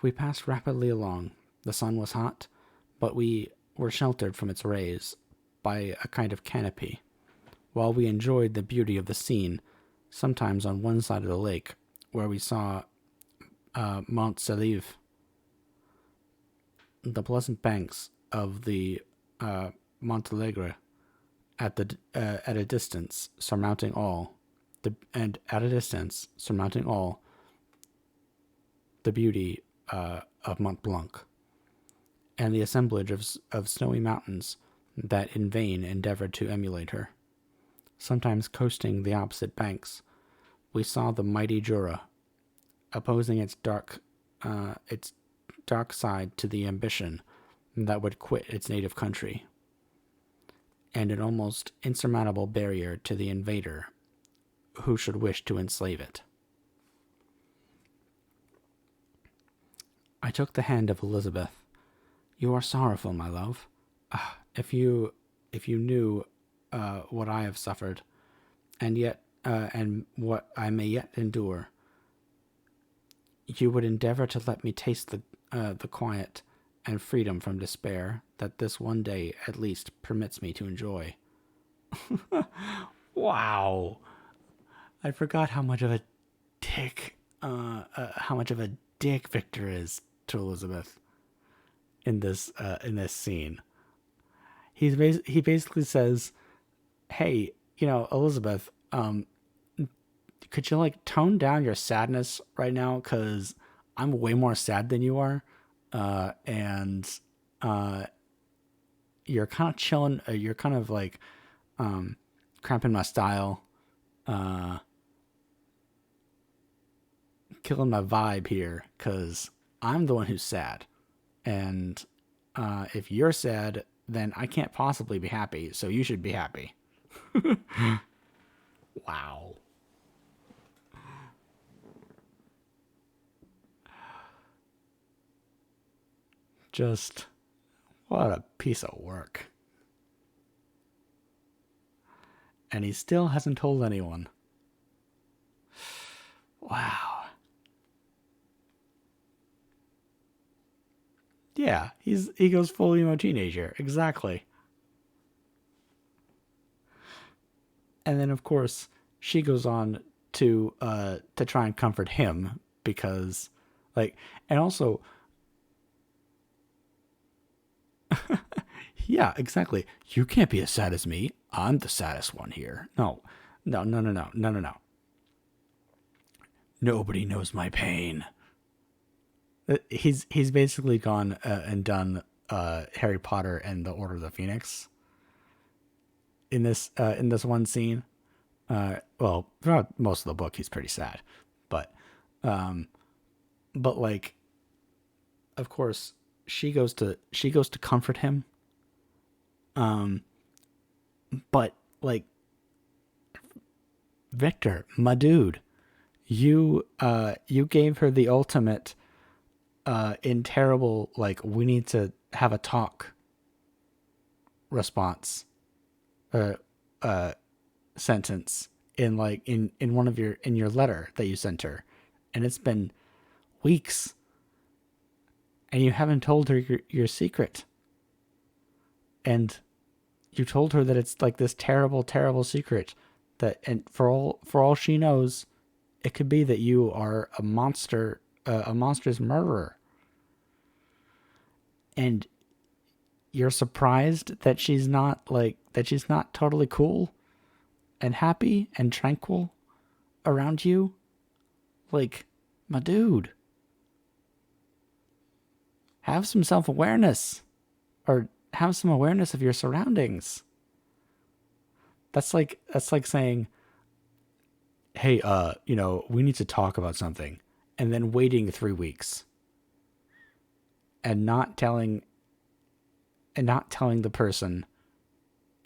We passed rapidly along. The sun was hot, but we were sheltered from its rays by a kind of canopy, while we enjoyed the beauty of the scene, sometimes on one side of the lake, where we saw Mont Salive, the pleasant banks of the Montalegre, at a distance surmounting all, the beauty of Mont Blanc, and the assemblage of snowy mountains that in vain endeavored to emulate her. Sometimes coasting the opposite banks, we saw the mighty Jura, opposing its dark side to the ambition that would quit its native country, and an almost insurmountable barrier to the invader who should wish to enslave it. I took the hand of Elizabeth. You are sorrowful, my love. If you knew what I have suffered, and what I may yet endure, you would endeavor to let me taste the quiet and freedom from despair that this one day at least permits me to enjoy. Wow. I forgot how much of a dick Victor is to Elizabeth in this scene. He basically says, "Hey, Elizabeth, could you tone down your sadness right now? Because I'm way more sad than you are, and you're kind of chilling. You're kind of cramping my style, killing my vibe here. Because I'm the one who's sad, and if you're sad, then I can't possibly be happy. So you should be happy." Wow. Just what a piece of work. And he still hasn't told anyone. Wow. Yeah, he goes full emo teenager. Exactly. And then of course she goes on to try and comfort him because and also yeah, exactly. You can't be as sad as me. I'm the saddest one here. No. Nobody knows my pain. He's basically gone and done Harry Potter and the Order of the Phoenix in this one scene. Well, throughout most of the book, he's pretty sad, but of course, she goes to comfort him. But Victor, my dude, you gave her the ultimate in terrible we need to have a talk response sentence in in one of your letter that you sent her, and it's been weeks and you haven't told her your secret, and You told her that it's like this terrible, terrible secret that, and for all she knows, it could be that you are a monster, a monstrous murderer. And you're surprised that she's not totally cool and happy and tranquil around you. Like, my dude, have some self-awareness, or have some awareness of your surroundings. That's like saying, "Hey, we need to talk about something," and then waiting 3 weeks and not telling the person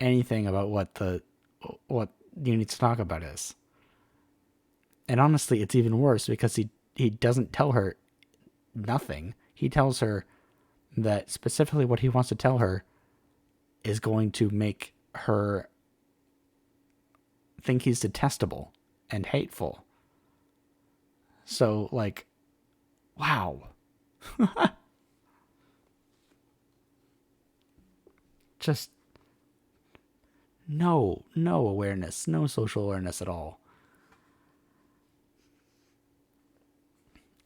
anything about what you need to talk about is. And honestly, it's even worse because he doesn't tell her nothing. He tells her that specifically what he wants to tell her is going to make her think he's detestable and hateful. So, like, wow. Just no awareness, no social awareness at all.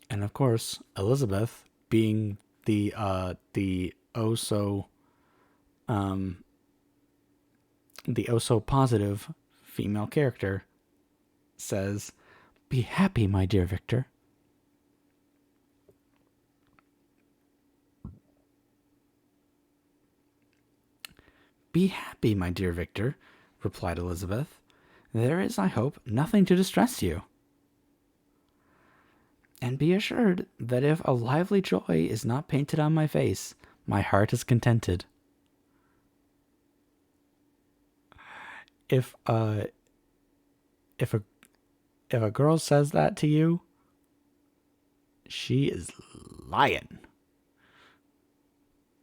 And of course, Elizabeth, being the oh so um the oh so positive female character, says, "Be happy, my dear Victor." "Be happy, my dear Victor," replied Elizabeth. "There is, I hope, nothing to distress you. And be assured that if a lively joy is not painted on my face, my heart is contented." If if a if a girl says that to you, she is lying.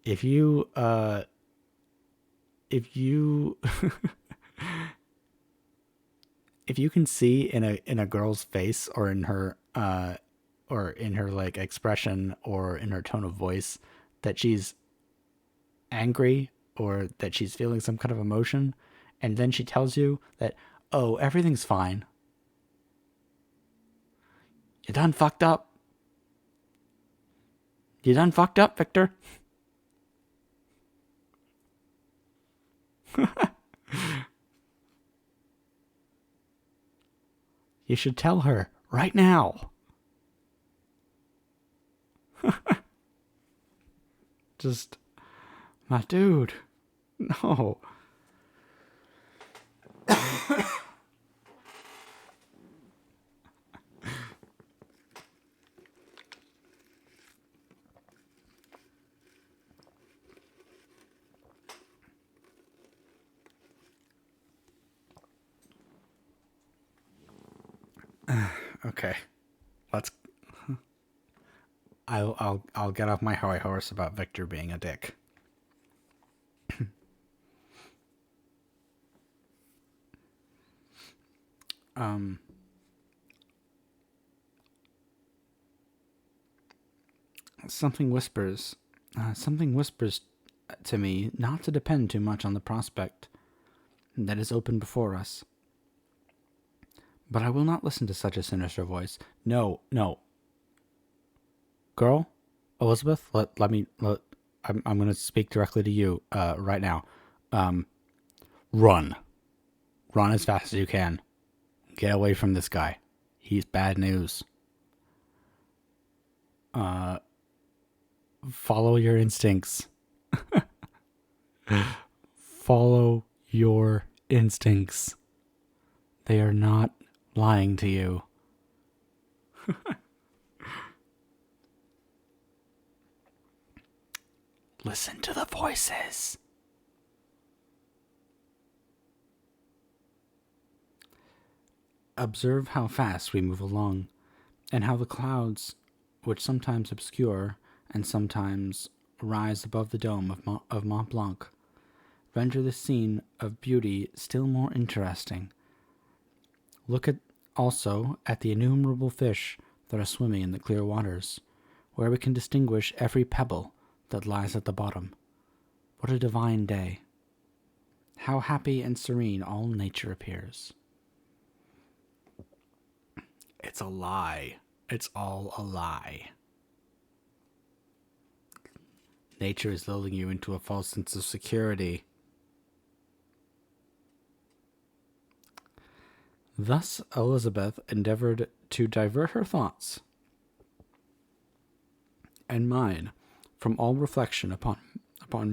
If you if you if you can see in a girl's face, or in her like expression, or in her tone of voice, that she's angry, or that she's feeling some kind of emotion, and then she tells you that, "Oh, everything's fine," you done fucked up. You done fucked up, Victor. You should tell her right now. Just, my dude, no. Okay, let's. I'll get off my high horse about Victor being a dick. um, something whispers to me not to depend too much on the prospect that is open before us. But I will not listen to such a sinister voice. No, no. Girl, Elizabeth, I'm going to speak directly to you right now. Run. Run as fast as you can. Get away from this guy. He's bad news. Follow your instincts. Follow your instincts. They are not lying to you. Listen to the voices. Observe how fast we move along, and how the clouds, which sometimes obscure and sometimes rise above the dome of Mont Blanc, render the scene of beauty still more interesting. Look also at the innumerable fish that are swimming in the clear waters, where we can distinguish every pebble that lies at the bottom. What a divine day! How happy and serene all nature appears. It's a lie. It's all a lie. Nature is lulling you into a false sense of security. Thus Elizabeth endeavored to divert her thoughts and mine from all reflection upon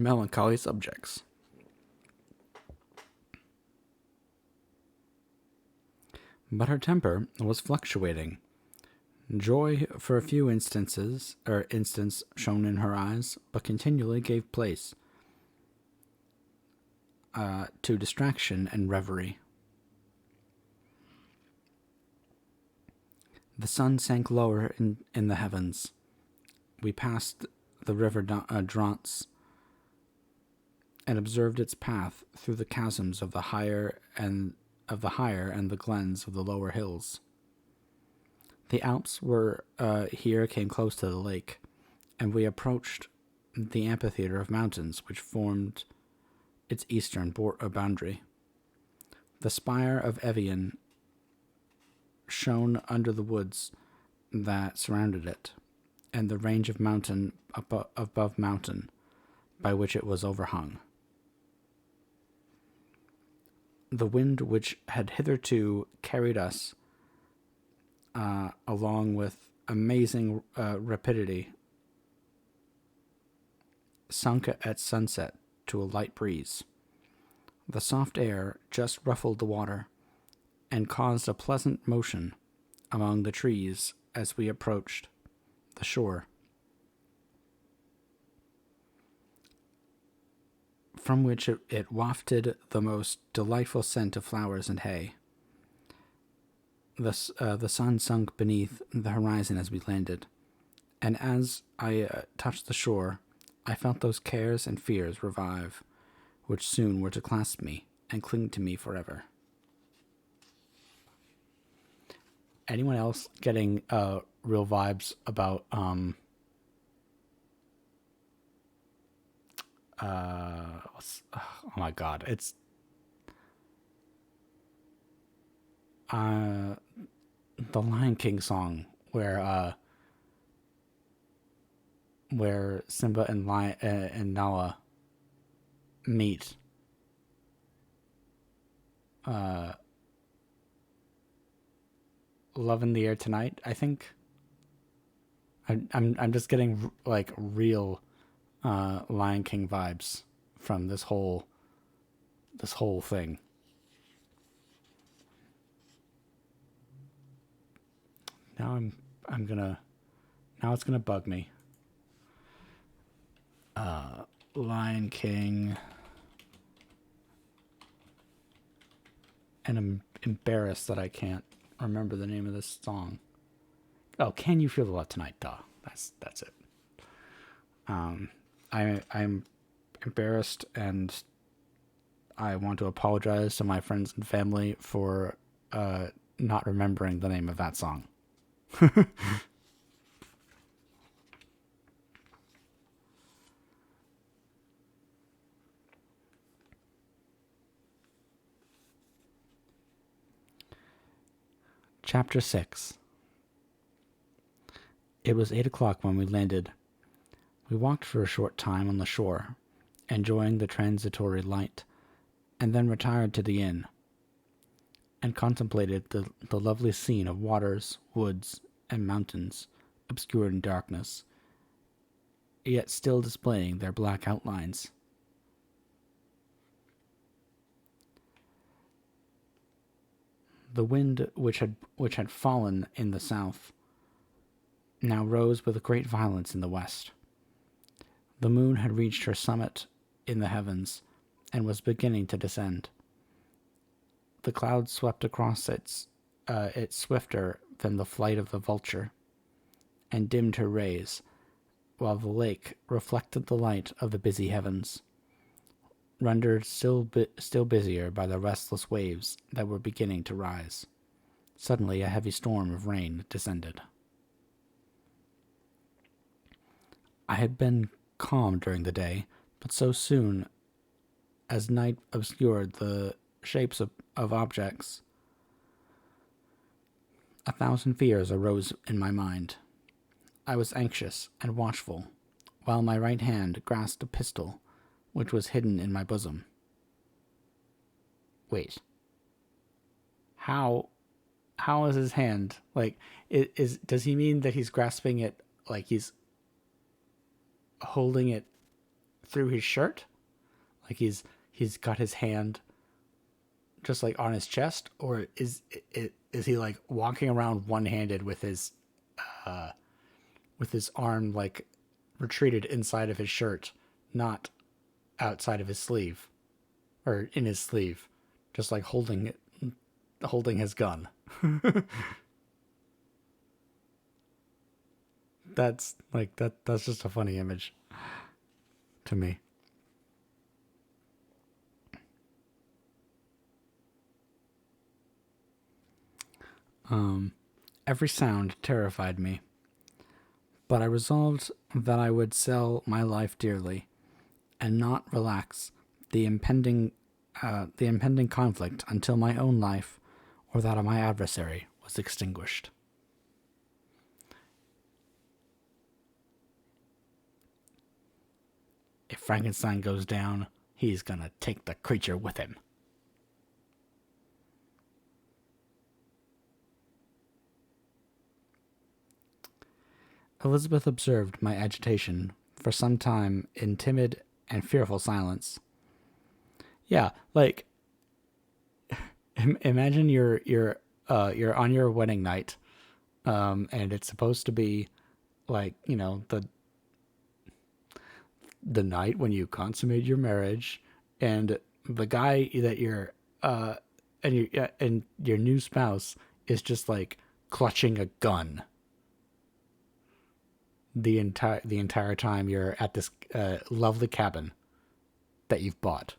melancholy subjects. But her temper was fluctuating. Joy for a few instance shone in her eyes, but continually gave place to distraction and reverie. The sun sank lower in the heavens. We passed the river Drance and observed its path through the chasms of the higher and the glens of the lower hills. The Alps were here came close to the lake, and we approached the amphitheater of mountains which formed its eastern boundary. The spire of Evian shone under the woods that surrounded it, and the range of mountain above mountain by which it was overhung. The wind which had hitherto carried us along with amazing rapidity sunk at sunset to a light breeze. The soft air just ruffled the water and caused a pleasant motion among the trees as we approached the shore, from which it wafted the most delightful scent of flowers and hay. The sun sunk beneath the horizon as we landed, and as I touched the shore, I felt those cares and fears revive, which soon were to clasp me and cling to me forever. Anyone else getting real vibes about oh my god, it's the Lion King song where Simba and Nala meet. Love in the Air Tonight, I think. I'm just getting like real Lion King vibes from this whole thing. Now it's gonna bug me. Lion King, and I'm embarrassed that I can't remember the name of this song. Oh, Can You Feel the Love Tonight? Duh. That's it. I'm embarrassed, and I want to apologize to my friends and family for not remembering the name of that song. Chapter 6. It was 8 o'clock when we landed. We walked for a short time on the shore, enjoying the transitory light, and then retired to the inn, and contemplated the lovely scene of waters, woods, and mountains, obscured in darkness, yet still displaying their black outlines. The wind, which had fallen in the south, now rose with great violence in the west. The moon had reached her summit in the heavens, and was beginning to descend. The clouds swept across it swifter than the flight of the vulture, and dimmed her rays, while the lake reflected the light of the busy heavens, rendered still busier by the restless waves that were beginning to rise. Suddenly a heavy storm of rain descended. I had been calm during the day, but so soon as night obscured the shapes of objects. A thousand fears arose in my mind. I was anxious and watchful, while my right hand grasped a pistol which was hidden in my bosom. Wait, how how is his hand like? Does he mean that he's grasping it like he's holding it through his shirt? Like he's got his hand just like on his chest, or is he like walking around one handed with his arm like retreated inside of his shirt, not outside of his sleeve or in his sleeve, just like holding his gun. That's just a funny image to me. Every sound terrified me, but I resolved that I would sell my life dearly and not relax the impending the impending conflict until my own life or that of my adversary was extinguished. If Frankenstein goes down, he's gonna take the creature with him. Elizabeth observed my agitation for some time in timid and fearful silence. Yeah, like imagine you're on your wedding night, and it's supposed to be like the night when you consummate your marriage, and the guy that you're and your new spouse is just like clutching a gun the entire time you're at this lovely cabin that you've bought.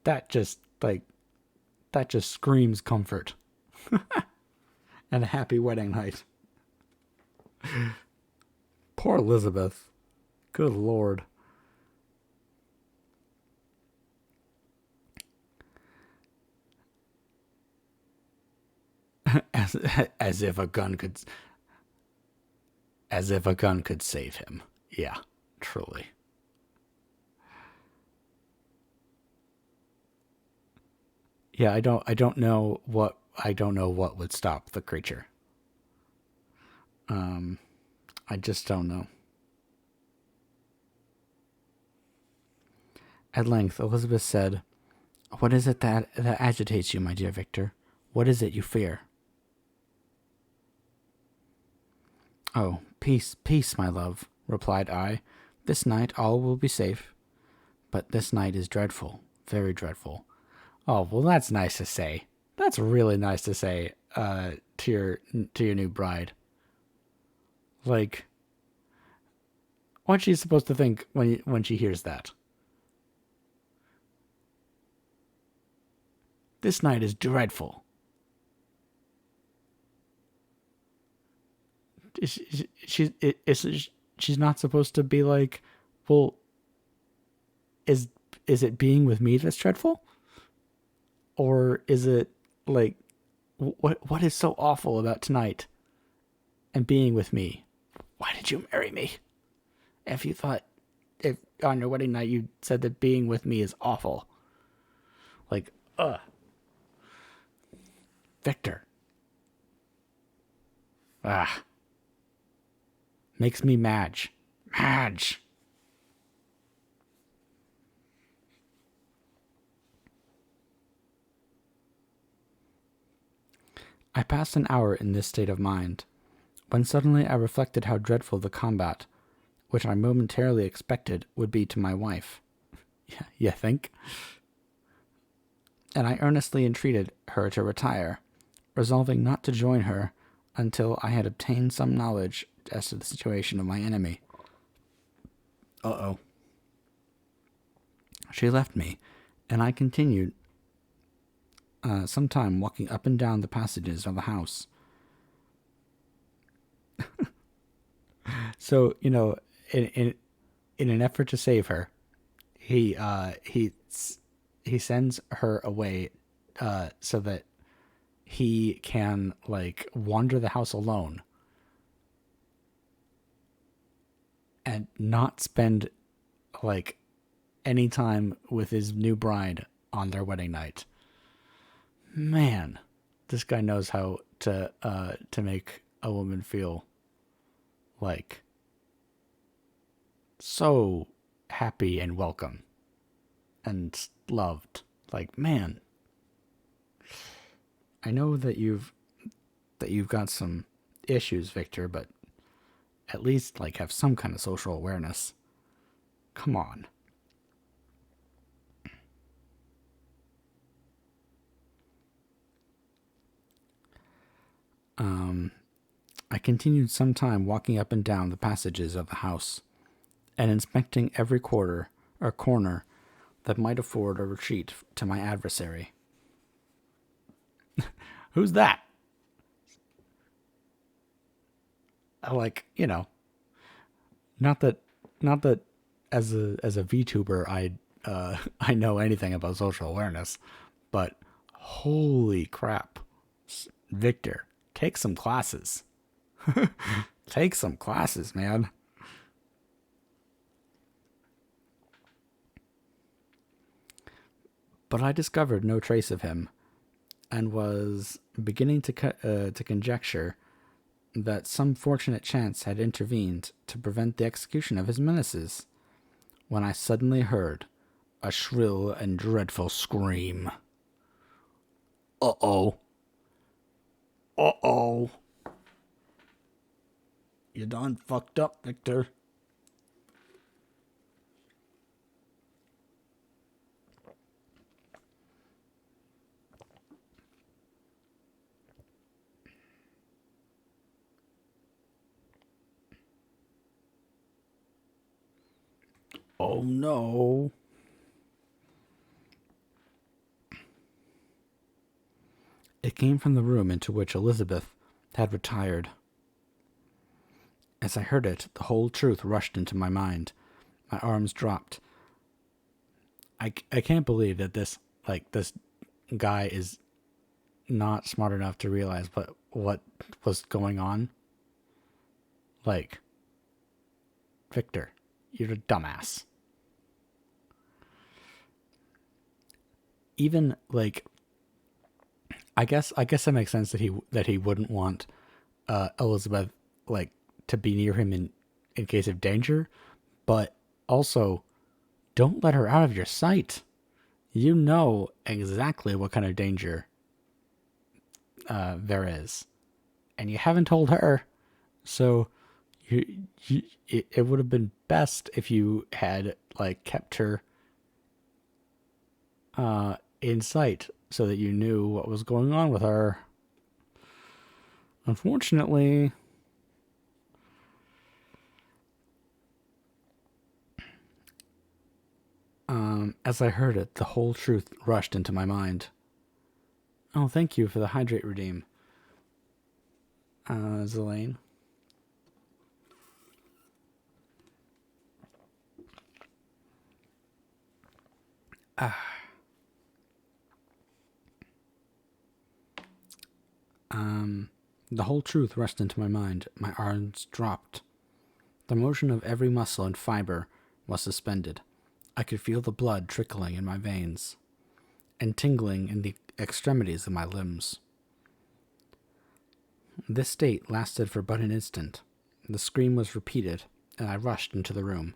That just like that just screams comfort and a happy wedding night. Poor Elizabeth. Good lord. as as if a gun could as if a gun could save him. Yeah, truly. Yeah, I don't know what would stop the creature. Um I just don't know. At length Elizabeth said, "What is it that agitates you, my dear Victor? What is it you fear?" "Oh, peace, peace, my love," replied I. "This night all will be safe, but this night is dreadful, very dreadful." Oh, well, that's nice to say. That's really nice to say to your new bride. Like, what's she supposed to think when she hears that? This night is dreadful. She's not supposed to be like, well, is is it being with me that's dreadful, or is it like what is so awful about tonight and being with me? Why did you marry me? If you thought if on your wedding night you said that being with me is awful, like, Victor, ah, makes me Madge. Madge. I passed an hour in this state of mind, when suddenly I reflected how dreadful the combat, which I momentarily expected, would be to my wife. Yeah, you think? And I earnestly entreated her to retire, resolving not to join her until I had obtained some knowledge as to the situation of my enemy. Uh-oh. She left me, and I continued some time walking up and down the passages of the house. So, in an effort to save her, he sends her away so that he can like wander the house alone and not spend like any time with his new bride on their wedding night. Man, this guy knows how to make a woman feel like so happy and welcome and loved. Like, man, I know that you've got some issues, Victor, but at least like have some kind of social awareness. Come on. I continued some time walking up and down the passages of the house and inspecting every quarter or corner that might afford a retreat to my adversary. Who's that? Like, not that not that as a VTuber I know anything about social awareness, but holy crap. Victor, take some classes. Take some classes, man. But I discovered no trace of him, and was beginning to conjecture that some fortunate chance had intervened to prevent the execution of his menaces, when I suddenly heard a shrill and dreadful scream. Uh-oh. Uh-oh. You done fucked up, Victor. Oh no. It came from the room into which Elizabeth had retired. As I heard it, the whole truth rushed into my mind. My arms dropped. I can't believe that this guy is not smart enough to realize what was going on. Like, Victor, you're a dumbass. Even like, I guess that makes sense that he wouldn't want Elizabeth like to be near him in case of danger, but also don't let her out of your sight. You know exactly what kind of danger there is, and you haven't told her. So it would have been best if you had like kept her in sight so that you knew what was going on with her. Unfortunately, as I heard it, the whole truth rushed into my mind. Oh, thank you for the hydrate redeem, Zelane. The whole truth rushed into my mind. My arms dropped. The motion of every muscle and fiber was suspended. I could feel the blood trickling in my veins and tingling in the extremities of my limbs. This state lasted for but an instant. The scream was repeated, and I rushed into the room.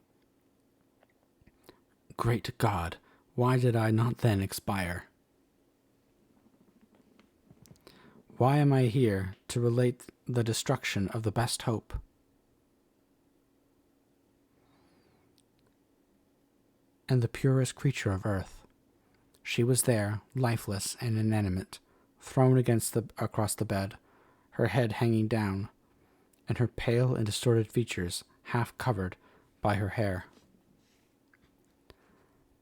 Great God, why did I not then expire? Why am I here to relate the destruction of the best hope? And the purest creature of earth. She was there, lifeless and inanimate, thrown across the bed, her head hanging down, and her pale and distorted features half covered by her hair.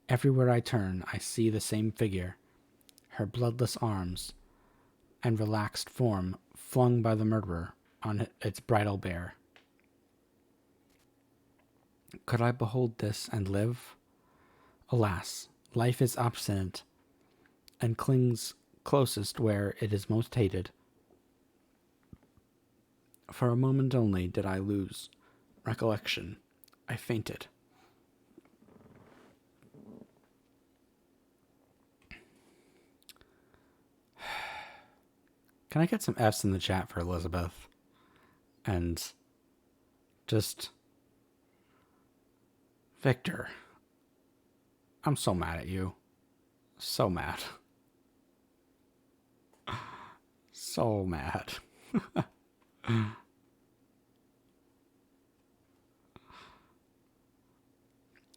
Everywhere I turn, I see the same figure, her bloodless arms and relaxed form flung by the murderer on its bridal bier. Could I behold this and live? Alas, life is obstinate and clings closest where it is most hated. For a moment only did I lose recollection. I fainted. Can I get some F's in the chat for Elizabeth? And just... Victor, I'm so mad at you. So mad. So mad.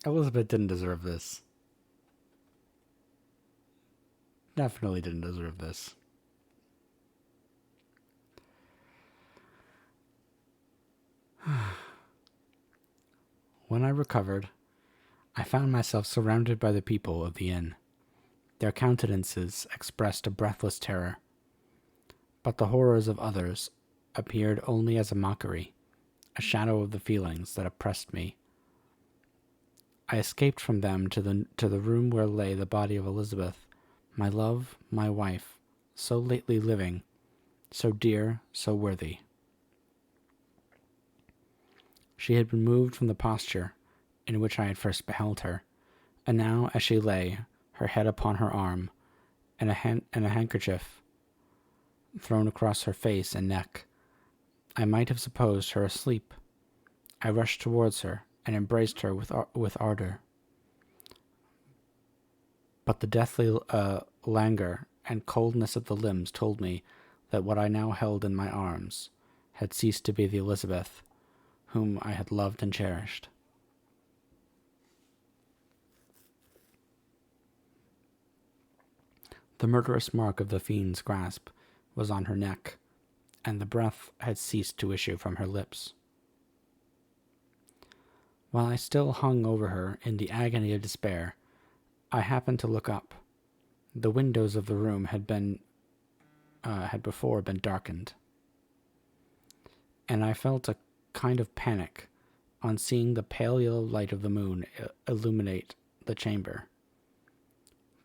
Elizabeth didn't deserve this. Definitely didn't deserve this. When I recovered, I found myself surrounded by the people of the inn. Their countenances expressed a breathless terror, but the horrors of others appeared only as a mockery, a shadow of the feelings that oppressed me. I escaped from them to the room where lay the body of Elizabeth, my love, my wife, so lately living, so dear, so worthy. She had been moved from the posture in which I had first beheld her, and now, as she lay, her head upon her arm, and a handkerchief thrown across her face and neck, I might have supposed her asleep. I rushed towards her and embraced her with ardor. But the deathly languor and coldness of the limbs told me that what I now held in my arms had ceased to be the Elizabeth whom I had loved and cherished. The murderous mark of the fiend's grasp was on her neck, and the breath had ceased to issue from her lips. While I still hung over her in the agony of despair, I happened to look up. The windows of the room had before been darkened, and I felt a kind of panic on seeing the pale yellow light of the moon illuminate the chamber.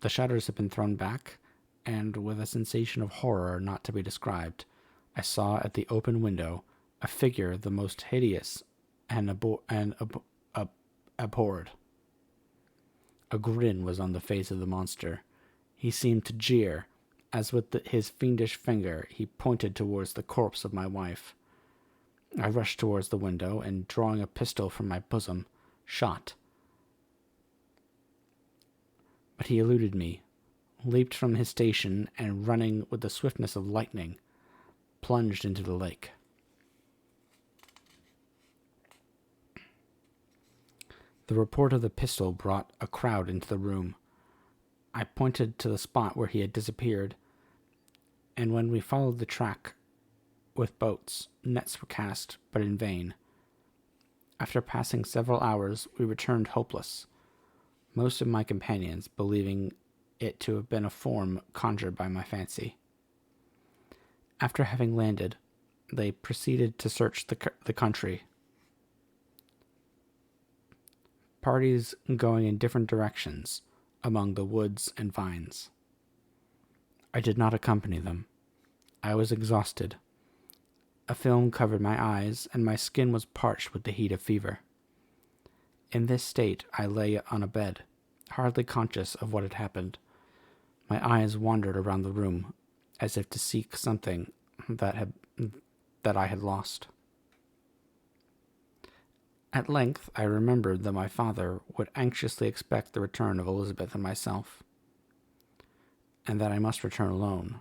The shutters had been thrown back, and with a sensation of horror not to be described, I saw at the open window a figure the most hideous and abhorred. A grin was on the face of the monster. He seemed to jeer, as with his fiendish finger he pointed towards the corpse of my wife. I rushed towards the window, and drawing a pistol from my bosom, shot. But he eluded me, leaped from his station, and running with the swiftness of lightning, plunged into the lake. The report of the pistol brought a crowd into the room. I pointed to the spot where he had disappeared, and when we followed the track with boats, nets were cast, but in vain. After passing several hours, we returned hopeless, most of my companions believing it to have been a form conjured by my fancy. After having landed, they proceeded to search the country, parties going in different directions among the woods and vines. I did not accompany them. I was exhausted. A film covered my eyes, and my skin was parched with the heat of fever. In this state, I lay on a bed, hardly conscious of what had happened. My eyes wandered around the room, as if to seek something that I had lost. At length, I remembered that my father would anxiously expect the return of Elizabeth and myself, and that I must return alone.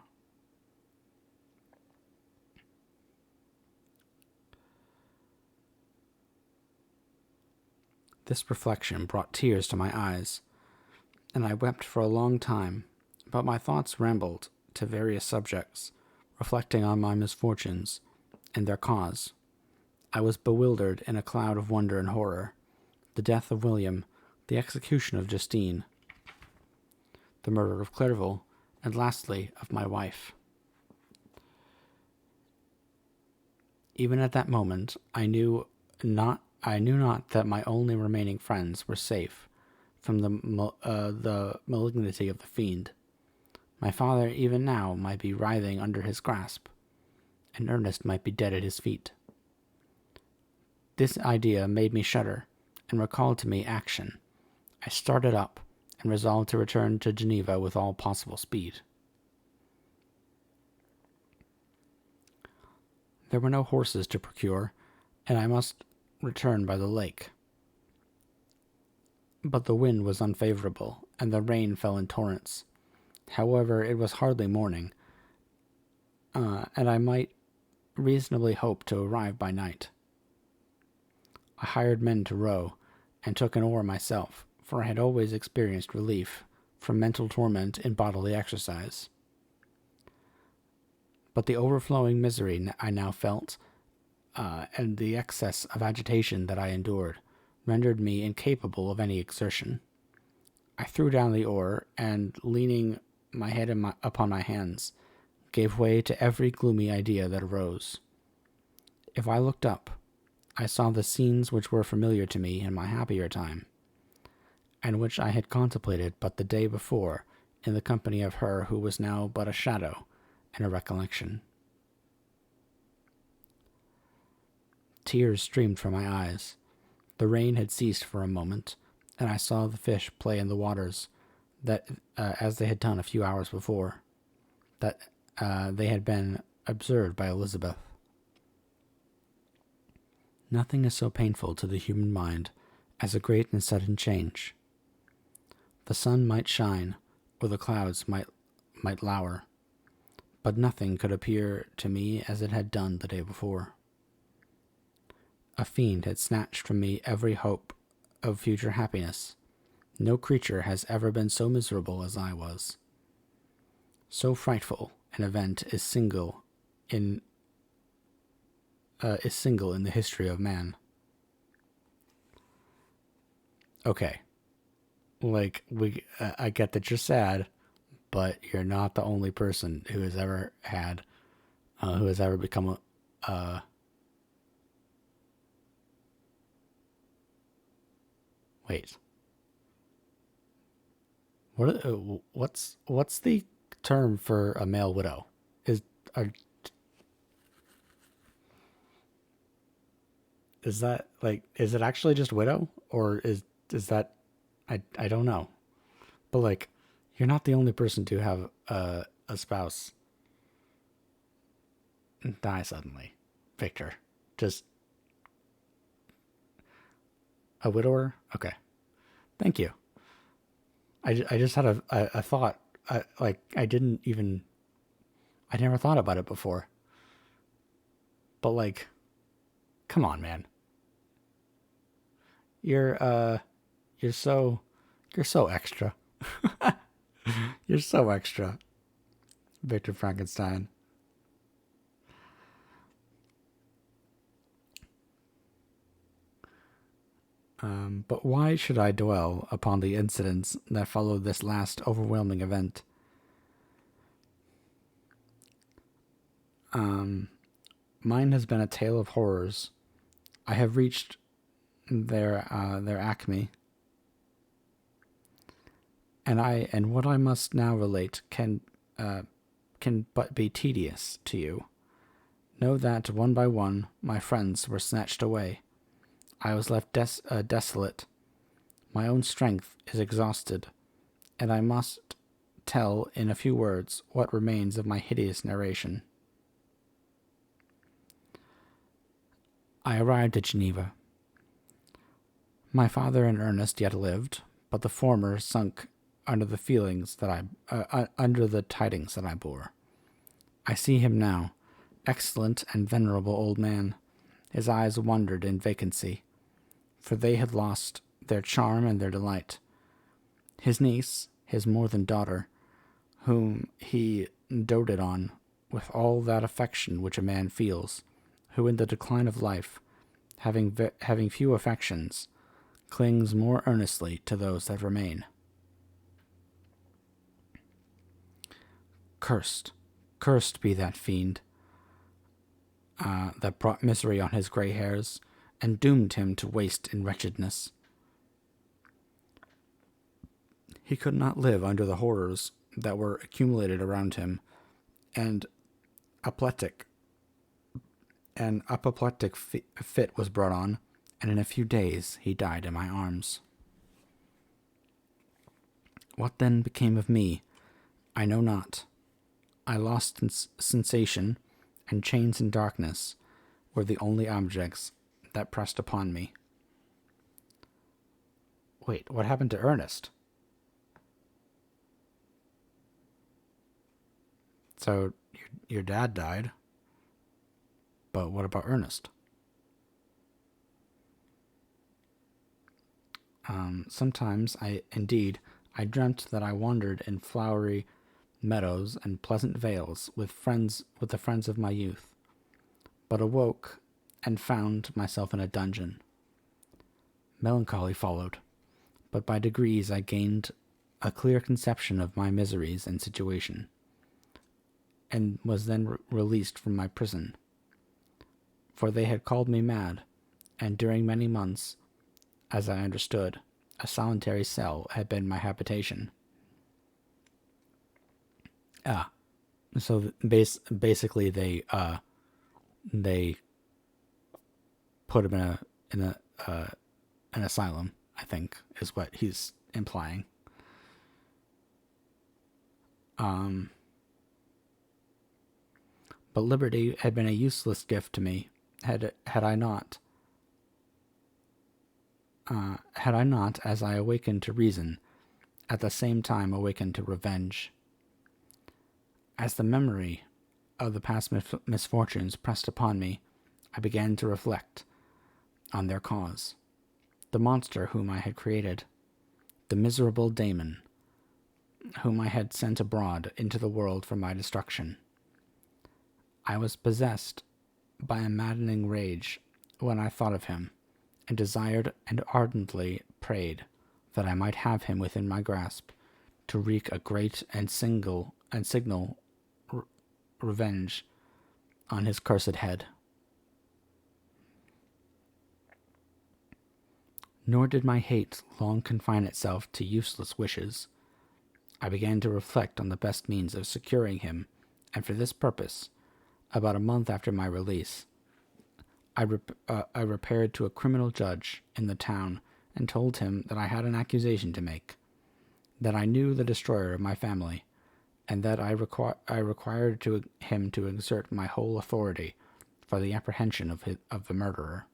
This reflection brought tears to my eyes, and I wept for a long time, but my thoughts rambled to various subjects, reflecting on my misfortunes and their cause. I was bewildered in a cloud of wonder and horror. The death of William, the execution of Justine, the murder of Clerval, and lastly, of my wife. Even at that moment, I knew not that my only remaining friends were safe from the malignity of the fiend. My father, even now, might be writhing under his grasp, and Ernest might be dead at his feet. This idea made me shudder, and recalled to me action. I started up, and resolved to return to Geneva with all possible speed. There were no horses to procure, and I must return by the lake. But the wind was unfavorable, and the rain fell in torrents. However, it was hardly morning, and I might reasonably hope to arrive by night. I hired men to row, and took an oar myself, for I had always experienced relief from mental torment in bodily exercise. But the overflowing misery I now felt, and the excess of agitation that I endured, rendered me incapable of any exertion. I threw down the oar, and, leaning my head upon my hands, gave way to every gloomy idea that arose. If I looked up, I saw the scenes which were familiar to me in my happier time, and which I had contemplated but the day before in the company of her who was now but a shadow and a recollection. Tears streamed from my eyes. The rain had ceased for a moment, and I saw the fish play in the waters, that as they had done a few hours before, that they had been observed by Elizabeth. Nothing is so painful to the human mind as a great and sudden change. The sun might shine, or the clouds might lower, but nothing could appear to me as it had done the day before. A fiend had snatched from me every hope of future happiness. No creature has ever been so miserable as I was. So frightful an event is single in the history of man. Okay, I get that you're sad, but you're not the only person who has ever become a wait. What's the term for a male widow? Is that is it actually just widow, or is that I don't know. But you're not the only person to have a spouse die suddenly, Victor. Just a widower? Okay. Thank you. I just had a thought. I never thought about it before. But come on, man. You're so extra. You're so extra, Victor Frankenstein. But why should I dwell upon the incidents that followed this last overwhelming event? Mine has been a tale of horrors. I have reached their acme, and what I must now relate can but be tedious to you. Know that one by one my friends were snatched away. I was left desolate. My own strength is exhausted, and I must tell in a few words what remains of my hideous narration. I arrived at Geneva. My father and Ernest yet lived, but the former sunk under the tidings that I bore. I see him now, excellent and venerable old man. His eyes wandered in vacancy, for they had lost their charm and their delight. His niece, his more than daughter, whom he doted on with all that affection which a man feels, who in the decline of life, having few affections, clings more earnestly to those that remain. Cursed be that fiend that brought misery on his gray hairs, and doomed him to waste in wretchedness. He could not live under the horrors that were accumulated around him, and apoplectic an apoplectic fit was brought on, and in a few days he died in my arms. What then became of me? I know not. I lost sensation, and chains and darkness were the only objects that pressed upon me. Wait, what happened to Ernest? So, your dad died, but what about Ernest? Sometimes I dreamt that I wandered in flowery meadows and pleasant vales with the friends of my youth, but awoke and found myself in a dungeon. Melancholy followed, but by degrees I gained a clear conception of my miseries and situation, and was then released from my prison. For they had called me mad, and during many months, as I understood, a solitary cell had been my habitation. So basically they put him in an asylum, I think, is what he's implying. But liberty had been a useless gift to me, had I not, as I awakened to reason, at the same time awakened to revenge. As the memory of the past misfortunes pressed upon me, I began to reflect on their cause. The monster whom I had created, the miserable daemon whom I had sent abroad into the world for my destruction. I was possessed by a maddening rage when I thought of him, and desired and ardently prayed that I might have him within my grasp to wreak a great and signal revenge on his cursed head. Nor did my hate long confine itself to useless wishes. I began to reflect on the best means of securing him, and for this purpose, about a month after my release, I repaired to a criminal judge in the town and told him that I had an accusation to make, that I knew the destroyer of my family, and that I required him to exert my whole authority for the apprehension of the murderer.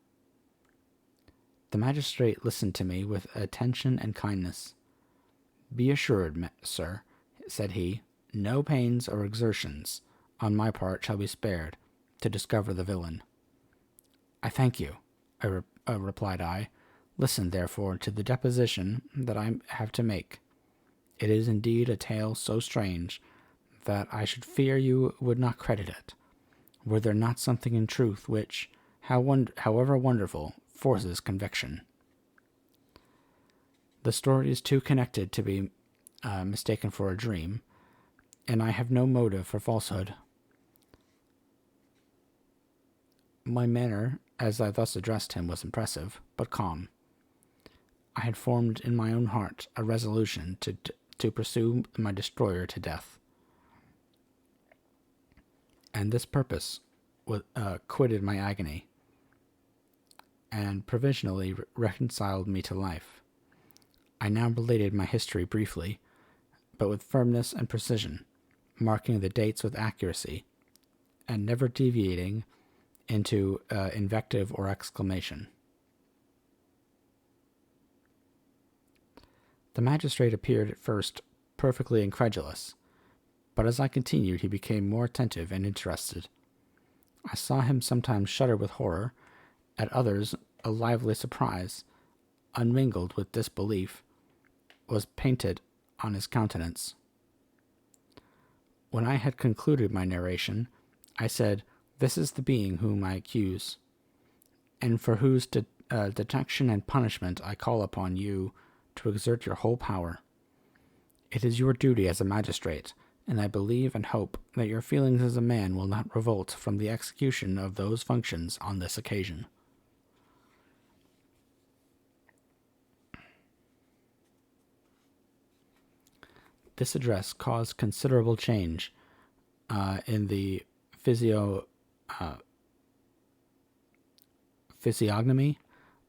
The magistrate listened to me with attention and kindness. "Be assured, sir," said he, "no pains or exertions on my part shall be spared to discover the villain." "I thank you," replied I. "Listen, therefore, to the deposition that I have to make. It is indeed a tale so strange that I should fear you would not credit it, were there not something in truth which, however wonderful, forces conviction. The story is too connected to be mistaken for a dream, and I have no motive for falsehood." My manner, as I thus addressed him, was impressive, but calm. I had formed in my own heart a resolution to pursue my destroyer to death, and this purpose quitted my agony, and provisionally reconciled me to life. I now related my history briefly, but with firmness and precision, marking the dates with accuracy, and never deviating into invective or exclamation. The magistrate appeared at first perfectly incredulous, but as I continued he became more attentive and interested. I saw him sometimes shudder with horror, at others a lively surprise, unmingled with disbelief, was painted on his countenance. When I had concluded my narration, I said, "This is the being whom I accuse, and for whose detection and punishment I call upon you to exert your whole power. It is your duty as a magistrate, and I believe and hope that your feelings as a man will not revolt from the execution of those functions on this occasion." This address caused considerable change in the physiognomy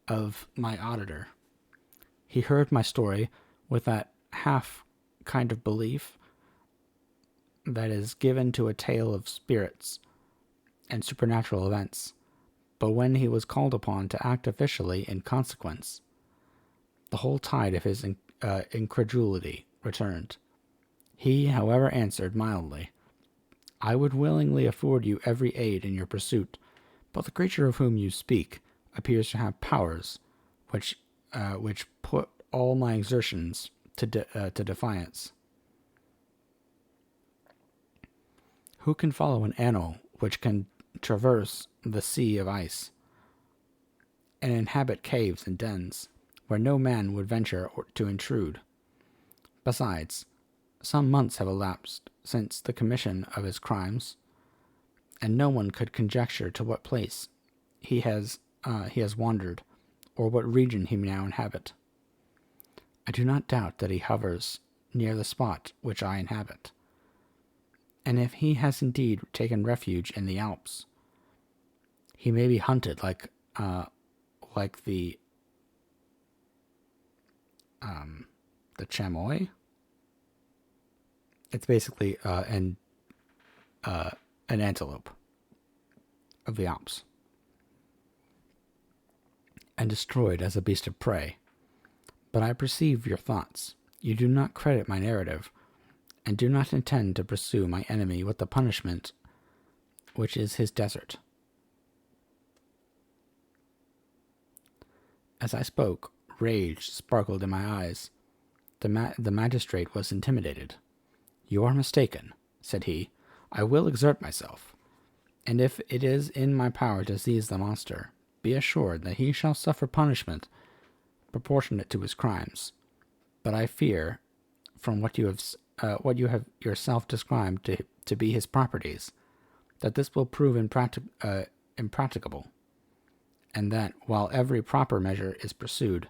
of my auditor. He heard my story with that half kind of belief that is given to a tale of spirits and supernatural events, but when he was called upon to act officially in consequence, the whole tide of his incredulity returned. He, however, answered mildly, "I would willingly afford you every aid in your pursuit, but the creature of whom you speak appears to have powers which put all my exertions to defiance. Who can follow an animal which can traverse the sea of ice and inhabit caves and dens where no man would venture to intrude? Besides, some months have elapsed since the commission of his crimes, and no one could conjecture to what place he has wandered, or what region he may now inhabit. I do not doubt that he hovers near the spot which I inhabit, and if he has indeed taken refuge in the Alps, he may be hunted like the chamois. It's basically an antelope of the Alps, and destroyed as a beast of prey. But I perceive your thoughts. You do not credit my narrative, and do not intend to pursue my enemy with the punishment which is his desert." As I spoke, rage sparkled in my eyes. The magistrate was intimidated. "You are mistaken," said he. "I will exert myself, and if it is in my power to seize the monster, be assured that he shall suffer punishment proportionate to his crimes. But I fear, from what you have yourself described to be his properties, that this will prove impracticable, and that, while every proper measure is pursued,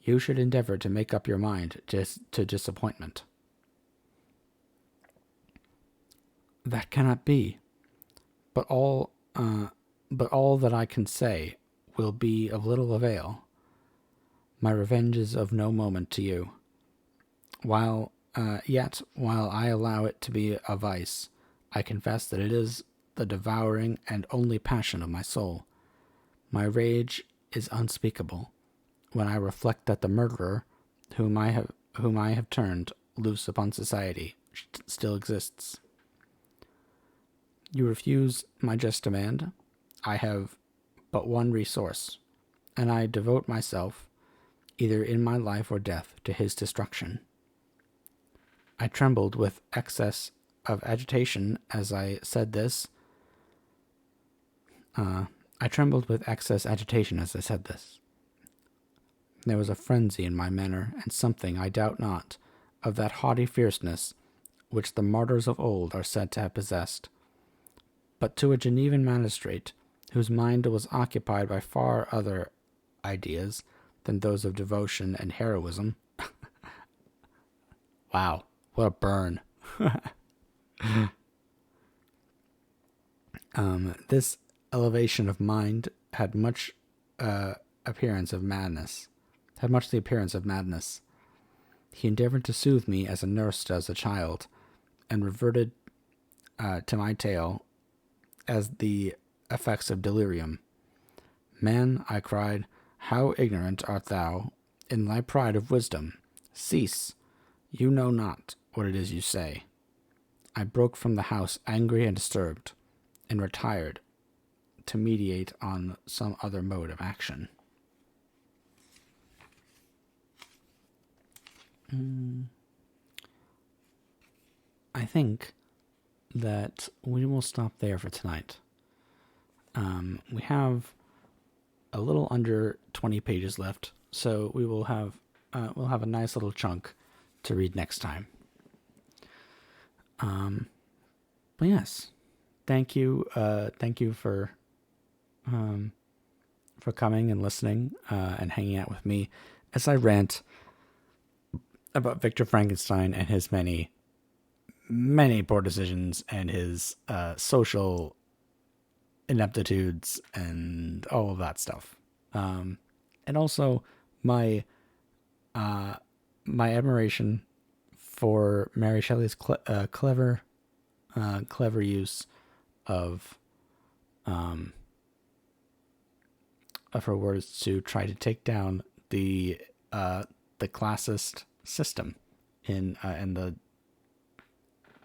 you should endeavor to make up your mind to disappointment." "That cannot be, but all that I can say will be of little avail. My revenge is of no moment to you. While I allow it to be a vice, I confess that it is the devouring and only passion of my soul. My rage is unspeakable when I reflect that the murderer, whom I have turned loose upon society, still exists. You refuse my just demand. I have but one resource, and I devote myself, either in my life or death, to his destruction." I trembled with excess of agitation as I said this. There was a frenzy in my manner, and something, I doubt not, of that haughty fierceness which the martyrs of old are said to have possessed. But to a Genevan magistrate, whose mind was occupied by far other ideas than those of devotion and heroism. Wow, what a burn. This elevation of mind had much the appearance of madness. He endeavored to soothe me as a nurse does a child, and reverted to my tale as the effects of delirium. "Man," I cried, "how ignorant art thou in thy pride of wisdom! Cease! You know not what it is you say." I broke from the house angry and disturbed, and retired to meditate on some other mode of action. I think that we will stop there for tonight. We have a little under 20 pages left, so we'll have a nice little chunk to read next time. But yes, thank you for coming and listening and hanging out with me as I rant about Victor Frankenstein and his many poor decisions and his social ineptitudes and all of that stuff. And also my uh, my admiration for Mary Shelley's clever use of um, of her words to try to take down the classist system in the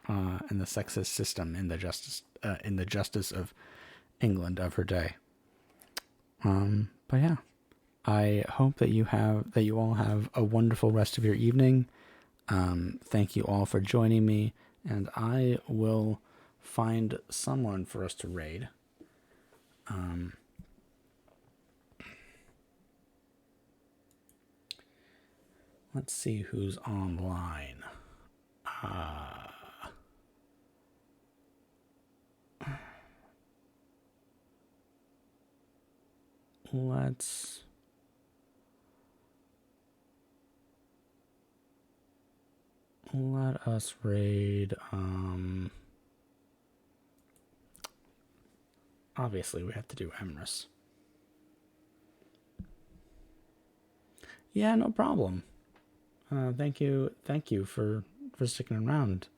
sexist system in the justice of England of her day. But yeah, I hope that you all have a wonderful rest of your evening. Thank you all for joining me, and I will find someone for us to raid. Let's see who's online. Let's let us raid. Obviously, we have to do Emrys. Yeah, no problem. Thank you for sticking around,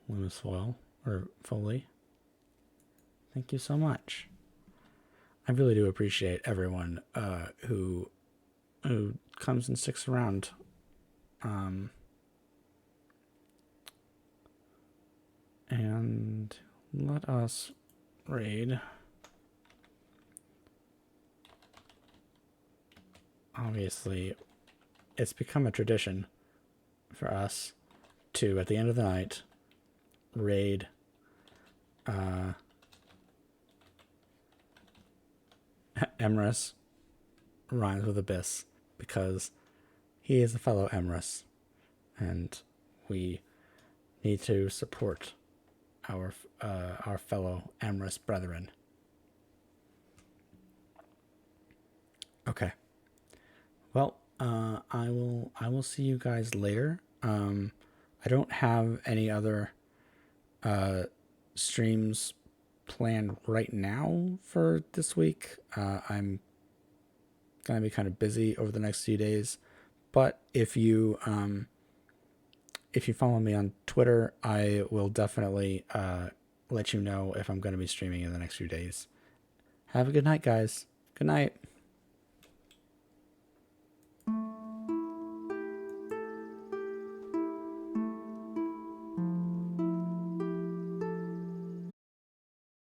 Loomis Foil or Foley. Thank you so much. I really do appreciate everyone who comes and sticks around. And let us raid. Obviously, it's become a tradition for us to, at the end of the night, raid Emrys rhymes with Abyss because he is a fellow Emrys, and we need to support our fellow Emrys brethren. Okay. Well, I will see you guys later. I don't have any other streams planned right now for this week. I'm gonna be kind of busy over the next few days, but if you follow me on Twitter, I will definitely let you know if I'm going to be streaming in the next few days. Have a good night, guys. Good night.